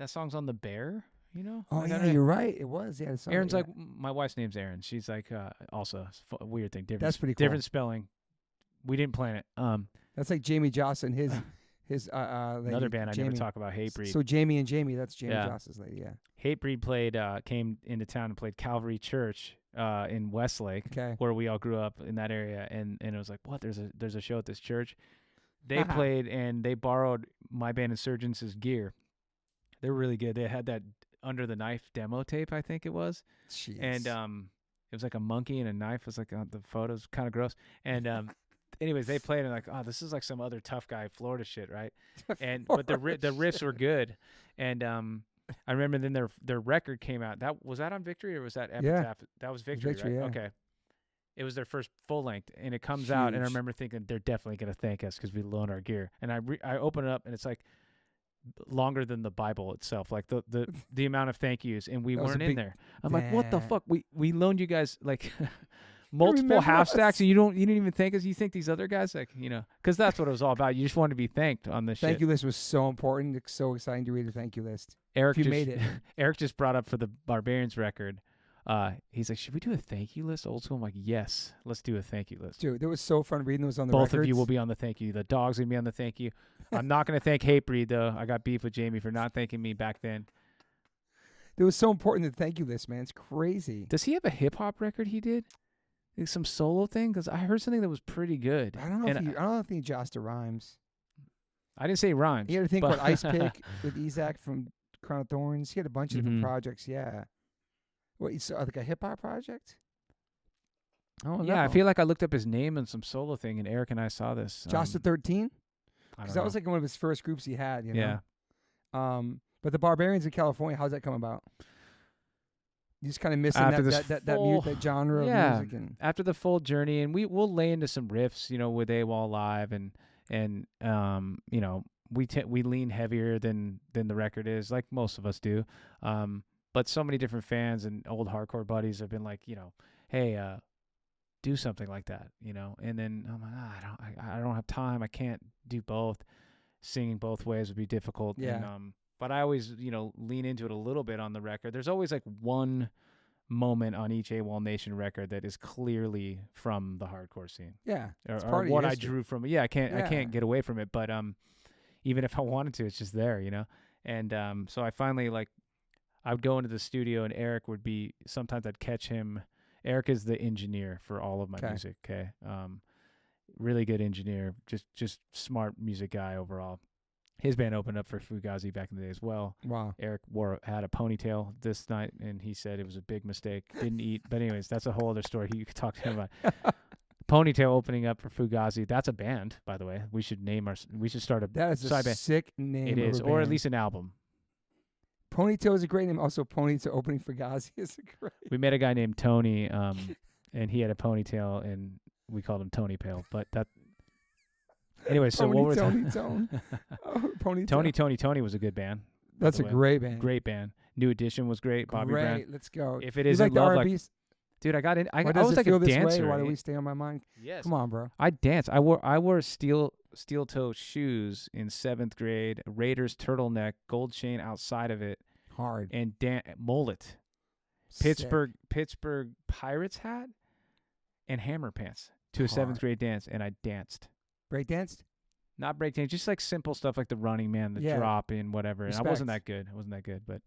song's on The Bear. Oh, like, yeah, you're right. It was. Yeah. Aaron's like, my wife's name's Aaron. She's like, also a weird thing. That's pretty cool. Different spelling. We didn't plan it. That's like Jamie Joss and his lady, another band Jamie. I never talk about, Hatebreed. So Jamie and Jamie, that's Jamie Joss's lady. Yeah. Hatebreed came into town and played Calvary Church in Westlake, where we all grew up in that area, and it was like, what? There's a show at this church. They played and they borrowed my band Insurgence's gear. They were really good. They had that Under the Knife demo tape, I think it was. Jeez. And it was like a monkey and a knife. It was like the photos, kind of gross. And anyways, they played and like, oh, this is like some other tough guy Florida shit, right? And but the riffs were good. And I remember then their record came out. Was that on Victory or was that Epitaph? Yeah. That was Victory, right? Yeah. Okay. It was their first full length, and it comes out, and I remember thinking they're definitely gonna thank us because we loaned our gear. And I open it up, and it's like longer than the Bible itself, like the amount of thank yous, and we weren't in there. I'm like, what the fuck? We loaned you guys like multiple half stacks, and you didn't even thank us. You think these other guys because that's what it was all about. You just wanted to be thanked on this. Thank you list was so important. It's so exciting to read the thank you list. Eric made it. Eric just brought up for the Barbarians record. He's like, should we do a thank you list old school? I'm like, yes, let's do a thank you list. Dude, it was so fun reading those on the Both records. of you will be on the thank you. The dog's going to be on the thank you. I'm not going to thank Hatebreed, though. I got beef with Jamie for not thanking me back then. It was so important, the thank you list, man. It's crazy. Does he have a hip-hop record he did? Like some solo thing? Because I heard something that was pretty good. I don't know if he just rhymes. I didn't say rhymes. He had a thing called Ice Pick with Isaac from Crown of Thorns. He had a bunch of different projects, yeah. What, like a hip-hop project? Oh, yeah, I feel like I looked up his name and some solo thing, and Eric and I saw this. Josh the 13? Because that was like one of his first groups he had, Yeah. But the Barbarians of California, how's that come about? You just kind of missing that genre of music. And after the full journey, and we'll lay into some riffs, with AWOL Live, and we lean heavier than the record is, like most of us do. But so many different fans and old hardcore buddies have been like, hey, do something like that, And then I'm like, I don't have time. I can't do both. Singing both ways would be difficult. Yeah. And, but I always, lean into it a little bit on the record. There's always like one moment on each AWOLNATION record that is clearly from the hardcore scene. Yeah. Or what I drew from it. Yeah, I can't get away from it. But even if I wanted to, it's just there, And so I finally I would go into the studio, and Eric would be, sometimes I'd catch him. Eric is the engineer for all of my music, okay? Really good engineer, just smart music guy overall. His band opened up for Fugazi back in the day as well. Wow. Eric had a ponytail this night, and he said it was a big mistake. Didn't eat. But anyways, that's a whole other story you could talk to him about. Ponytail opening up for Fugazi. That's a band, by the way. We should start a that is side a band. Sick name. It is, or at least an album. Ponytail is a great name. Also, Ponytail opening for Fugazi is a great. We met a guy named Tony, and he had a ponytail, and we called him Tony Pale. But that. Anyway, so what was Tony was a good band. That's a great band. Great band. New Edition was great. Bobby Brown. Let's go. If it isn't love, dude, I got in. I was like a dancer. Why do we stay on my mind? Yes. Come on, bro. I danced. I wore steel toe shoes in 7th grade. Raiders turtleneck, gold chain outside of it. Hard. And mullet. Pittsburgh Pirates hat and hammer pants to a 7th grade dance, and I danced. Break danced? Not break dance, just like simple stuff like the Running Man, the drop in, whatever. And I wasn't that good. But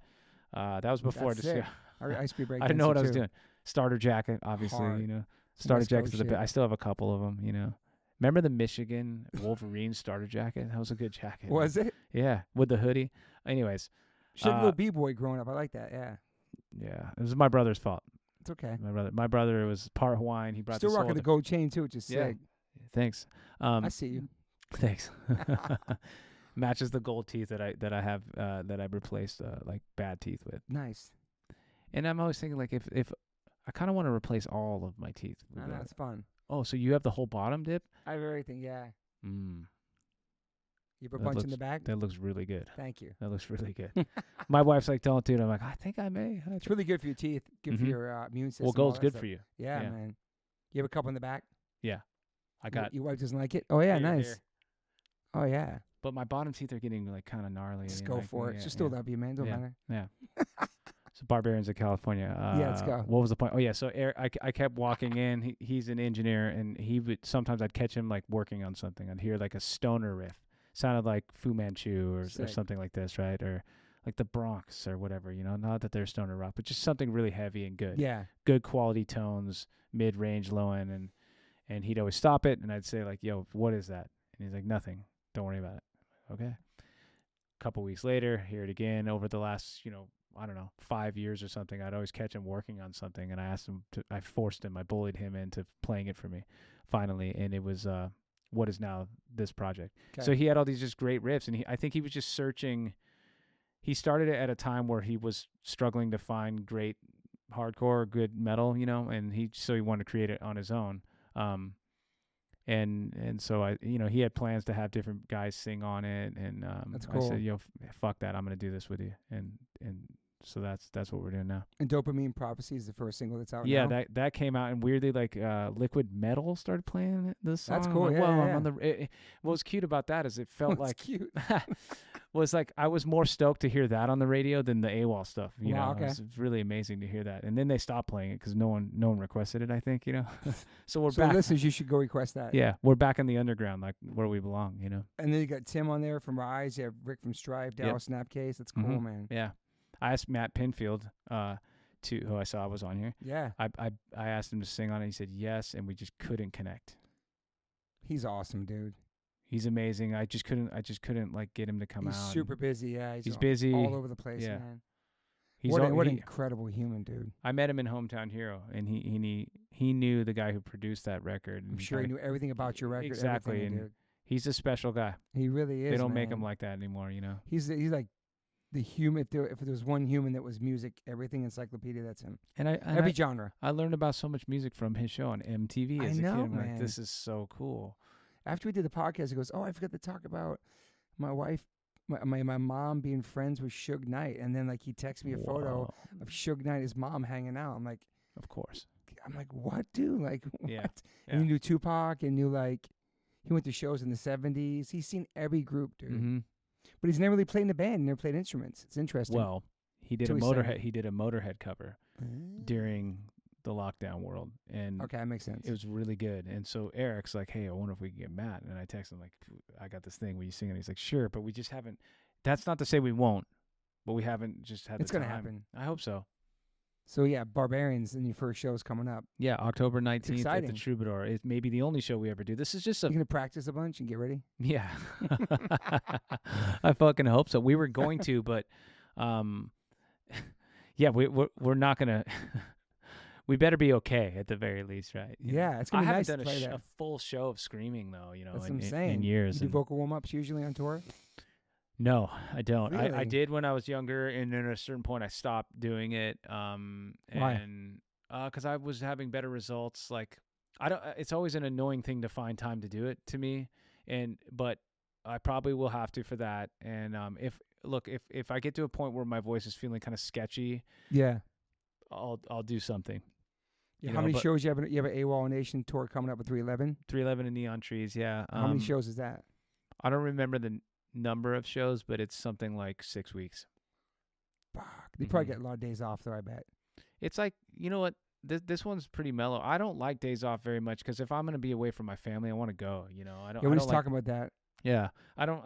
that was before. I didn't know what I was doing. Starter jacket, obviously. Hard. Starter jackets. I still have a couple of them. Remember the Michigan Wolverine starter jacket? That was a good jacket. Was it? Yeah, with the hoodie. Anyways, little B-boy growing up. I like that. Yeah. Yeah, it was my brother's fault. It's okay. My brother was part Hawaiian. He brought Still this rocking whole the gold chain too, which is Yeah. sick. Thanks. I see you. Thanks. Matches the gold teeth that I have that I replaced like bad teeth with. Nice. And I'm always thinking like if I kind of want to replace all of my teeth. I know, it's fun. Oh, so you have the whole bottom dip? I have everything, yeah. Mm. You have a bunch in the back? That looks really good. Thank you. That looks really good. My wife's like, don't do it. I'm like, I think I may. It's really good for your teeth. Good for your immune system. Well, gold's good for you. Yeah, man. You have a couple in the back? Yeah. I got. Your wife doesn't like it? Oh, yeah, nice. Here. Oh, yeah. But my bottom teeth are getting like kind of gnarly. Just go for it. Just still love you, man. Don't matter. Yeah. So Barbarians of California. Yeah, let's go. What was the point? Oh, yeah. So I kept walking in. He's an engineer, and sometimes I'd catch him like working on something. I'd hear like a stoner riff. Sounded like Fu Manchu or something like this, right? Or like the Bronx or whatever, not that they're stoner rock, but just something really heavy and good. Yeah. Good quality tones, mid-range, low end. And he'd always stop it, and I'd say like, yo, what is that? And he's like, nothing. Don't worry about it. Okay. A couple weeks later, hear it again. Over the last, I don't know, 5 years or something, I'd always catch him working on something, and I bullied him into playing it for me finally, and it was what is now this project. Okay. So he had all these just great riffs, and I think he was just searching. He started it at a time where he was struggling to find great hardcore, good metal, and he wanted to create it on his own. And so he had plans to have different guys sing on it, and that's cool. I said, fuck that, I'm gonna do this with you, and so that's what we're doing now. And Dopamine Prophecy is the first single that's out now? Yeah, that came out, and weirdly, like Liquid Metal started playing this song. That's cool. Like, I'm on what was cute about that is it felt like cute. was like I was more stoked to hear that on the radio than the AWOL stuff. Okay. It's really amazing to hear that. And then they stopped playing it because no one requested it. I think So we're back. Listeners, you should go request that. Yeah, we're back in the underground, like where we belong. And then you got Tim on there from Rise. You have Rick from Stripe, Dallas Snapcase. That's cool, man. Yeah. I asked Matt Pinfield, who I saw was on here. Yeah. I asked him to sing on it. He said yes, and we just couldn't connect. He's awesome, dude. He's amazing. I just couldn't like get him to come out. He's super busy. Yeah. He's busy. All over the place, man. What an incredible human, dude. I met him in Hometown Hero, and he knew the guy who produced that record. I'm sure he knew everything about your record. Exactly. And he's a special guy. He really is. They don't make him like that anymore, He's like the human. If there was one human that was music, everything encyclopedia, that's him. And every genre. I learned about so much music from his show on MTV as a kid. I'm man. Like, this is so cool. After we did the podcast, he goes, "Oh, I forgot to talk about my wife, my mom being friends with Suge Knight." And then like he texted me a photo of Suge Knight, his mom hanging out. I'm like, of course. I'm like, what, dude? Like, what? Yeah. And he knew Tupac, and knew like he went to shows in the '70s. He's seen every group, dude. Mm-hmm. But he's never really played in a band. Never played instruments. It's interesting. Well, he did a Motorhead. He did a Motorhead cover during the lockdown world, and okay, that makes sense. It was really good. And so Eric's like, "Hey, I wonder if we can get Matt." And I text him like, "I got this thing. Will you sing it?" He's like, "Sure," but we just haven't. That's not to say we won't, but we haven't just had. It's gonna happen. I hope so. So yeah, Barbarians, and your first show is coming up. Yeah, October 19th at the Troubadour. It may be the only show we ever do. This is just You're gonna practice a bunch and get ready. Yeah, I fucking hope so. We were going to, but yeah, we're not gonna. We better be okay at the very least, right? Yeah, it's gonna be nice to play I haven't that. done a full show of screaming though. That's what I'm saying. In years. You do vocal warm ups usually on tour? No, I don't. Really? I did when I was younger, and then at a certain point I stopped doing it. Why? Because I was having better results. Like I don't. It's always an annoying thing to find time to do it to me, but I probably will have to for that. And if I get to a point where my voice is feeling kind of sketchy, yeah, I'll do something. Yeah. How many shows you have? You have an AWOL Nation tour coming up with 311. 311 and Neon Trees. Yeah. How many shows is that? I don't remember the number of shows, but it's something like 6 weeks. Fuck. They probably get a lot of days off, though, I bet. It's like, you know what? This one's pretty mellow. I don't like days off very much because if I'm going to be away from my family, I want to go, I don't. Yeah, we're just talking about that. Yeah. I don't,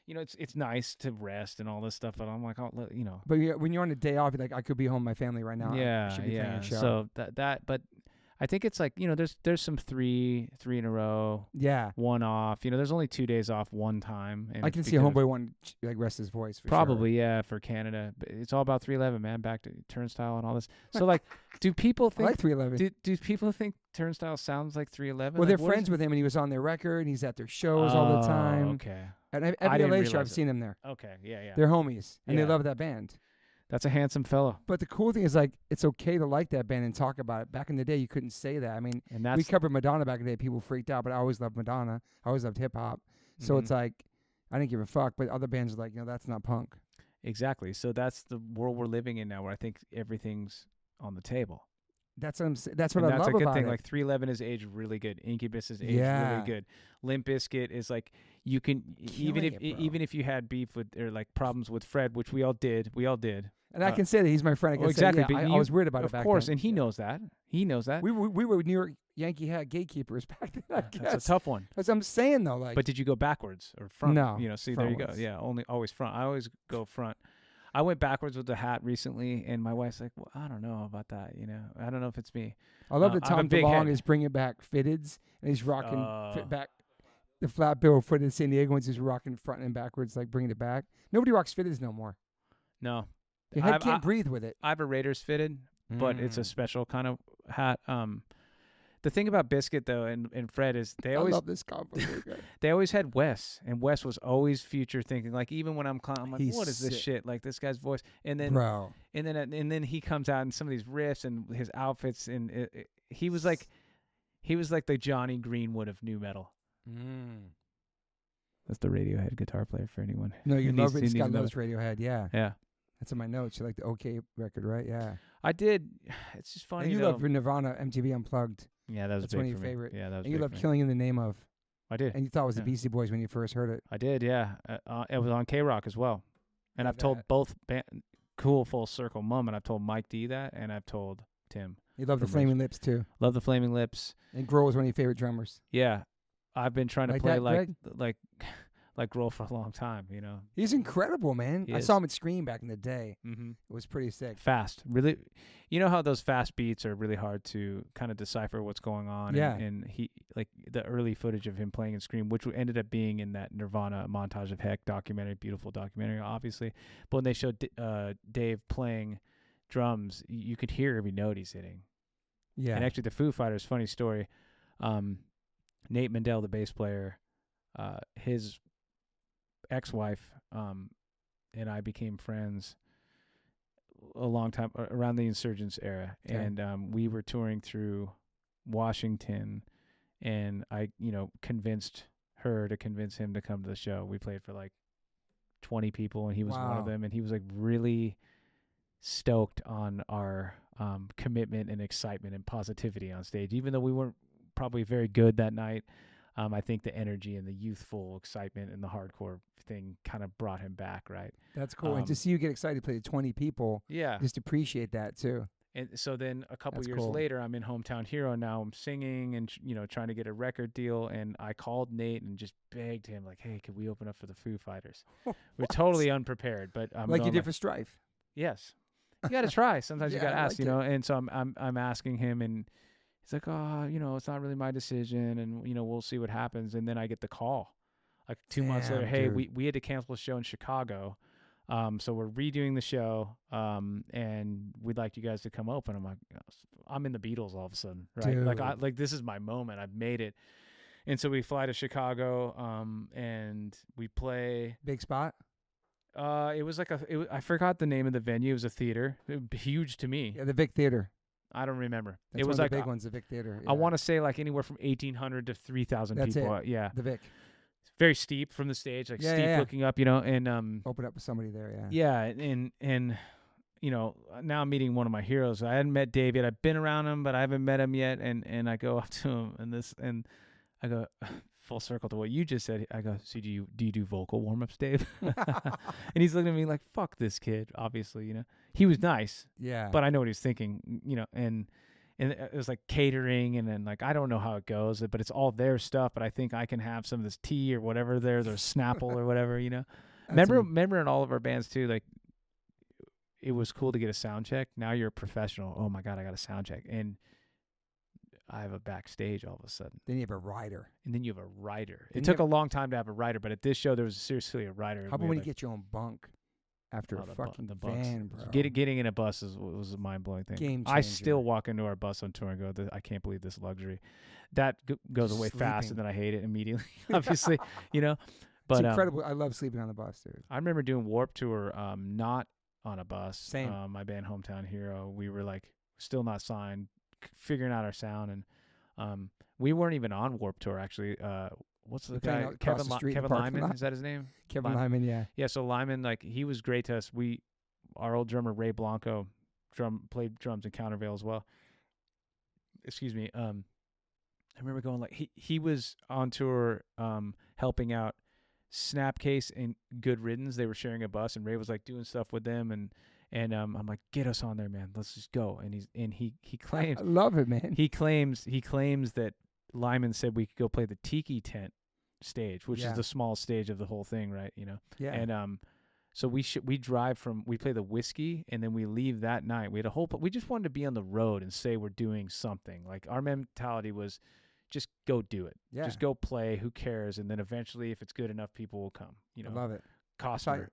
it's nice to rest and all this stuff, but I'm like, But when you're on a day off, you're like, I could be home with my family right now. Yeah, I should be playing a show. So but I think it's like, you know, there's some three in a row, Yeah. one off. You know, there's only 2 days off one time. And I can see a homeboy want to like rest his voice for probably, sure. yeah, for Canada. But it's all about 311, man. Back to Turnstile and all this. So like, do people I think like 311. do people think Turnstile sounds like 311? Well, like, they're friends with him, and he was on their record, and he's at their shows all the time. Okay. And I every didn't LA show, I've realize it. seen him there. Okay. Yeah. They're homies, and Yeah. they love that band. That's a handsome fellow. But the cool thing is, like, it's okay to like that band and talk about it. Back in the day, you couldn't say that. I mean, And that's we covered Madonna back in the day. People freaked out, but I always loved Madonna. I always loved hip hop. So it's like, I didn't give a fuck. But other bands are like, that's not punk. exactly. So that's the world we're living in now, where I think everything's on the table. That's what I'm saying. That's what And I that's love a good about thing. it. Like 311 is aged really good. Incubus is aged Yeah. really good. Limp Bizkit is like, you can Killing it, bro. even if you had beef with or like problems with Fred, which we all did. And I can say that he's my friend. I can exactly. say, But I was worried about it of back course, then. and he knows that. He knows that. We were New York Yankee hat gatekeepers back then, I guess. That's a tough one. As I'm saying, though, like. But did you go backwards or front? No, You know, see, there you go. frontwards. Yeah, always front. I always go front. I went backwards with the hat recently, and my wife's like, well, I don't know about that. You know, I don't know if it's me. I love that I have a Tom big DeLonge head. is bringing back fitteds, and he's rocking fit back. The flat bill fitted San Diego ones is rocking front and backwards, like bringing it back. Nobody rocks fitteds no more. No. Your head can't breathe with it. I have a Raiders fitted, but it's a special kind of hat. The thing about Biscuit though and Fred is I love this combo. they always had Wes, and Wes was always future thinking. Like even when I'm like, He's what is this sick. shit? Like this guy's voice, and then Bro. and then he comes out in some of these riffs and his outfits, and he was like the Johnny Greenwood of nu metal. That's the Radiohead guitar player for anyone. No, you who love needs- it. who Scott needs to know loves Radiohead. Yeah, Yeah, that's in my notes. You like the OK record, right? Yeah. I did. It's just funny. And you though. love Nirvana, MTV Unplugged. Yeah, that was That's big one of for your me. favorite. Yeah, that was And you big love for me. Killing in the Name of. I did. And you thought it was the Yeah. Beastie Boys when you first heard it. I did, yeah. It was on K-Rock as well. And Love I've told that. both cool full circle moment. I've told Mike D that, and I've told Tim. You love the From Flaming Lips too. Love the Flaming Lips. And Grohl was one of your favorite drummers. Yeah, I've been trying to Like play that, like Grohl for a long time. You know, He's incredible, man. He I is. saw him at Scream back in the day. mm-hmm. It was pretty sick. Fast, really. You know how those fast beats are really hard to kind of decipher what's going on. Yeah. And he like the early footage of him playing in Scream, which ended up being in that Nirvana Montage of Heck documentary, beautiful documentary, obviously. But when they showed Dave playing drums, you could hear every note he's hitting. Yeah. And actually, the Foo Fighters, funny story. Nate Mendel, the bass player, his ex-wife, and I became friends a long time around the Insurgence era, Okay. and we were touring through Washington, and I, convinced her to convince him to come to the show. We played for like 20 people, and he was one Wow. of them, and he was like really stoked on our commitment and excitement and positivity on stage, even though we weren't probably very good that night. I think the energy and the youthful excitement and the hardcore thing kind of brought him back, right? That's cool. And to see you get excited to play to 20 people, Yeah. just appreciate that too. And so then a couple That's years cool. later, I'm in Hometown Hero now. I'm singing and trying to get a record deal. And I called Nate and just begged him, like, "Hey, could we open up for the Foo Fighters?" We're totally unprepared, but Like you did for Strife. Yes, you got to try. Sometimes you Yeah, got to I ask, liked it. And so I'm asking him, and he's like, "Oh, it's not really my decision, and we'll see what happens." And then I get the call, like 2 months later, Damn, "Hey, dude. we had to cancel a show in Chicago, so we're redoing the show, and we'd like you guys to come open." I'm like, I'm in the Beatles all of a sudden, right? Dude. Like this is my moment. I've made it. And so we fly to Chicago, and we play. Big spot. It was like I forgot the name of the venue. It was a theater, huge to me. Yeah, the Vic Theater. I don't remember. That's It was one like of the big ones, the Vic Theater. I want to say like anywhere from 1,800 to 3,000 That's people. it. Yeah, the Vic. very steep from the stage, like Yeah, steep yeah. looking up, and Open up with somebody there, yeah. yeah, and now I'm meeting one of my heroes. I hadn't met Dave yet. I've been around him, but I haven't met him yet. And I go up to him and I go full circle to what you just said. I go, "So do you do vocal warm ups, Dave?" And he's looking at me like, "Fuck this kid." Obviously, he was nice, Yeah. but I know what he's thinking, and it was like catering, and then like I don't know how it goes, but it's all their stuff. But I think I can have some of this tea or whatever their Snapple or whatever, Remember in all of our bands too, like it was cool to get a sound check. Now you're a professional. Oh my God, I got a sound check, and I have a backstage all of a sudden. Then you have a rider. And then you have a rider. Then It you took a long time to have a rider, but at this show there was seriously a rider. How about when you get your own bunk after a fucking van, bro? Getting in a bus was a mind-blowing thing. Game I changer. still walk into our bus on tour and go, I can't believe this luxury. That goes away fast, and then I hate it immediately, obviously, you know. But it's incredible. I love sleeping on the bus, dude. I remember doing Warped Tour not on a bus. Same. My band Hometown Hero, we were like still not signed, figuring out our sound, and we weren't even on Warped Tour actually. What's the guy? Kevin Lyman, is that his name? Kevin Lyman, yeah. Yeah, so Lyman, like, he was great to us. Our old drummer Ray Blanco played drums in Countervail as well. Excuse me. I remember going, like, he was on tour helping out Snapcase and Good Riddance. They were sharing a bus, and Ray was like doing stuff with them, and I'm like, get us on there, man. Let's just go. And he claims, I love it, man. He claims that Lyman said we could go play the Tiki Tent stage, which is the small stage of the whole thing, right? You know. Yeah. And so we drive we play the Whiskey, and then we leave that night. We had we just wanted to be on the road and say we're doing something. Like, our mentality was, just go do it. Yeah. Just go play. Who cares? And then eventually, if it's good enough, people will come. You know. I love it. Costner.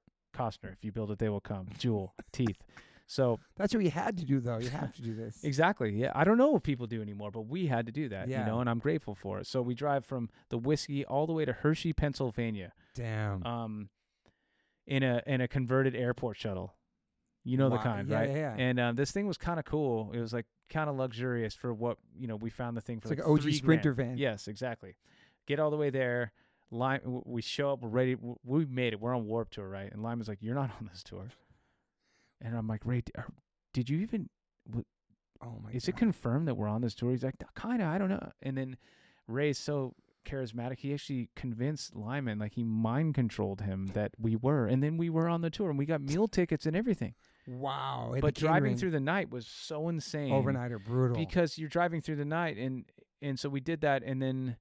If you build it, they will come. Jewel, Teeth. So that's what you had to do, though. You have to do this. Exactly. Yeah. I don't know what people do anymore, but we had to do that. Yeah. You know, and I'm grateful for it. So we drive from the Whiskey all the way to Hershey, Pennsylvania. Damn. In a converted airport shuttle. You know the kind, right? Yeah. And this thing was kind of cool. It was like kind of luxurious for what, you know, we found the thing for. It's like an OG Sprinter $3,000. van. Yes, exactly. Get all the way there. We show up, we're ready. We made it. We're on Warped Tour, right? And Lyman's like, "You're not on this tour." And I'm like, "Ray, did you even? Oh my! Is it confirmed that we're on this tour?" He's like, "Kind of. I don't know." And then Ray's so charismatic, he actually convinced Lyman, like, he mind controlled him that we were, and then we were on the tour, and we got meal tickets and everything. Wow! But driving through the night was so insane. Overnight are brutal because you're driving through the night, and so we did that, and then.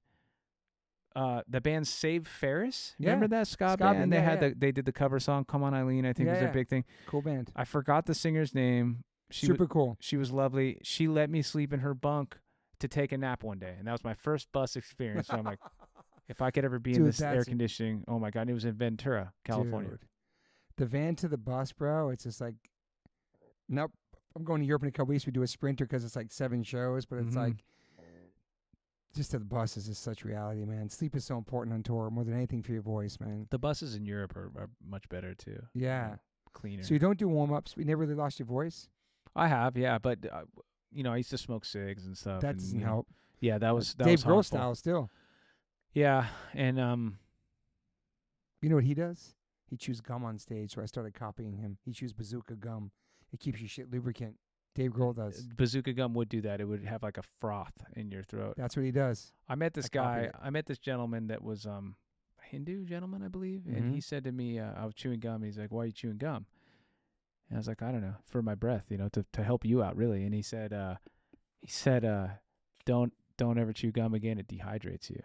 The band Save Ferris, remember that ska band? They did the cover song "Come On Eileen," I think was their big thing. Cool band. I forgot the singer's name. Super cool. She was lovely. She let me sleep in her bunk to take a nap one day, and that was my first bus experience. So I'm like, if I could ever be in this air conditioning, oh my God! And it was in Ventura, California. Dude. The van to the bus, bro. It's just like, nope. I'm going to Europe in a couple weeks. We do a Sprinter because it's like 7 shows, but it's like. Just to the bus is just such reality, man. Sleep is so important on tour, more than anything for your voice, man. The buses in Europe are much better, too. Yeah. Cleaner. So you don't do warm-ups? You never really lost your voice? I have, yeah. But, you know, I used to smoke cigs and stuff. That doesn't help. Yeah, that was Dave Grohl harmful. style still. Yeah, and... You know what he does? He chews gum on stage, so I started copying him. He chews bazooka gum. It keeps your shit lubricant. Dave Grohl does. Bazooka gum would do that. It would have like a froth in your throat. That's what he does. I met this gentleman that was a Hindu gentleman, I believe, and he said to me, I was chewing gum. He's like, "Why are you chewing gum?" And I was like, "I don't know, for my breath, you know, to help you out, really." And he said, "Don't ever chew gum again. It dehydrates you."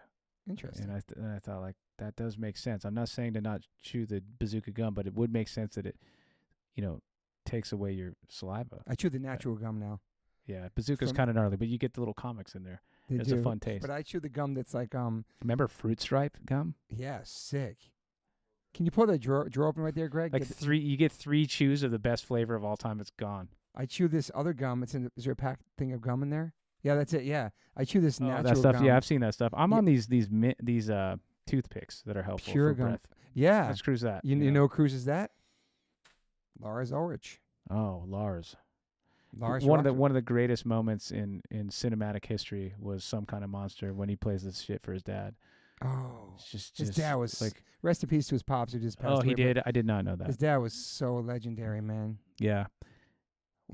Interesting. And I thought, like, that does make sense. I'm not saying to not chew the bazooka gum, but it would make sense that it, you know, takes away your saliva. I chew the natural gum now. Yeah, bazooka's kind of gnarly, but you get the little comics in there. It's a fun taste. But I chew the gum that's like Remember Fruit Stripe gum? Yeah, sick. Can you pull that drawer open right there, Greg? Like you get 3 chews of the best flavor of all time. It's gone. I chew this other gum. Is there a packed thing of gum in there? Yeah, that's it. Yeah, I chew this natural that stuff. gum. Yeah, I've seen that stuff. I'm on these toothpicks that are helpful Pure for gum. breath. Yeah, Let's cruise that. You know who cruises that? Lars Ulrich. Oh, Lars. Lars. One of the greatest moments in cinematic history was Some Kind of Monster when he plays this shit for his dad. Oh, his dad was like, rest in peace to his pops who just passed away. Oh, he did. I did not know that. His dad was so legendary, man. Yeah.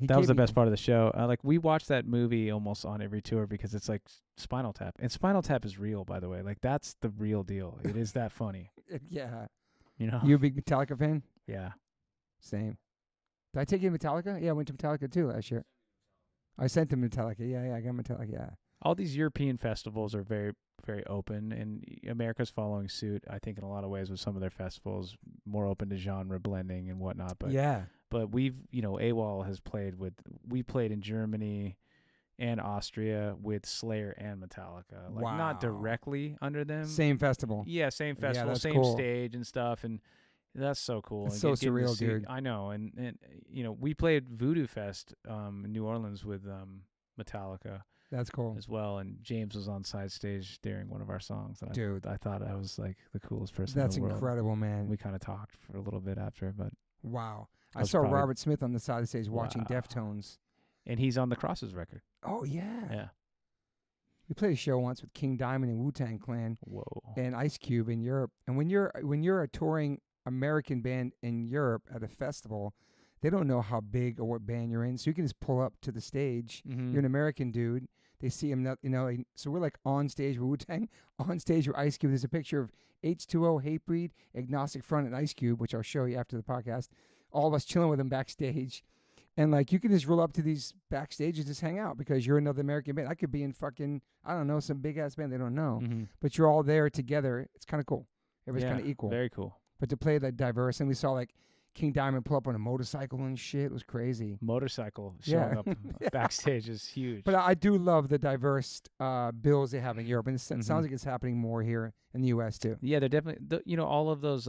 That was the best part of the show. Like, we watched that movie almost on every tour because it's like Spinal Tap. And Spinal Tap is real, by the way. Like, that's the real deal. It is that funny. Yeah. You know? You a big Metallica fan? Yeah. Same. Did I take you to Metallica? Yeah, I went to Metallica too last year. I sent them Metallica. Yeah, I got Metallica. Yeah. All these European festivals are very, very open, and America's following suit, I think, in a lot of ways with some of their festivals, more open to genre blending and whatnot. But yeah. But we've, you know, AWOL has played we played in Germany, and Austria with Slayer and Metallica. Like Wow. not directly under them. Same festival. Yeah, same festival, that's same cool. stage and stuff, and that's so cool. It's And so getting to surreal, see- dude. I know, and we played Voodoo Fest in New Orleans with Metallica That's cool. as well, and James was on side stage during one of our songs, and Dude. I thought I was like the coolest person That's in the world. incredible, man. We kind of talked for a little bit after, but Wow. I was saw probably- Robert Smith on the side of the stage watching Wow. Deftones. and he's on the Crosses record. Oh, yeah. Yeah. We played a show once with King Diamond and Wu-Tang Clan Whoa. and Ice Cube in Europe. And when you're a touring American band in Europe at a festival, they don't know how big or what band you're in. So you can just pull up to the stage. Mm-hmm. You're an American dude. They see him, so we're like on stage with Wu-Tang, on stage with Ice Cube. There's a picture of H2O, Hatebreed, Agnostic Front, and Ice Cube, which I'll show you after the podcast. All of us chilling with him backstage. And, like, you can just roll up to these backstage and just hang out because you're another American band. I could be in fucking, I don't know, some big-ass band they don't know. Mm-hmm. But you're all there together. It's kind of cool. Everybody's kind of equal. Very cool. But to play that diverse, and we saw, like, King Diamond pull up on a motorcycle and shit. It was crazy. Motorcycle showing Yeah. up backstage is huge. But I do love the diverse bills they have in Europe. And it Mhm. sounds like it's happening more here in the U.S., too. yeah, they're definitely, all of those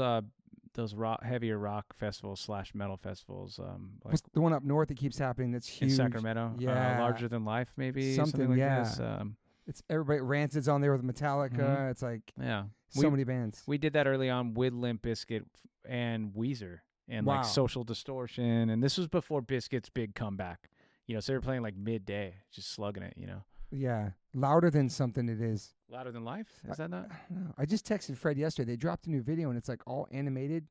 heavier rock festivals / metal festivals, like What's the one up north that keeps happening that's in huge? Sacramento, Yeah. Larger Than Life, maybe Something, like yeah. this. It's everybody. Rancid's on there with Metallica. Mhm. It's like Yeah, so many bands. we did that early on with Limp Bizkit and Weezer and Wow. like Social Distortion, and this was before Bizkit's big comeback. So they were playing like midday, just slugging it. Yeah, louder than something it is. Louder Than Life, is that not? I don't know. I just texted Fred yesterday. They dropped a new video and it's like all animated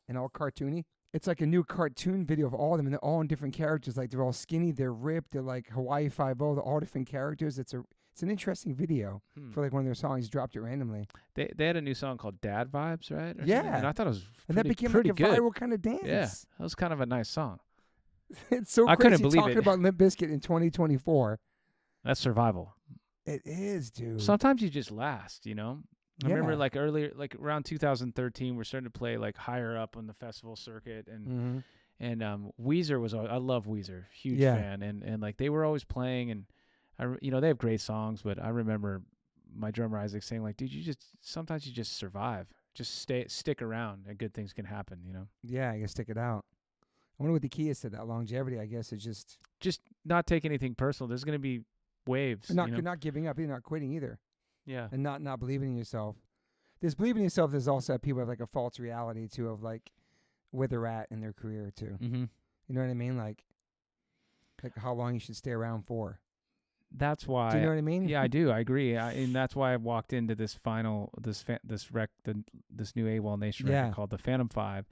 and all cartoony. It's like a new cartoon video of all of them, and they're all in different characters. Like they're all skinny, they're ripped, they're like Hawaii Five-0. They're all different characters. It's an interesting video for like one of their songs. Dropped it randomly, They had a new song called Dad Vibes, right? Or Yeah. something? And I thought it was and that pretty- became pretty like a good. viral kind of dance. Yeah, that was kind of a nice song. It's so I crazy couldn't believe talking it. about Limp Bizkit in 2024. That's survival. It is, dude. Sometimes you just last, I remember Yeah. like earlier, like around 2013, we're starting to play like higher up on the festival circuit, and Weezer was. I love Weezer, huge Yeah. fan, and like they were always playing, and they have great songs, but I remember my drummer Isaac saying like, dude, sometimes you just survive, just stick around, and good things can happen, Yeah, I guess stick it out. I wonder what the key is to that longevity. I guess it's just not take anything personal. There's gonna be waves. not giving up, you're not quitting either, Yeah. and not believing in yourself. There's believing in yourself. There's also people have like a false reality too of like where they're at in their career too. Mm-hmm. You know what I mean? Like how long you should stay around for. That's why. Do you know what I mean? Yeah, I do. I agree, and that's why I walked into this this new AWOLNATION Yeah. record called The Phantom 5.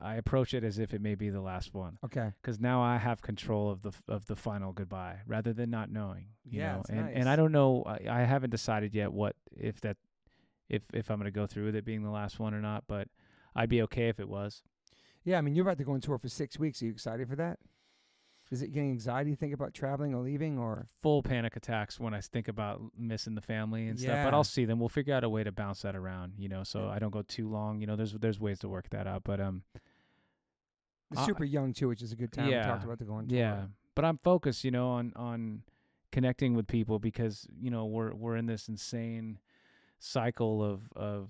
I approach it as if it may be the last one, Okay. because now I have control of the final goodbye, rather than not knowing. You Yeah, know? it's and nice. I don't know. I haven't decided yet if I'm gonna go through with it being the last one or not, but I'd be okay if it was. Yeah, I mean, you're about to go on tour for 6 weeks. Are you excited for that? Is it getting anxiety to think about traveling or leaving, or? Full panic attacks when I think about missing the family and stuff, but Yeah. I'll see them. We'll figure out a way to bounce that around, so I don't go too long. There's ways to work that out, but They're super young too, which is a good time. We talked about to go on tour. yeah. But I'm focused, on connecting with people, because we're in this insane cycle of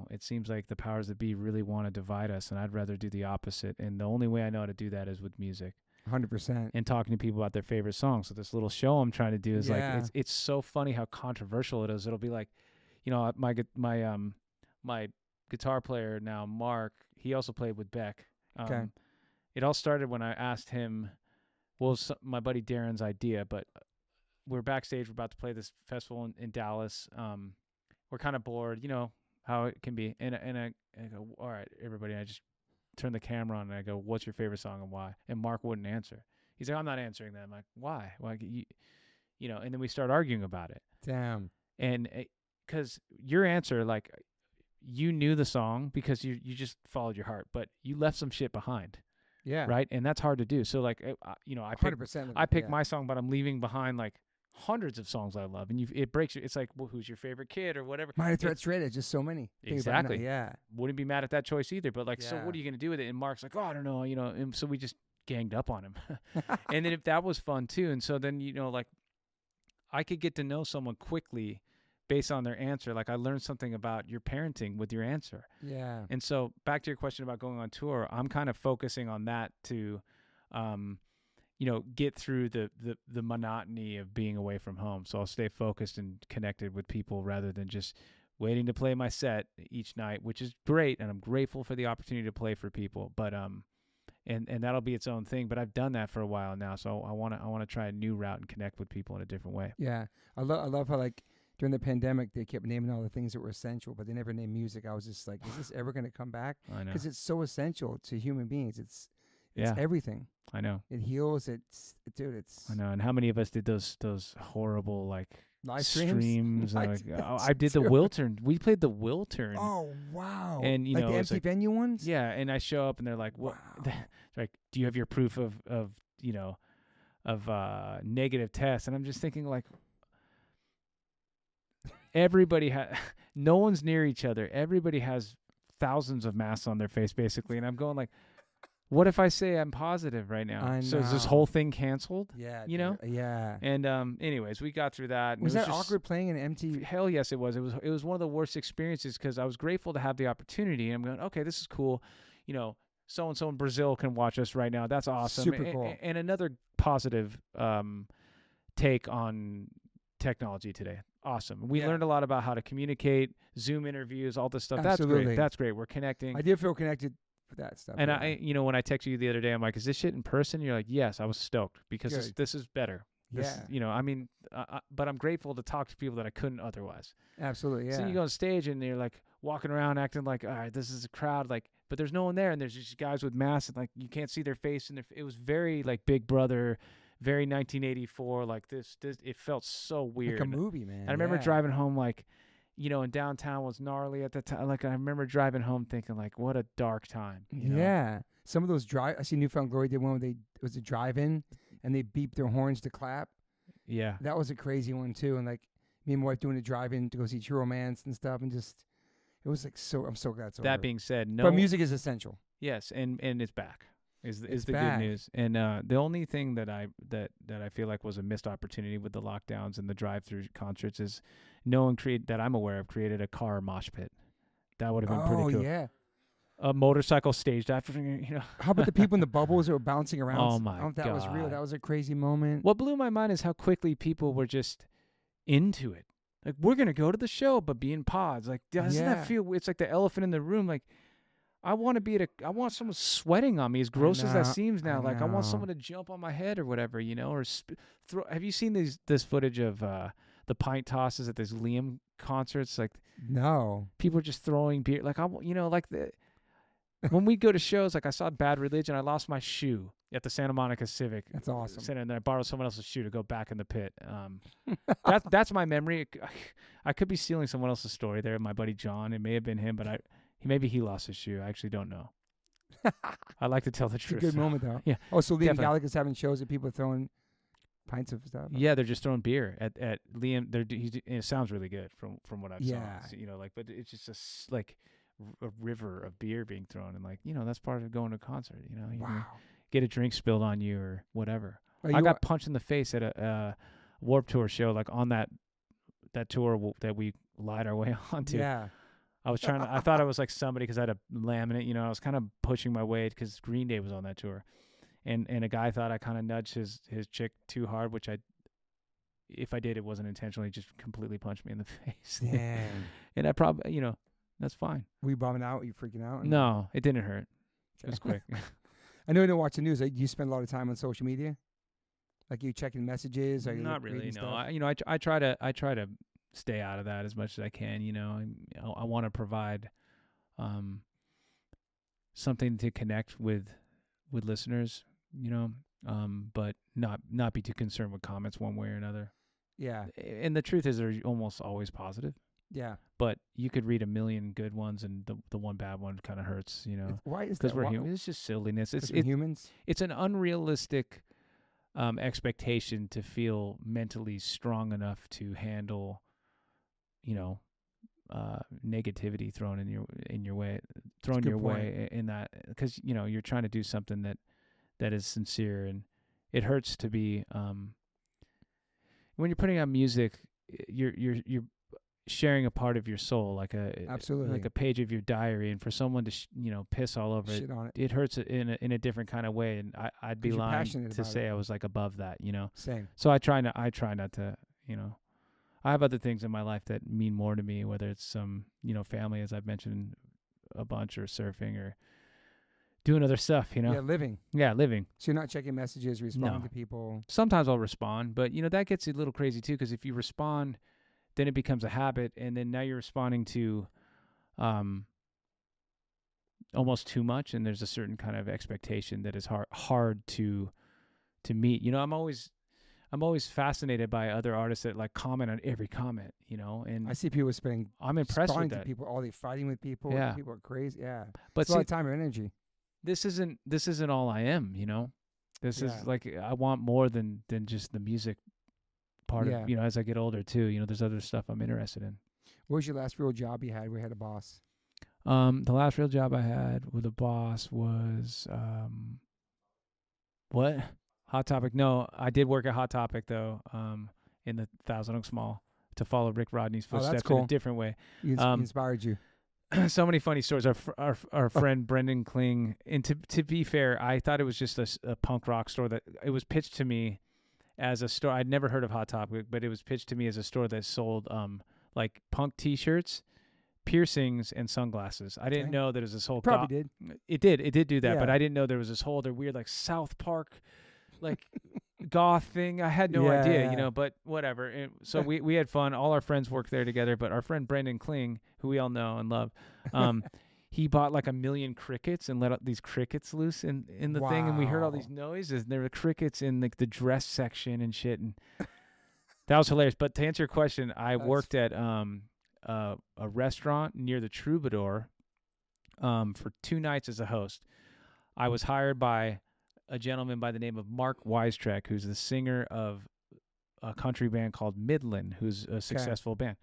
it seems like the powers that be really want to divide us, and I'd rather do the opposite. And the only way I know how to do that is with music 100%. and talking to people about their favorite songs. So this little show I'm trying to do is Yeah. like it's so funny how controversial it is. It'll be like, my guitar player now, Mark, he also played with Beck. Okay. It all started when I asked him, my buddy Darren's idea, but we're backstage. We're about to play this festival in Dallas. We're kind of bored, how it can be. And I go, all right, everybody. And I just turn the camera on and I go, what's your favorite song and why? And Mark wouldn't answer. He's like, I'm not answering that. I'm like, why? Like, and then we start arguing about it. Damn. And because your answer, like, you knew the song because you just followed your heart, but you left some shit behind. Yeah. Right. And that's hard to do. So like, I pick 100%. I pick my song, but I'm leaving behind like hundreds of songs I love, and it breaks you. It's like, well, who's your favorite kid or whatever? Minor Threat Straight Edge, just so many. Think about it now. Exactly. Yeah. Wouldn't be mad at that choice either. But like, so Yeah. what are you gonna do with it? And Mark's like, oh, I don't know, and so we just ganged up on him. And then if that was fun too. And so then, like I could get to know someone quickly based on their answer. Like I learned something about your parenting with your answer. Yeah. And so back to your question about going on tour, I'm kind of focusing on that to, get through the monotony of being away from home. So I'll stay focused and connected with people rather than just waiting to play my set each night, which is great. And I'm grateful for the opportunity to play for people, but, and that'll be its own thing, but I've done that for a while now. So I want to try a new route and connect with people in a different way. Yeah. I love how like during the pandemic, they kept naming all the things that were essential, but they never named music. I was just like, is this ever going to come back? I know. Because it's so essential to human beings. It's Yeah. everything. I know. It heals. I know. And how many of us did those horrible like live streams? I Like, did I did the Wiltern. We played the Wiltern. Oh wow! And like the empty like, venue ones. Yeah, and I show up and they're like, "What?" Wow. Like, do you have your proof of negative tests? And I'm just thinking like, everybody no one's near each other. Everybody has thousands of masks on their face basically, and I'm going like, what if I say I'm positive right now? I So is this know. whole thing canceled? Yeah. Yeah. And anyways, we got through that. And Was it that just awkward playing an empty? Hell yes, it was. It was one of the worst experiences because I was grateful to have the opportunity. I'm going, okay, this is cool. So and so in Brazil can watch us right now. That's awesome. Super cool. And another positive take on technology today. Awesome. We learned a lot about how to communicate, Zoom interviews, all this stuff. Absolutely. That's great. We're connecting. I did feel connected with that stuff. And when I texted you the other day, I'm like, is this shit in person? You're like, yes. I was stoked because this is better. This, but I'm grateful to talk to people that I couldn't otherwise. Absolutely, yeah. So you go on stage and you're like walking around acting like, all right, this is a crowd, like, but there's no one there, and there's just guys with masks, and like you can't see their face, and it was very like Big Brother, very 1984, like this. It felt so weird. Like a movie, man. And I remember driving home like, and downtown was gnarly at the time. Like I remember driving home thinking like, what a dark time. Yeah. Some of those I see Newfound Glory did one where it was a drive-in and they beeped their horns to clap. Yeah. That was a crazy one too. And like me and my wife doing a drive-in to go see True Romance and stuff, and just it was like I'm so glad it's over. That being said, but music is essential. Yes, and it's back. Is the back. Good news. And the only thing that I feel like was a missed opportunity with the lockdowns and the drive-through concerts is no one that I'm aware of created a car mosh pit. That would have been pretty cool. Oh yeah. A motorcycle staged after, How about the people in the bubbles that were bouncing around? Oh my I don't know if that God. was real. That was a crazy moment. What blew my mind is how quickly people were just into it. Like, we're going to go to the show, but be in pods. Like, doesn't that feel, it's like the elephant in the room. Like, I want to I want someone sweating on me, as gross as that seems now. I want someone to jump on my head or whatever, or throw. Have you seen this footage of the pint tosses at these Liam concerts? Like, no. People are just throwing beer. Like, when we go to shows, like I saw Bad Religion, I lost my shoe at the Santa Monica Civic. That's awesome. Center, and then I borrowed someone else's shoe to go back in the pit. That's my memory. I could be stealing someone else's story there. My buddy John, it may have been him, but maybe he lost his shoe. I actually don't know. I like to tell the truth. It's a good moment though. Yeah. Oh, so Liam Gallagher's having shows that people are throwing pints of stuff. Yeah, they're just throwing beer at Liam. It sounds really good from what I've saw. But it's just a river of beer being thrown, and that's part of going to a concert. You wow. Get a drink spilled on you or whatever. I got punched in the face at a Warped Tour show, like on that tour that we lied our way onto. Yeah. I was I thought I was like somebody because I had a laminate, I was kind of pushing my way because Green Day was on that tour. And a guy thought I kind of nudged his chick too hard, which if I did, it wasn't intentionally, just completely punched me in the face. Damn. And I probably, that's fine. Were you bombing out? Were you freaking out? No, it didn't hurt. It was quick. I know you don't watch the news. You spend a lot of time on social media? Like you checking messages? Or Not really, no. Stuff? I try to stay out of that as much as I can. I want to provide something to connect with listeners, but not be too concerned with comments one way or another. Yeah. And the truth is they're almost always positive. Yeah. But you could read a million good ones and the one bad one kind of hurts, Why is that? Because we're human. It's just silliness. It's humans. It's an unrealistic expectation to feel mentally strong enough to handle, negativity thrown in your way, in that, because you're trying to do something that is sincere. And it hurts to be when you're putting out music, you're sharing a part of your soul, like Absolutely. a page of your diary, and for someone to piss all over Shit on it. it hurts in a different kind of way. And I'd be 'Cause you're lying passionate to about say it. I was like above that, Same. So I try not to, I have other things in my life that mean more to me, whether it's some, family, as I've mentioned a bunch, or surfing, or doing other stuff, Yeah, living. Yeah, living. So you're not checking messages, responding No. to people. Sometimes I'll respond, but that gets a little crazy too, because if you respond, then it becomes a habit, and then now you're responding to almost too much, and there's a certain kind of expectation that is hard to meet. I'm always fascinated by other artists that like comment on every comment, and I see people spending. I'm impressed with responding that. to people, all they fighting with people. Yeah. People are crazy. Yeah. But It's a lot of time and energy. this isn't all I am, This Yeah. is like, I want more than just the music part Yeah. of, as I get older too, there's other stuff I'm interested in. What was your last real job you had where you had a boss? The last real job I had with a boss was what? Hot Topic. No, I did work at Hot Topic though, in the Thousand Oaks Mall, to follow Rick Rodney's footsteps in cool. a different way. He inspired you. So many funny stories. Our friend Brendan Kling, and to be fair, I thought it was just a punk rock store. That it was pitched to me as a store. I'd never heard of Hot Topic, but it was pitched to me as a store that sold like punk T-shirts, piercings, and sunglasses. I didn't know there was this whole. Probably did. It did do that, but Yeah. I didn't know there was this whole other weird like South Park, like goth thing. I had no idea, but whatever. And so we had fun. All our friends worked there together, but our friend Brendan Kling, who we all know and love, he bought like 1 million crickets and let out these crickets loose in the thing, and we heard all these noises. And there were crickets in like the dress section and shit, and that was hilarious. But to answer your question, I worked at a restaurant near the Troubadour for 2 nights as a host. I was hired by a gentleman by the name of Mark Weistrek, who's the singer of a country band called Midland, who's a successful band.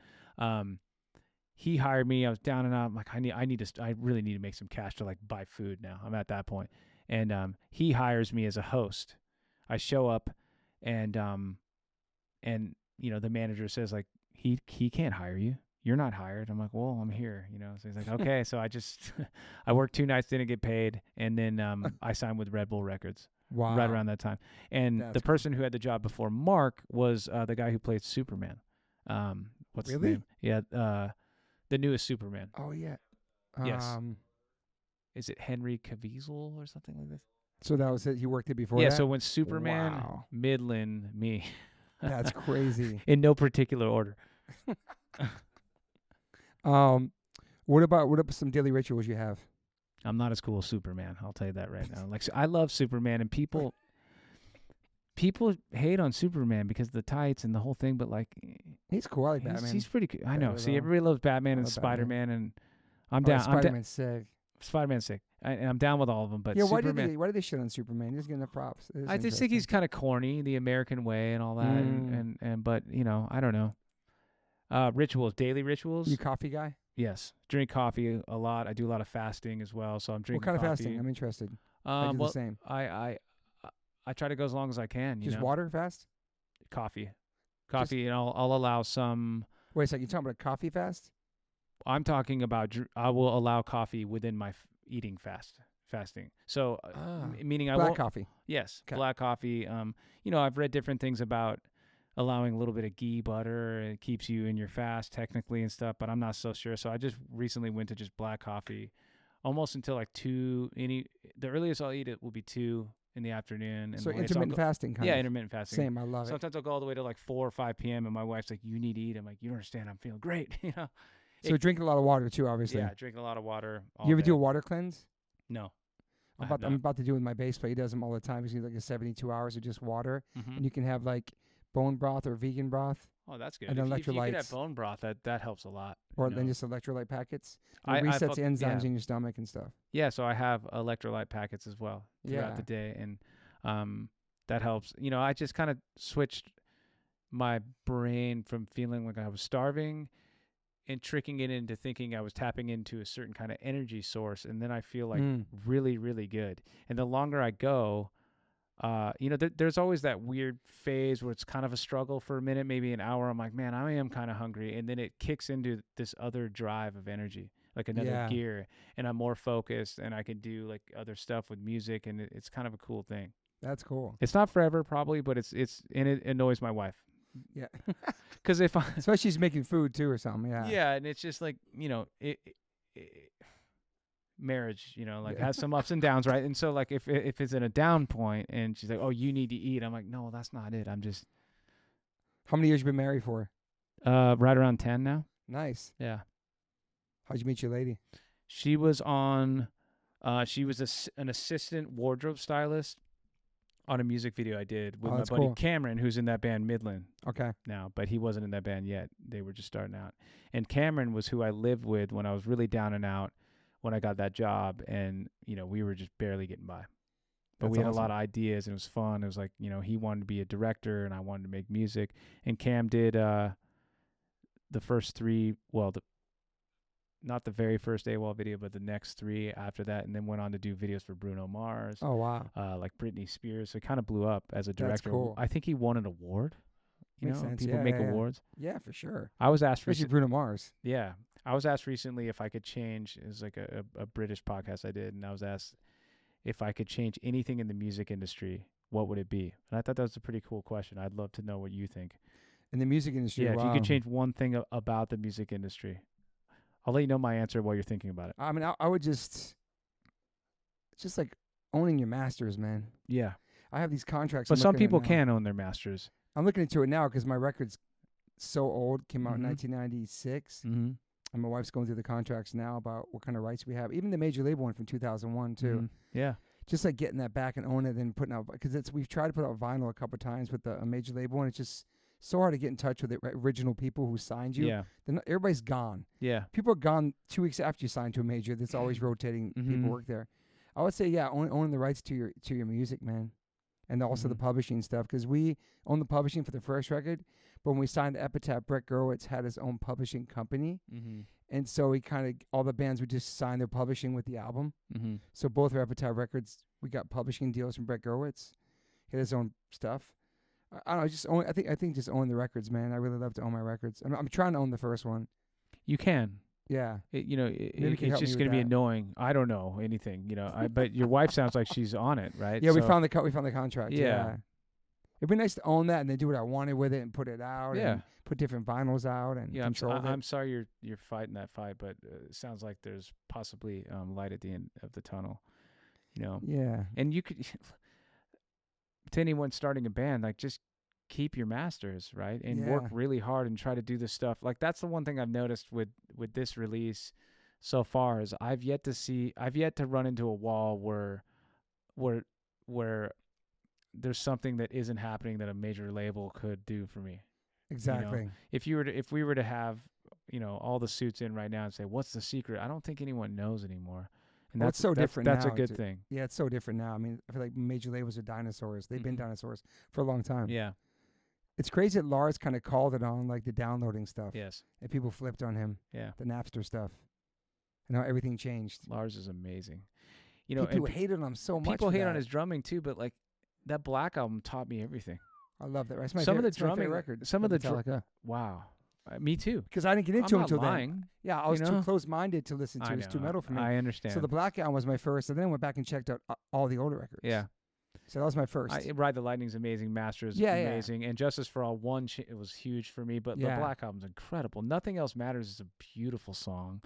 He hired me. I was down and out. I'm like, I really need to make some cash to like buy food now. I'm at that point. And he hires me as a host. I show up, and the manager says like, he can't hire you. You're not hired. I'm like, well, I'm here, So he's like, okay. So I worked 2 nights, didn't get paid, and then I signed with Red Bull Records. Wow. Right around that time. And the person who had the job before Mark was the guy who played Superman. What's his name? Yeah, the newest Superman. Oh yeah. Yes. Is it Henry Cavill or something like this? So that was it. You worked it before. Yeah. that? So when Superman, Wow. Midland, me. That's crazy. In no particular order. What about some daily rituals you have? I'm not as cool as Superman. I'll tell you that right now. Like, I love Superman, and people hate on Superman because of the tights and the whole thing. But like, He's cool. I like Batman. he's pretty cool. I know. Better See, though. everybody loves Batman and love Spider-Man, and I'm Oh, down. Spider-Man's sick. Spider-Man's sick, and I'm down with all of them. But Yeah, Superman, why did they shit on Superman? He doesn't get enough props. It is I just think he's kind of corny, the American way and all that. And but I don't know. Rituals, daily rituals. You coffee guy? Yes, drink coffee a lot. I do a lot of fasting as well, so I'm drinking. What kind coffee. of fasting? I'm interested. I do well, the same. I try to go as long as I can. Just water fast? Coffee, and I'll allow some. Wait a second. You talking about a coffee fast? I'm talking about I will allow coffee within my eating fasting. So meaning I black won't. coffee. Yes, Okay. black coffee. I've read different things about allowing a little bit of ghee butter. It keeps you in your fast technically and stuff, but I'm not so sure. So I just recently went to just black coffee, almost until like 2. The earliest I'll eat it will be 2 in the afternoon. And So the latest I'll intermittent fasting kind Yeah, of. intermittent fasting. Same. I love it. Sometimes I'll go all the way to like 4 or 5 p.m. and my wife's like, "You need to eat." I'm like, "You don't understand. I'm feeling great." So drinking a lot of water too, obviously. Yeah, drinking a lot of water. All You ever day. do a water cleanse? No. I'm about to do it with my bass player. He does them all the time. He's like a 72 hours of just water, and you can have like bone broth or vegan broth. Oh, that's good. And If you could electrolytes. have bone broth, that helps a lot. Or then just electrolyte packets. It I resets fuck- the enzymes yeah. in your stomach and stuff. Yeah, so I have electrolyte packets as well throughout the day, and that helps. I just kind of switched my brain from feeling like I was starving and tricking it into thinking I was tapping into a certain kind of energy source, and then I feel like really, really good. And the longer I go, there's always that weird phase where it's kind of a struggle for a minute, maybe an hour. I'm like, man, I am kind of hungry. And then it kicks into this other drive of energy, like another gear, and I'm more focused and I can do like other stuff with music. And it's kind of a cool thing. That's cool. It's not forever probably, but and it annoys my wife. Yeah. Cause especially she's making food too or something. Yeah. Yeah. And it's just like, marriage, like has some ups and downs, right? And so like if it's in a down point and she's like, oh, you need to eat, I'm like, no, that's not it. I'm just. How many years you been married for? Right around 10 now. Nice. Yeah. How'd you meet your lady? She was an assistant wardrobe stylist on a music video I did with my buddy Cameron, who's in that band Midland. Okay. Now, but he wasn't in that band yet. They were just starting out. And Cameron was who I lived with when I was really down and out when I got that job. And, we were just barely getting by. But we had a lot of ideas and it was fun. It was like, he wanted to be a director and I wanted to make music. And Cam did the first three, not the very first AWOL video, but the next three after that, and then went on to do videos for Bruno Mars. Oh, wow. Like Britney Spears. So it kind of blew up as a director. That's cool. I think he won an award. Makes sense. People make awards. Yeah, for sure. I was asked especially Bruno Mars. Yeah. I was asked recently if I could change, it was like a British podcast I did, and I was asked if I could change anything in the music industry, what would it be? And I thought that was a pretty cool question. I'd love to know what you think. In the music industry? Yeah, if you could change one thing about the music industry. I'll let you know my answer while you're thinking about it. I mean, I would it's just like owning your masters, man. Yeah. I have these contracts. But some people can own their masters. I'm looking into it now because my record's so old, came out in 1996. Mm-hmm. And my wife's going through the contracts now about what kind of rights we have. Even the major label one from 2001, too. Mm-hmm. Yeah. Just like getting that back and owning it and putting out, because we've tried to put out vinyl a couple of times with a major label, and it's just so hard to get in touch with the original people who signed you. Yeah. Everybody's gone. Yeah. People are gone 2 weeks after you sign to a major. That's always rotating. People work there. I would say, yeah, owning the rights to your music, man. And also the publishing stuff, because we own the publishing for the first record, but when we signed to Epitaph, Brett Gurewitz had his own publishing company. And so he all the bands would just sign their publishing with the album. So both our Epitaph records, we got publishing deals from Brett Gurewitz. He had his own stuff. I don't know, I think just own the records, man. I really love to own my records. I'm trying to own the first one. You can. Yeah. It's just going to be annoying. I don't know anything, but your wife sounds like she's on it, right? Yeah, we found the contract. Yeah. It'd be nice to own that and then do what I wanted with it and put it out. And put different vinyls out and control it. I'm sorry you're fighting that fight, but it sounds like there's possibly light at the end of the tunnel. Yeah. And you could, to anyone starting a band, like just keep your masters, right? And work really hard and try to do this stuff. Like that's the one thing I've noticed with this release so far is I've yet to run into a wall where there's something that isn't happening that a major label could do for me. Exactly. If we were to have, all the suits in right now and say, what's the secret? I don't think anyone knows anymore. And that's so different. That's a good thing. Yeah, it's so different now. I mean, I feel like major labels are dinosaurs. They've been dinosaurs for a long time. Yeah. It's crazy that Lars kind of called it on like the downloading stuff. Yes. And people flipped on him. Yeah. The Napster stuff. And how everything changed. Lars is amazing. People hated on him so much. People hate on his drumming too, but like that Black album taught me everything. I love that. That's my some favorite, of the drumming record. Some of the wow. Me too. Because I didn't get into him until lying, then. Yeah, I was too close-minded to listen to. It was too metal for me. I understand. So the Black album was my first, and then I went back and checked out all the older records. Yeah. So that was my first. Ride the Lightning's amazing. Masters amazing. Yeah. And Justice for All it was huge for me. But the Black album's incredible. Nothing Else Matters is a beautiful song.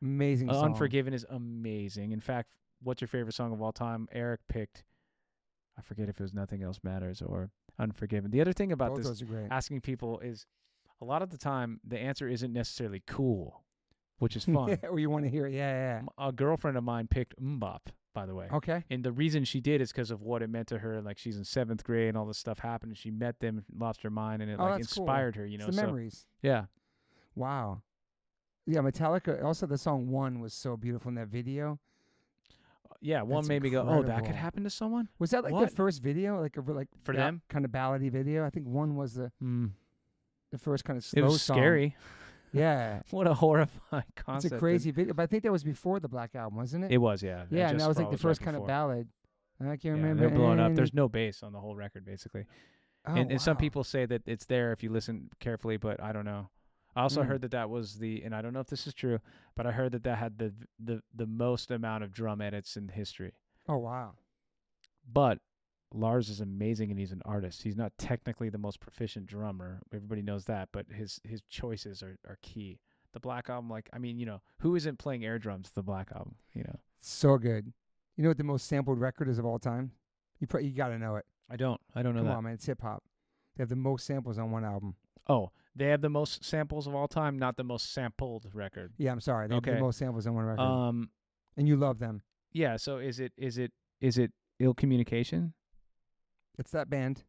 Amazing song. Unforgiven is amazing. In fact, what's your favorite song of all time? Eric picked, I forget if it was Nothing Else Matters or Unforgiven. The other thing about both those are great. Asking people is a lot of the time the answer isn't necessarily cool, which is fun. Or you want to hear it. Yeah. A girlfriend of mine picked Mbop, by the way. Okay. And the reason she did is because of what it meant to her. Like she's in 7th grade and all this stuff happened and she met them, lost her mind, and it inspired her, It's the memories. Yeah. Wow. Yeah, Metallica, also the song One was so beautiful in that video. Yeah, One made me go, oh, that could happen to someone? Was that like the first video? Like for them? Kind of ballady video? I think One was the first kind of slow song. It was scary. Yeah. What a horrifying concept. It's a crazy video. But I think that was before the Black album, wasn't it? It was, yeah. Yeah, and that was like the first kind of ballad. I can't Yeah, remember. they're blowing up. any- There's no bass on the whole record, basically. Oh, And some wow. people say that it's there if you listen carefully, but I don't know. I also Mm. heard that was and I don't know if this is true, but I heard that had the most amount of drum edits in history. Oh, wow. But Lars is amazing, and he's an artist. He's not technically the most proficient drummer. Everybody knows that, but his choices are key. The Black Album, like, I mean, who isn't playing air drums to the Black Album, So good. You know what the most sampled record is of all time? You got to know it. I don't know Come that. on, man. It's hip hop. They have the most samples on one album. Oh, they have the most samples of all time, not the most sampled record. Yeah, I'm sorry. They have the most samples on one record. And you love them. Yeah, so is it Ill Communication? It's that band.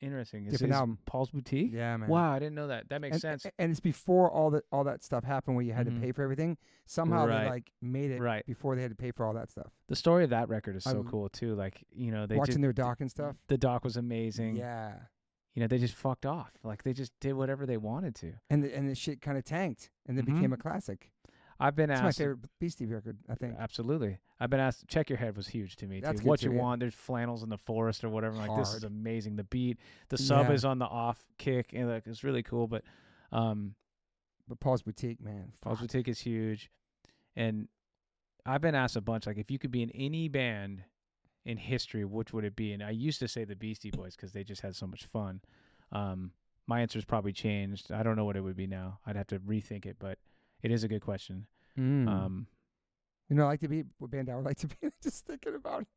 Interesting. Different album. Paul's Boutique? Yeah, man. Wow, I didn't know that. That makes sense. And it's before all that stuff happened where you had to pay for everything. Somehow Right. they like made it before they had to pay for all that stuff. The story of that record is so cool too. Like, they watching their doc and stuff. The doc was amazing. Yeah. They just fucked off. Like, they just did whatever they wanted to. And the shit kind of tanked and then became a classic. I've been asked. It's my favorite Beastie record, I think. Absolutely. I've been asked. Check Your Head was huge to me That's too. good What too, You yeah. Want? There's flannels in the forest or whatever. Like, this is Hard. amazing. The beat, the sub Yeah. is on the off kick, and like it's really cool. But Paul's Boutique, man. Paul's Fuck. Boutique is huge, and I've been asked a bunch. Like, if you could be in any band in history, which would it be? And I used to say the Beastie Boys because they just had so much fun. My answer's probably changed. I don't know what it would be now. I'd have to rethink it, but it is a good question. I like to be what band I would like to be. Just thinking about it.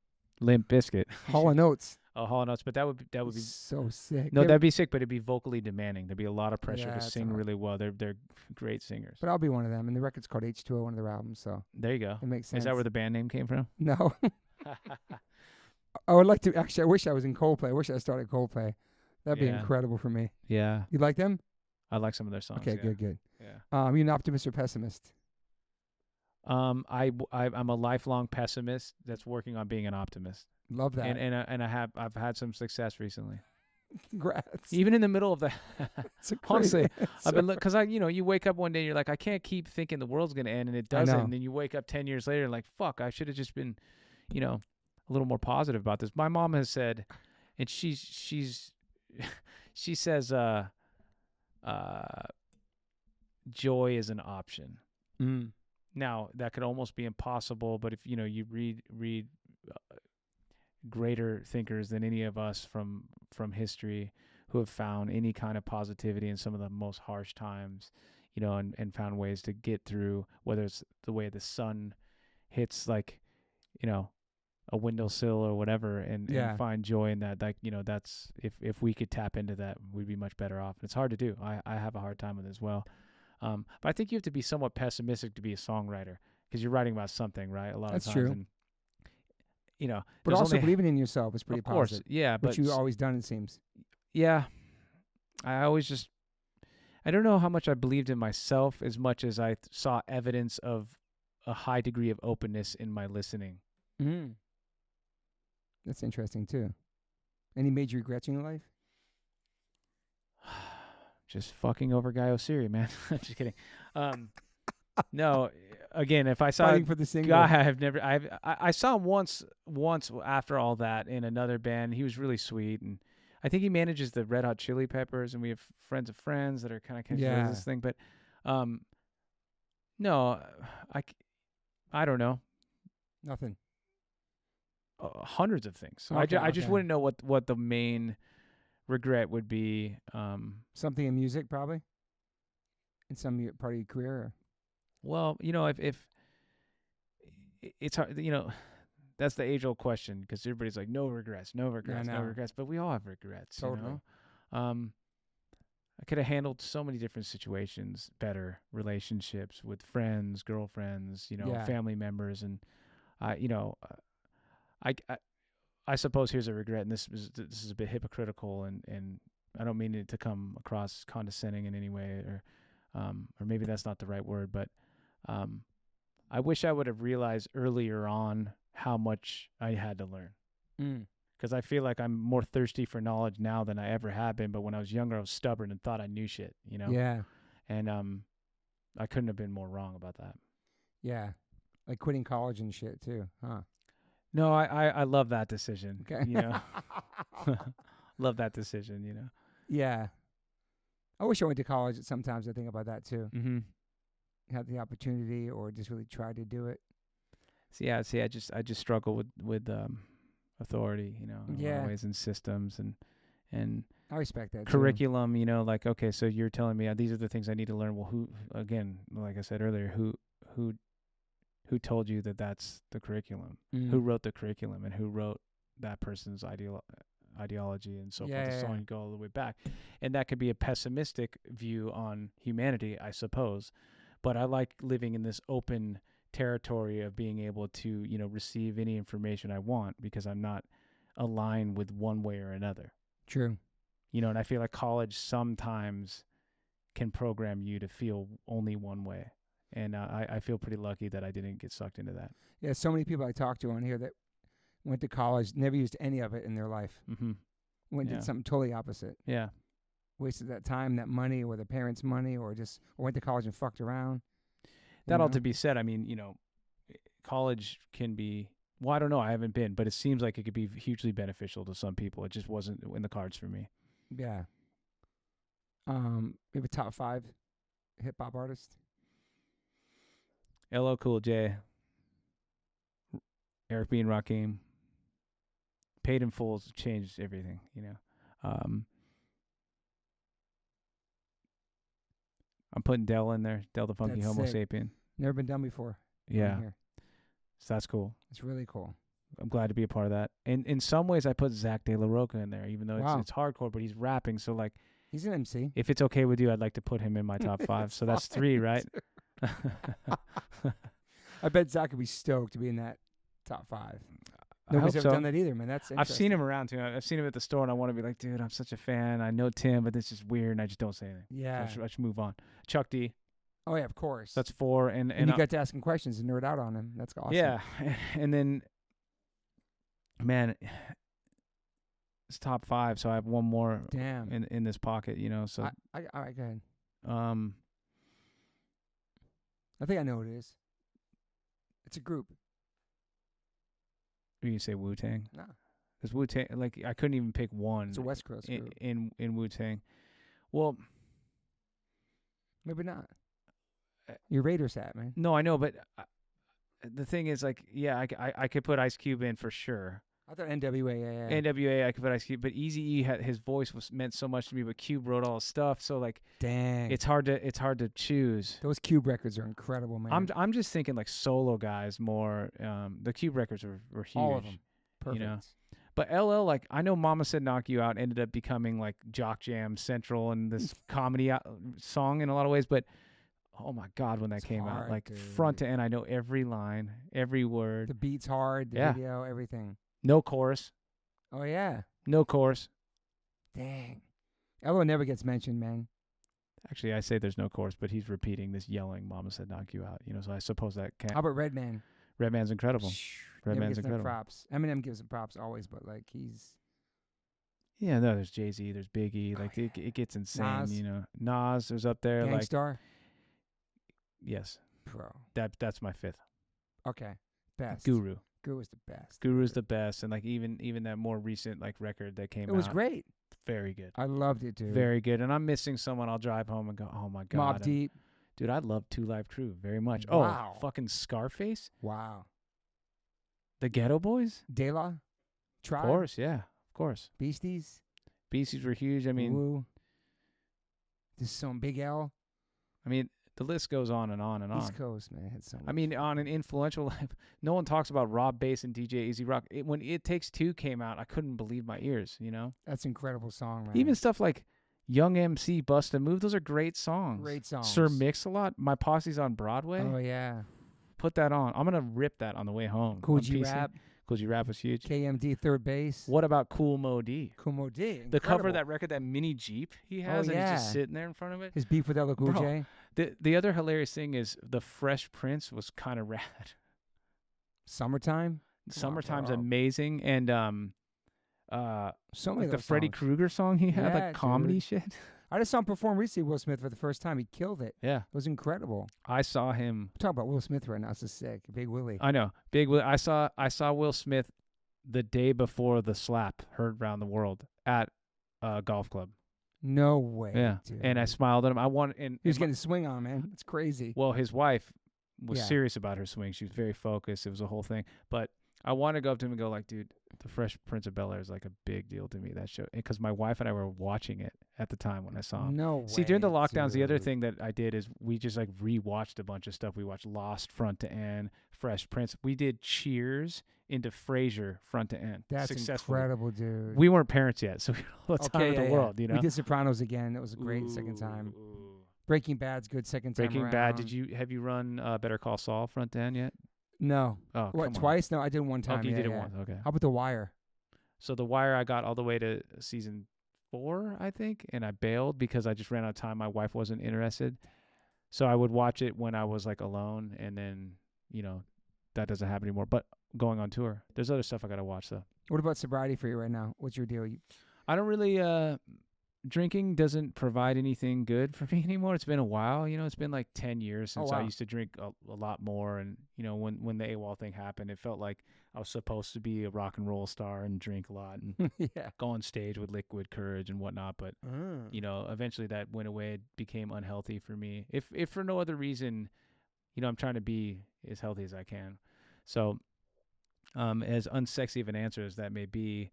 Limp Bizkit. Hall & Oates. Oh, Hall & Oates, but that would be so sick. no, that'd be sick, but it'd be vocally demanding. There'd be a lot of pressure Yeah, to it's sing hard. really well. They're great singers. But I'll be one of them. And the record's called H2O, one of their albums. So There you go. it makes sense. Is that where the band name came from? No. I would like to. Actually, I wish I was in Coldplay. I wish I started Coldplay. That'd be Yeah. incredible for me. Yeah, You like them? I like some of their songs. Okay, yeah. good. Yeah. You an optimist or pessimist? I'm a lifelong pessimist that's working on being an optimist, Love that. and I've had some success recently. Congrats. Even in the middle of the, It's a honestly, great- I've been because you wake up one day, you're like, I can't keep thinking the world's gonna end, and it I doesn't. know. And then you wake up 10 years later, like, fuck, I should have just been, a little more positive about this. My mom has said, and she says, joy is an option. Now that could almost be impossible, but if you read greater thinkers than any of us from history who have found any kind of positivity in some of the most harsh times, and found ways to get through, whether it's the way the sun hits like a windowsill or whatever, and find joy in that. Like, that's if we could tap into that, we'd be much better off. And it's hard to do. I have a hard time with it as well. But I think you have to be somewhat pessimistic to be a songwriter because you're writing about something, right? A lot That's of times. true. And, But also believing in yourself is pretty of course, positive. yeah. But Which you've always done, it seems. yeah, I always I don't know how much I believed in myself as much as I saw evidence of a high degree of openness in my listening. That's interesting, too. Any major regrets in your life? Just fucking over Guy Osiri, man. I'm just kidding. No, again, if I saw Fighting for the single. guy, I saw him once after all that in another band. He was really sweet, and I think he manages the Red Hot Chili Peppers, and we have friends of friends that are kind of connected to this thing. But no, I don't know. Nothing. Hundreds of things. Okay, I just wouldn't know what the main regret would be. Something in music, probably? In some part of your career? Or? Well, if it's hard, that's the age-old question because everybody's like, no regrets, no regrets, no regrets. But we all have regrets, Totally. I could have handled so many different situations better, relationships with friends, girlfriends, family members. And, I suppose here's a regret, and this is a bit hypocritical, and I don't mean it to come across condescending in any way, or maybe that's not the right word, but I wish I would have realized earlier on how much I had to learn. Because I feel like I'm more thirsty for knowledge now than I ever have been. But when I was younger, I was stubborn and thought I knew shit, Yeah. And I couldn't have been more wrong about that. Yeah. Like quitting college and shit, too. Huh. No, I love that decision. Okay. You know, love that decision. You know. Yeah. I wish I went to college. Sometimes I think about that too. Mm-hmm. Had the opportunity, or just really tried to do it. See, I just struggle with authority. You know, in a lot of ways, and systems and I respect that curriculum. You know, like, okay, so you're telling me these are the things I need to learn. Well, who, again, like I said earlier, who told you that that's the curriculum? Who wrote the curriculum, and who wrote that person's ideology and so forth? So on, you go all the way back, and that could be a pessimistic view on humanity, I suppose. But I like living in this open territory of being able to, you know, receive any information I want because I'm not aligned with one way or another. True. You know, and I feel like college sometimes can program you to feel only one way. And I feel pretty lucky that I didn't get sucked into that. Yeah, so many people I talked to on here that went to college, never used any of it in their life. Mm-hmm. Went and did something totally opposite. Yeah. Wasted that time, that money, or their parents' money, or went to college and fucked around. That all to be said. I mean, you know, college can be, well, I don't know. I haven't been, but it seems like it could be hugely beneficial to some people. It just wasn't in the cards for me. Yeah. You have a top 5 hip-hop artist? LL Cool J, Eric B. and Rakim. Paid in Full changed everything, you know. I'm putting Dell in there. Dell the Funky That's Homo sick. Sapien. Never been done before. Yeah. So that's cool. It's really cool. I'm glad to be a part of that. And in some ways, I put Zach De La Rocha in there, even though it's hardcore, but he's rapping. So, like, he's an MC. If it's okay with you, I'd like to put him in my top 5. So that's 3, right? I bet Zach would be stoked to be in that top 5. Nobody's ever done that either, man. That's interesting. I've seen him around too. I've seen him at the store, and I want to be like, dude, I'm such a fan. I know Tim, but this is weird, and I just don't say anything. Yeah. So I should move on. Chuck D. Oh, yeah, of course. That's 4. And you got to ask him questions and nerd out on him. That's awesome. Yeah. And then, man, it's top 5, so I have one more in this pocket, you know. So all right, go ahead. I think I know what it is. It's a group. You say Wu-Tang? No. Because Wu-Tang, like, I couldn't even pick one. It's a West Coast group. In Wu-Tang. Well, maybe not. Your Raiders hat, man. No, I know, but the thing is, like, yeah, I could put Ice Cube in for sure. I thought NWA, yeah. NWA, I could put Ice Cube, but Eazy-E his voice meant so much to me, but Cube wrote all his stuff, so, like, dang, it's hard to choose. Those Cube records are incredible, man. I'm just thinking like solo guys more. The Cube records were huge. All of them, perfect. You know? But LL, like, I know Mama Said Knock You Out ended up becoming like Jock Jam Central and this comedy song in a lot of ways, but oh my God, when that came out, like, front to end, I know every line, every word. The beat's hard, the video, everything. No chorus. Oh, yeah. No chorus. Dang. LL never gets mentioned, man. Actually, I say there's no chorus, but he's repeating this yelling, Mama Said Knock You Out. You know, so I suppose that can't. How about Redman? Redman's incredible. Redman's incredible. Props. Eminem gives him props always, but, like, he's... Yeah, no, there's Jay-Z, there's Biggie. Like, it gets insane, Nas. You know. Nas is up there. Gangstar? Like, yes. Bro. That's my 5th. Okay. Best. Guru. Guru's the best. Guru's the best, and like even that more recent like record that came out. It was great. Very good. I loved it, dude. Very good. And I'm missing someone. I'll drive home and go, oh my God. Mobb Deep. Dude, I love 2 Live Crew very much. Wow. Oh, fucking Scarface. Wow. The Ghetto Boys. De La. Tribe. Of course, yeah, of course. Beasties. Beasties were huge. I mean, Woo. Just some Big L. I mean, the list goes on and on and on. East Coast, man. Had so much. I mean, on an influential life, no one talks about Rob Bass and DJ Easy Rock. When It Takes Two came out, I couldn't believe my ears, you know? That's an incredible song, man. Even stuff like Young MC, Bust a Move, those are great songs. Great songs. Sir Mix-a-Lot, My Posse's on Broadway. Oh, yeah. Put that on. I'm going to rip that on the way home. Cool G Rap. Cool G Rap was huge. KMD Third Base. What about Cool Mo D? Cool Mo D. Incredible. The cover of that record, that mini Jeep he has, and he's just sitting there in front of it. His beef with LL Cool J. The other hilarious thing is the Fresh Prince was kind of rad. Summertime? Summertime's amazing. And so many like the Freddy Krueger song he had, like comedy shit. I just saw him perform recently, Will Smith, for the first time. He killed it. Yeah. It was incredible. I saw him. We're talking about Will Smith right now. This is sick. Big Willie. I know. Big Will. I saw Will Smith the day before the slap heard around the world at a golf club. No way. Yeah. Dude. And I smiled at him. He was getting a swing on, man. It's crazy. Well, his wife was serious about her swing. She was very focused. It was a whole thing. But I want to go up to him and go like, dude, The Fresh Prince of Bel-Air is like a big deal to me, that show. Because my wife and I were watching it at the time when I saw him. No way. See, during the lockdowns, dude. the other thing that I did is we just like rewatched a bunch of stuff. We watched Lost front to end, Fresh Prince. We did Cheers into Frasier front to end. That's incredible, dude. We weren't parents yet, so we had all the time in the world, you know? We did Sopranos again. That was a great second time. Breaking Bad's good second time Breaking around. Bad. Have you run Better Call Saul front to end yet? No. Oh, what, twice? No, I did one time. Okay, you did it once. Okay. How about The Wire? So The Wire, I got all the way to season 4, I think, and I bailed because I just ran out of time. My wife wasn't interested. So I would watch it when I was like alone, and then, that doesn't happen anymore. But going on tour, there's other stuff I got to watch, though. What about sobriety for you right now? What's your deal? I don't really, drinking doesn't provide anything good for me anymore. It's been a while, it's been like 10 years since I used to drink a lot more. And, when the AWOL thing happened, it felt like I was supposed to be a rock and roll star and drink a lot and go on stage with Liquid Courage and whatnot. But, eventually that went away. It became unhealthy for me. If for no other reason, I'm trying to be as healthy as I can. So, as unsexy of an answer as that may be,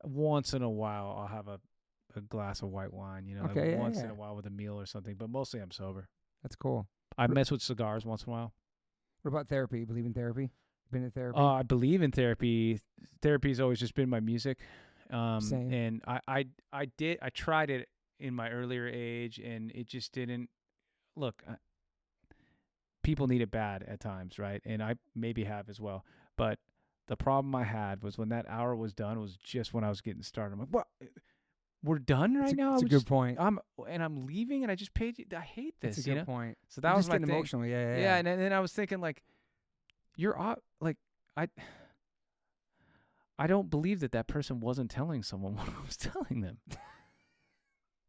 once in a while I'll have a glass of white wine, once in a while with a meal or something, but mostly I'm sober. That's cool. I mess with cigars once in a while. What about therapy? You believe in therapy? Been in therapy? I believe in therapy. Therapy's always just been my music. Same. And I tried it in my earlier age, and it just didn't look. People need it bad at times, right? And I maybe have as well. But the problem I had was when that hour was done, was just when I was getting started. I'm like, what? We're done right now? That's a good point. I'm leaving, and I just paid you. I hate this. That's a good point. So that was my thing. Emotional. Yeah. And then I was thinking, like, I don't believe that person wasn't telling someone what I was telling them.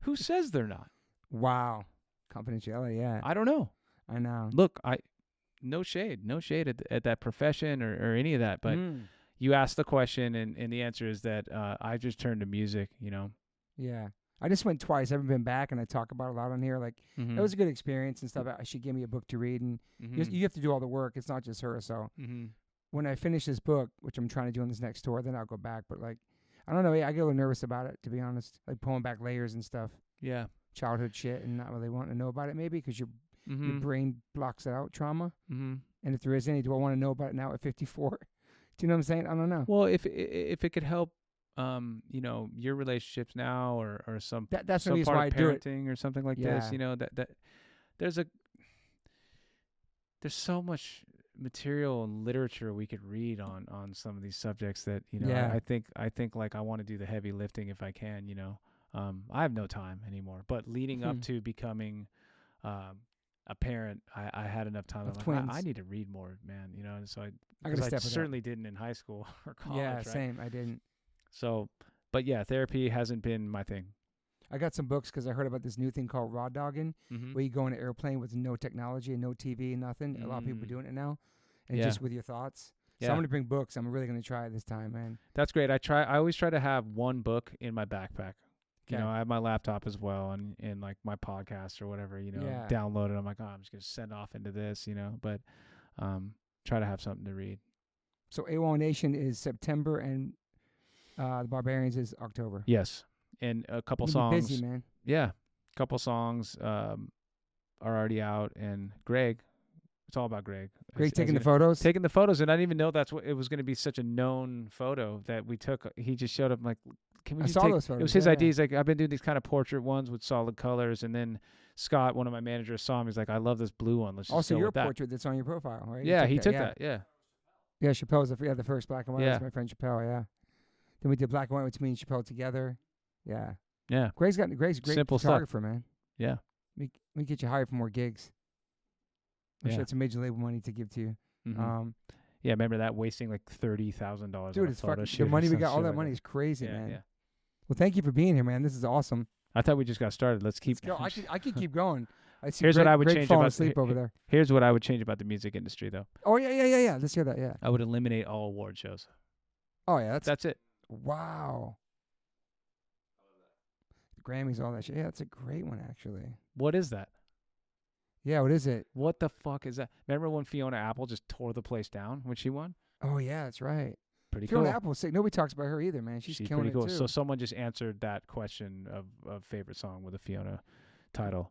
Who says they're not? Wow. Confidentiality, yeah. I don't know. I know. Look, no shade at that profession or any of that, but you asked the question, and the answer is that I just turned to music, Yeah. I just went twice. I haven't been back, and I talk about it a lot on here. Like, it was a good experience and stuff. She gave me a book to read, and you have to do all the work. It's not just her. So when I finish this book, which I'm trying to do on this next tour, then I'll go back. But, like, I don't know. I get a little nervous about it, to be honest. Like, pulling back layers and stuff. Yeah. Childhood shit and not really wanting to know about it, maybe, because your brain blocks it out, trauma. And if there is any, do I want to know about it now at 54? Do you know what I'm saying? I don't know. Well, if it could help, your relationships now or some that's some the reason part why of I do it. parenting or something like this, that there's so much material and literature we could read on some of these subjects that, I think like I want to do the heavy lifting if I can, I have no time anymore, but leading up to becoming, a parent, I had enough time. I'm like, I need to read more, man. So I certainly didn't in high school or college. Yeah, right? same. I didn't. So, but yeah, therapy hasn't been my thing. I got some books because I heard about this new thing called raw dogging, where you go in an airplane with no technology and no TV and nothing. A lot of people are doing it now, and just with your thoughts. So I'm going to bring books. I'm really going to try it this time, man. That's great. I always try to have one book in my backpack. Okay. I have my laptop as well, and like my podcast or whatever, download it. I'm like, I'm just going to send off into this, but try to have something to read. So AWOLNATION is September, and the Barbarians is October. Yes. And a couple You'll songs. be busy, man. Yeah. A couple songs are already out, and Greg, it's all about Greg. Greg taking the photos? Taking the photos, and I didn't even know that's what it was going to be, such a known photo that we took. He just showed up, like, can we I just saw take those photos. It was his idea. He's like, I've been doing these kind of portrait ones with solid colors, and then Scott, one of my managers, saw him. He's like, I love this blue one. Let's just also go your with that. portrait that's on your profile, right? Yeah, he took that. Yeah. Yeah, Chappelle's the first black and white. Yeah. That's my friend Chappelle. Yeah. Then we did black and white with me and Chappelle together. Yeah. Yeah. Greg's a great Simple photographer, stuff. man. Yeah. We get you hired for more gigs. I'm sure it's a major label money to give to you. Yeah, remember that, wasting like $30,000. Dude, it's fucking the money we got. All that money is crazy, man. Yeah. Well, thank you for being here, man. This is awesome. I thought we just got started. Let's keep. Let's go. I could keep going. I see Here's Greg, what I would Greg change falling about asleep over there. Here's what I would change about the music industry, though. Oh yeah. Let's hear that. Yeah. I would eliminate all award shows. Oh yeah, That's it. wow. Grammys, all that shit. Yeah, that's a great one actually. What is that? Yeah, what is it? What the fuck is that? Remember when Fiona Apple just tore the place down when she won? Oh yeah, that's right. Pretty Fiona cool. Apple's sick. Nobody talks about her either, man. She's killing pretty cool. it too. So someone just answered that question of favorite song with a Fiona title.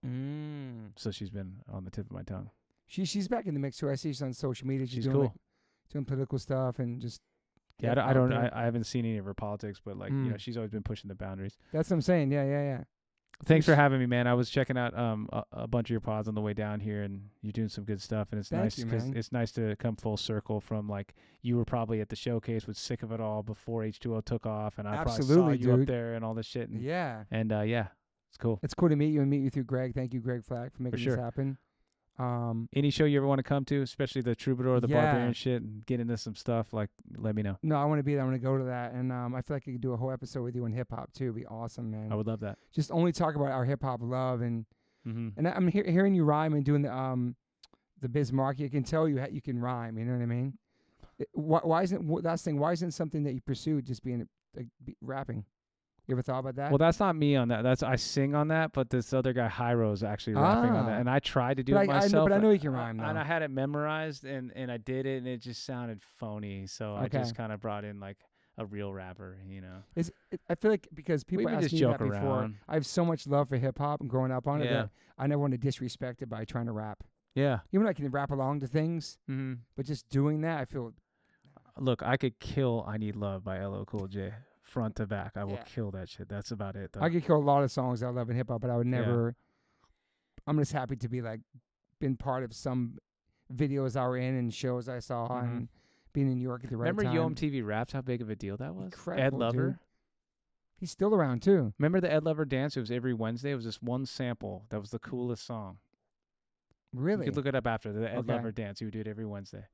So she's been on the tip of my tongue. She's back in the mix too. I see she's on social media. She's doing cool. Like, doing political stuff and just. Yeah, I haven't seen any of her politics, but like you know, she's always been pushing the boundaries. That's what I'm saying. Yeah. Thanks for having me, man. I was checking out a bunch of your pods on the way down here, and you're doing some good stuff. And it's nice because it's nice to come full circle from like you were probably at the showcase with Sick of It All before H2O took off, and I probably saw you up there and all this shit. And, yeah, it's cool. It's cool to meet you and meet you through Greg. Thank you, Greg Flack, for making this happen. Any show you ever want to come to, especially the Troubadour, the Barbarian shit, and get into some stuff, like let me know. No, I want to be there. I want to go to that, and I feel like I could do a whole episode with you on hip hop too. It'd be awesome, man. I would love that. Just only talk about our hip hop love, and I'm hearing you rhyme and doing the Bismarck. You can tell you can rhyme. You know what I mean? Why isn't something that you pursue just being rapping? You ever thought about that? Well, that's not me on that. I sing on that, but this other guy, Hyro, is actually rapping on that. And I tried to do it myself. But I know you can rhyme now. And I had it memorized, and I did it, and it just sounded phony. So I just kind of brought in like a real rapper, you know. I feel like because people ask me that before, around. I have so much love for hip hop and growing up on it that I never want to disrespect it by trying to rap. Yeah. Even though I can rap along to things, but just doing that, I feel. Look, I could kill "I Need Love" by LL Cool J. Front to back, I will kill that shit. That's about it, though. I could kill a lot of songs I love in hip hop, but I would never. I'm just happy to be like, been part of some videos I were in and shows I saw and being in New York at the right time. Remember Yo MTV Raps? How big of a deal that was? Incredible, Ed Lover. Dude. He's still around too. Remember the Ed Lover dance? It was every Wednesday. It was this one sample that was the coolest song. Really? You could look it up after the Ed Lover dance. He would do it every Wednesday.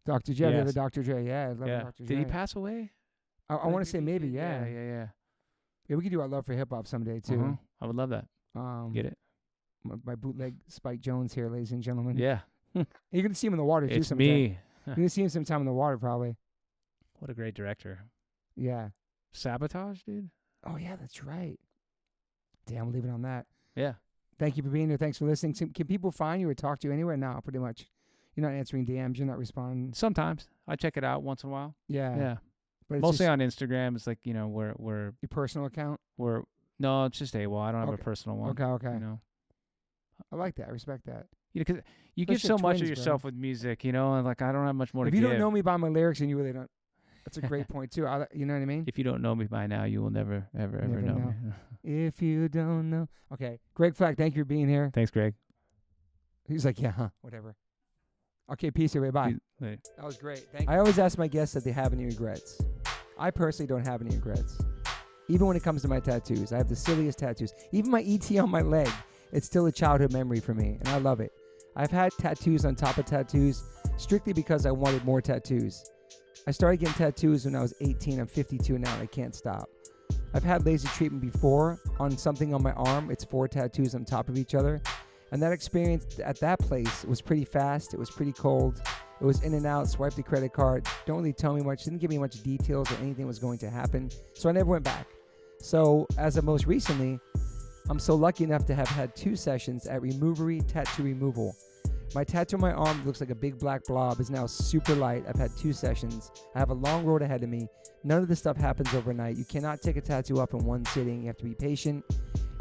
Dr. J, the Dr. J, Dr. J. Did he pass away? I want to say maybe, yeah. Yeah, we could do our love for hip hop someday too. I would love that. Get it? My bootleg Spike Jones here, ladies and gentlemen. Yeah. You're gonna see him in the water too. It's sometime. me. You're gonna see him sometime in the water, probably. What a great director. Yeah. Sabotage, dude. Oh yeah, that's right. Damn, we'll leave it on that. Yeah. Thank you for being here. Thanks for listening. Can people find you or talk to you anywhere? No, pretty much. You're not answering DMs. You're not responding. Sometimes I check it out once in a while. Yeah. But mostly on Instagram. It's like, you know, we're your personal account. No, it's just AWOL. I don't have a personal one. Okay. You know, I like that. I respect that. You know, because you give so much of yourself with music, you know, and like I don't have much more to give. If you don't know me by my lyrics, and you really don't, that's a great point too. You know what I mean? If you don't know me by now, you will never, ever know me. If you don't know. Okay, Greg Flack, thank you for being here. Thanks, Greg. He's like, whatever. Okay, peace, everybody. Bye. That was great. Thank you. I always ask my guests if they have any regrets. I personally don't have any regrets. Even when it comes to my tattoos, I have the silliest tattoos. Even my ET on my leg, it's still a childhood memory for me, and I love it. I've had tattoos on top of tattoos strictly because I wanted more tattoos. I started getting tattoos when I was 18. I'm 52 now, and I can't stop. I've had laser treatment before on something on my arm. It's 4 tattoos on top of each other. And that experience at that place was pretty fast. It was pretty cold. It was in and out, swipe the credit card. Don't really tell me much. Didn't give me much details or anything was going to happen. So I never went back. So as of most recently, I'm so lucky enough to have had 2 sessions at Removery Tattoo Removal. My tattoo on my arm looks like a big black blob. Is now super light. I've had 2 sessions. I have a long road ahead of me. None of this stuff happens overnight. You cannot take a tattoo up in one sitting. You have to be patient.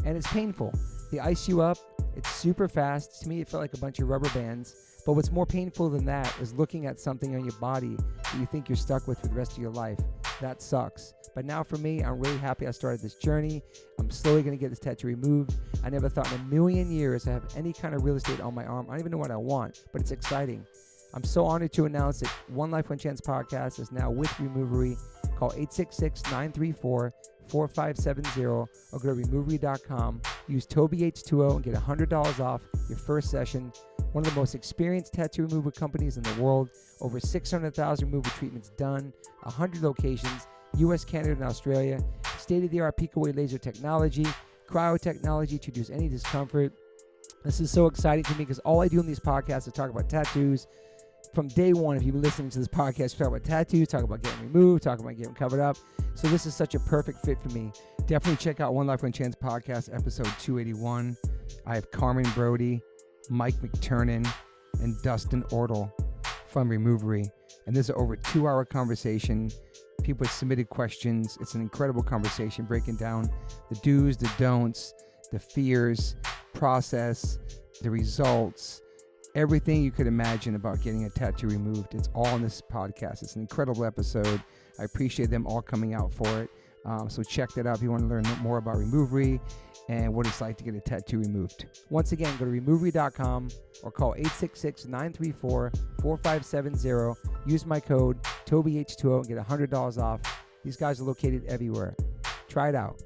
And it's painful. They ice you up. It's super fast. To me, it felt like a bunch of rubber bands. But what's more painful than that is looking at something on your body that you think you're stuck with for the rest of your life. That sucks. But now for me, I'm really happy I started this journey. I'm slowly going to get this tattoo removed. I never thought in a million years I have any kind of real estate on my arm. I don't even know what I want, but it's exciting. I'm so honored to announce that One Life, One Chance podcast is now with Removery. Call 866-934-4570 or go to removery.com. Use TobyH2O and get $100 off your first session. One of the most experienced tattoo removal companies in the world. Over 600,000 removal treatments done. 100 locations. U.S., Canada, and Australia. It's state-of-the-art peak away laser technology, cryotechnology to reduce any discomfort. This is so exciting to me because all I do in these podcasts is talk about tattoos. From day one, if you've been listening to this podcast, we talk about tattoos, talk about getting removed, talk about getting covered up. So this is such a perfect fit for me. Definitely check out One Life One Chance Podcast, episode 281. I have Carmen Brody, Mike McTurnan, and Dustin Ortle from Removery. And this is an over 2-hour conversation. People submitted questions. It's an incredible conversation breaking down the do's, the don'ts, the fears, process, the results, everything you could imagine about getting a tattoo removed. It's all in this podcast. It's an incredible episode. I appreciate them all coming out for it. So check that out if you want to learn more about Removery and what it's like to get a tattoo removed. Once again, go to removery.com or call 866-934-4570. Use my code TobyH20 and get $100 off. These guys are located everywhere. Try it out.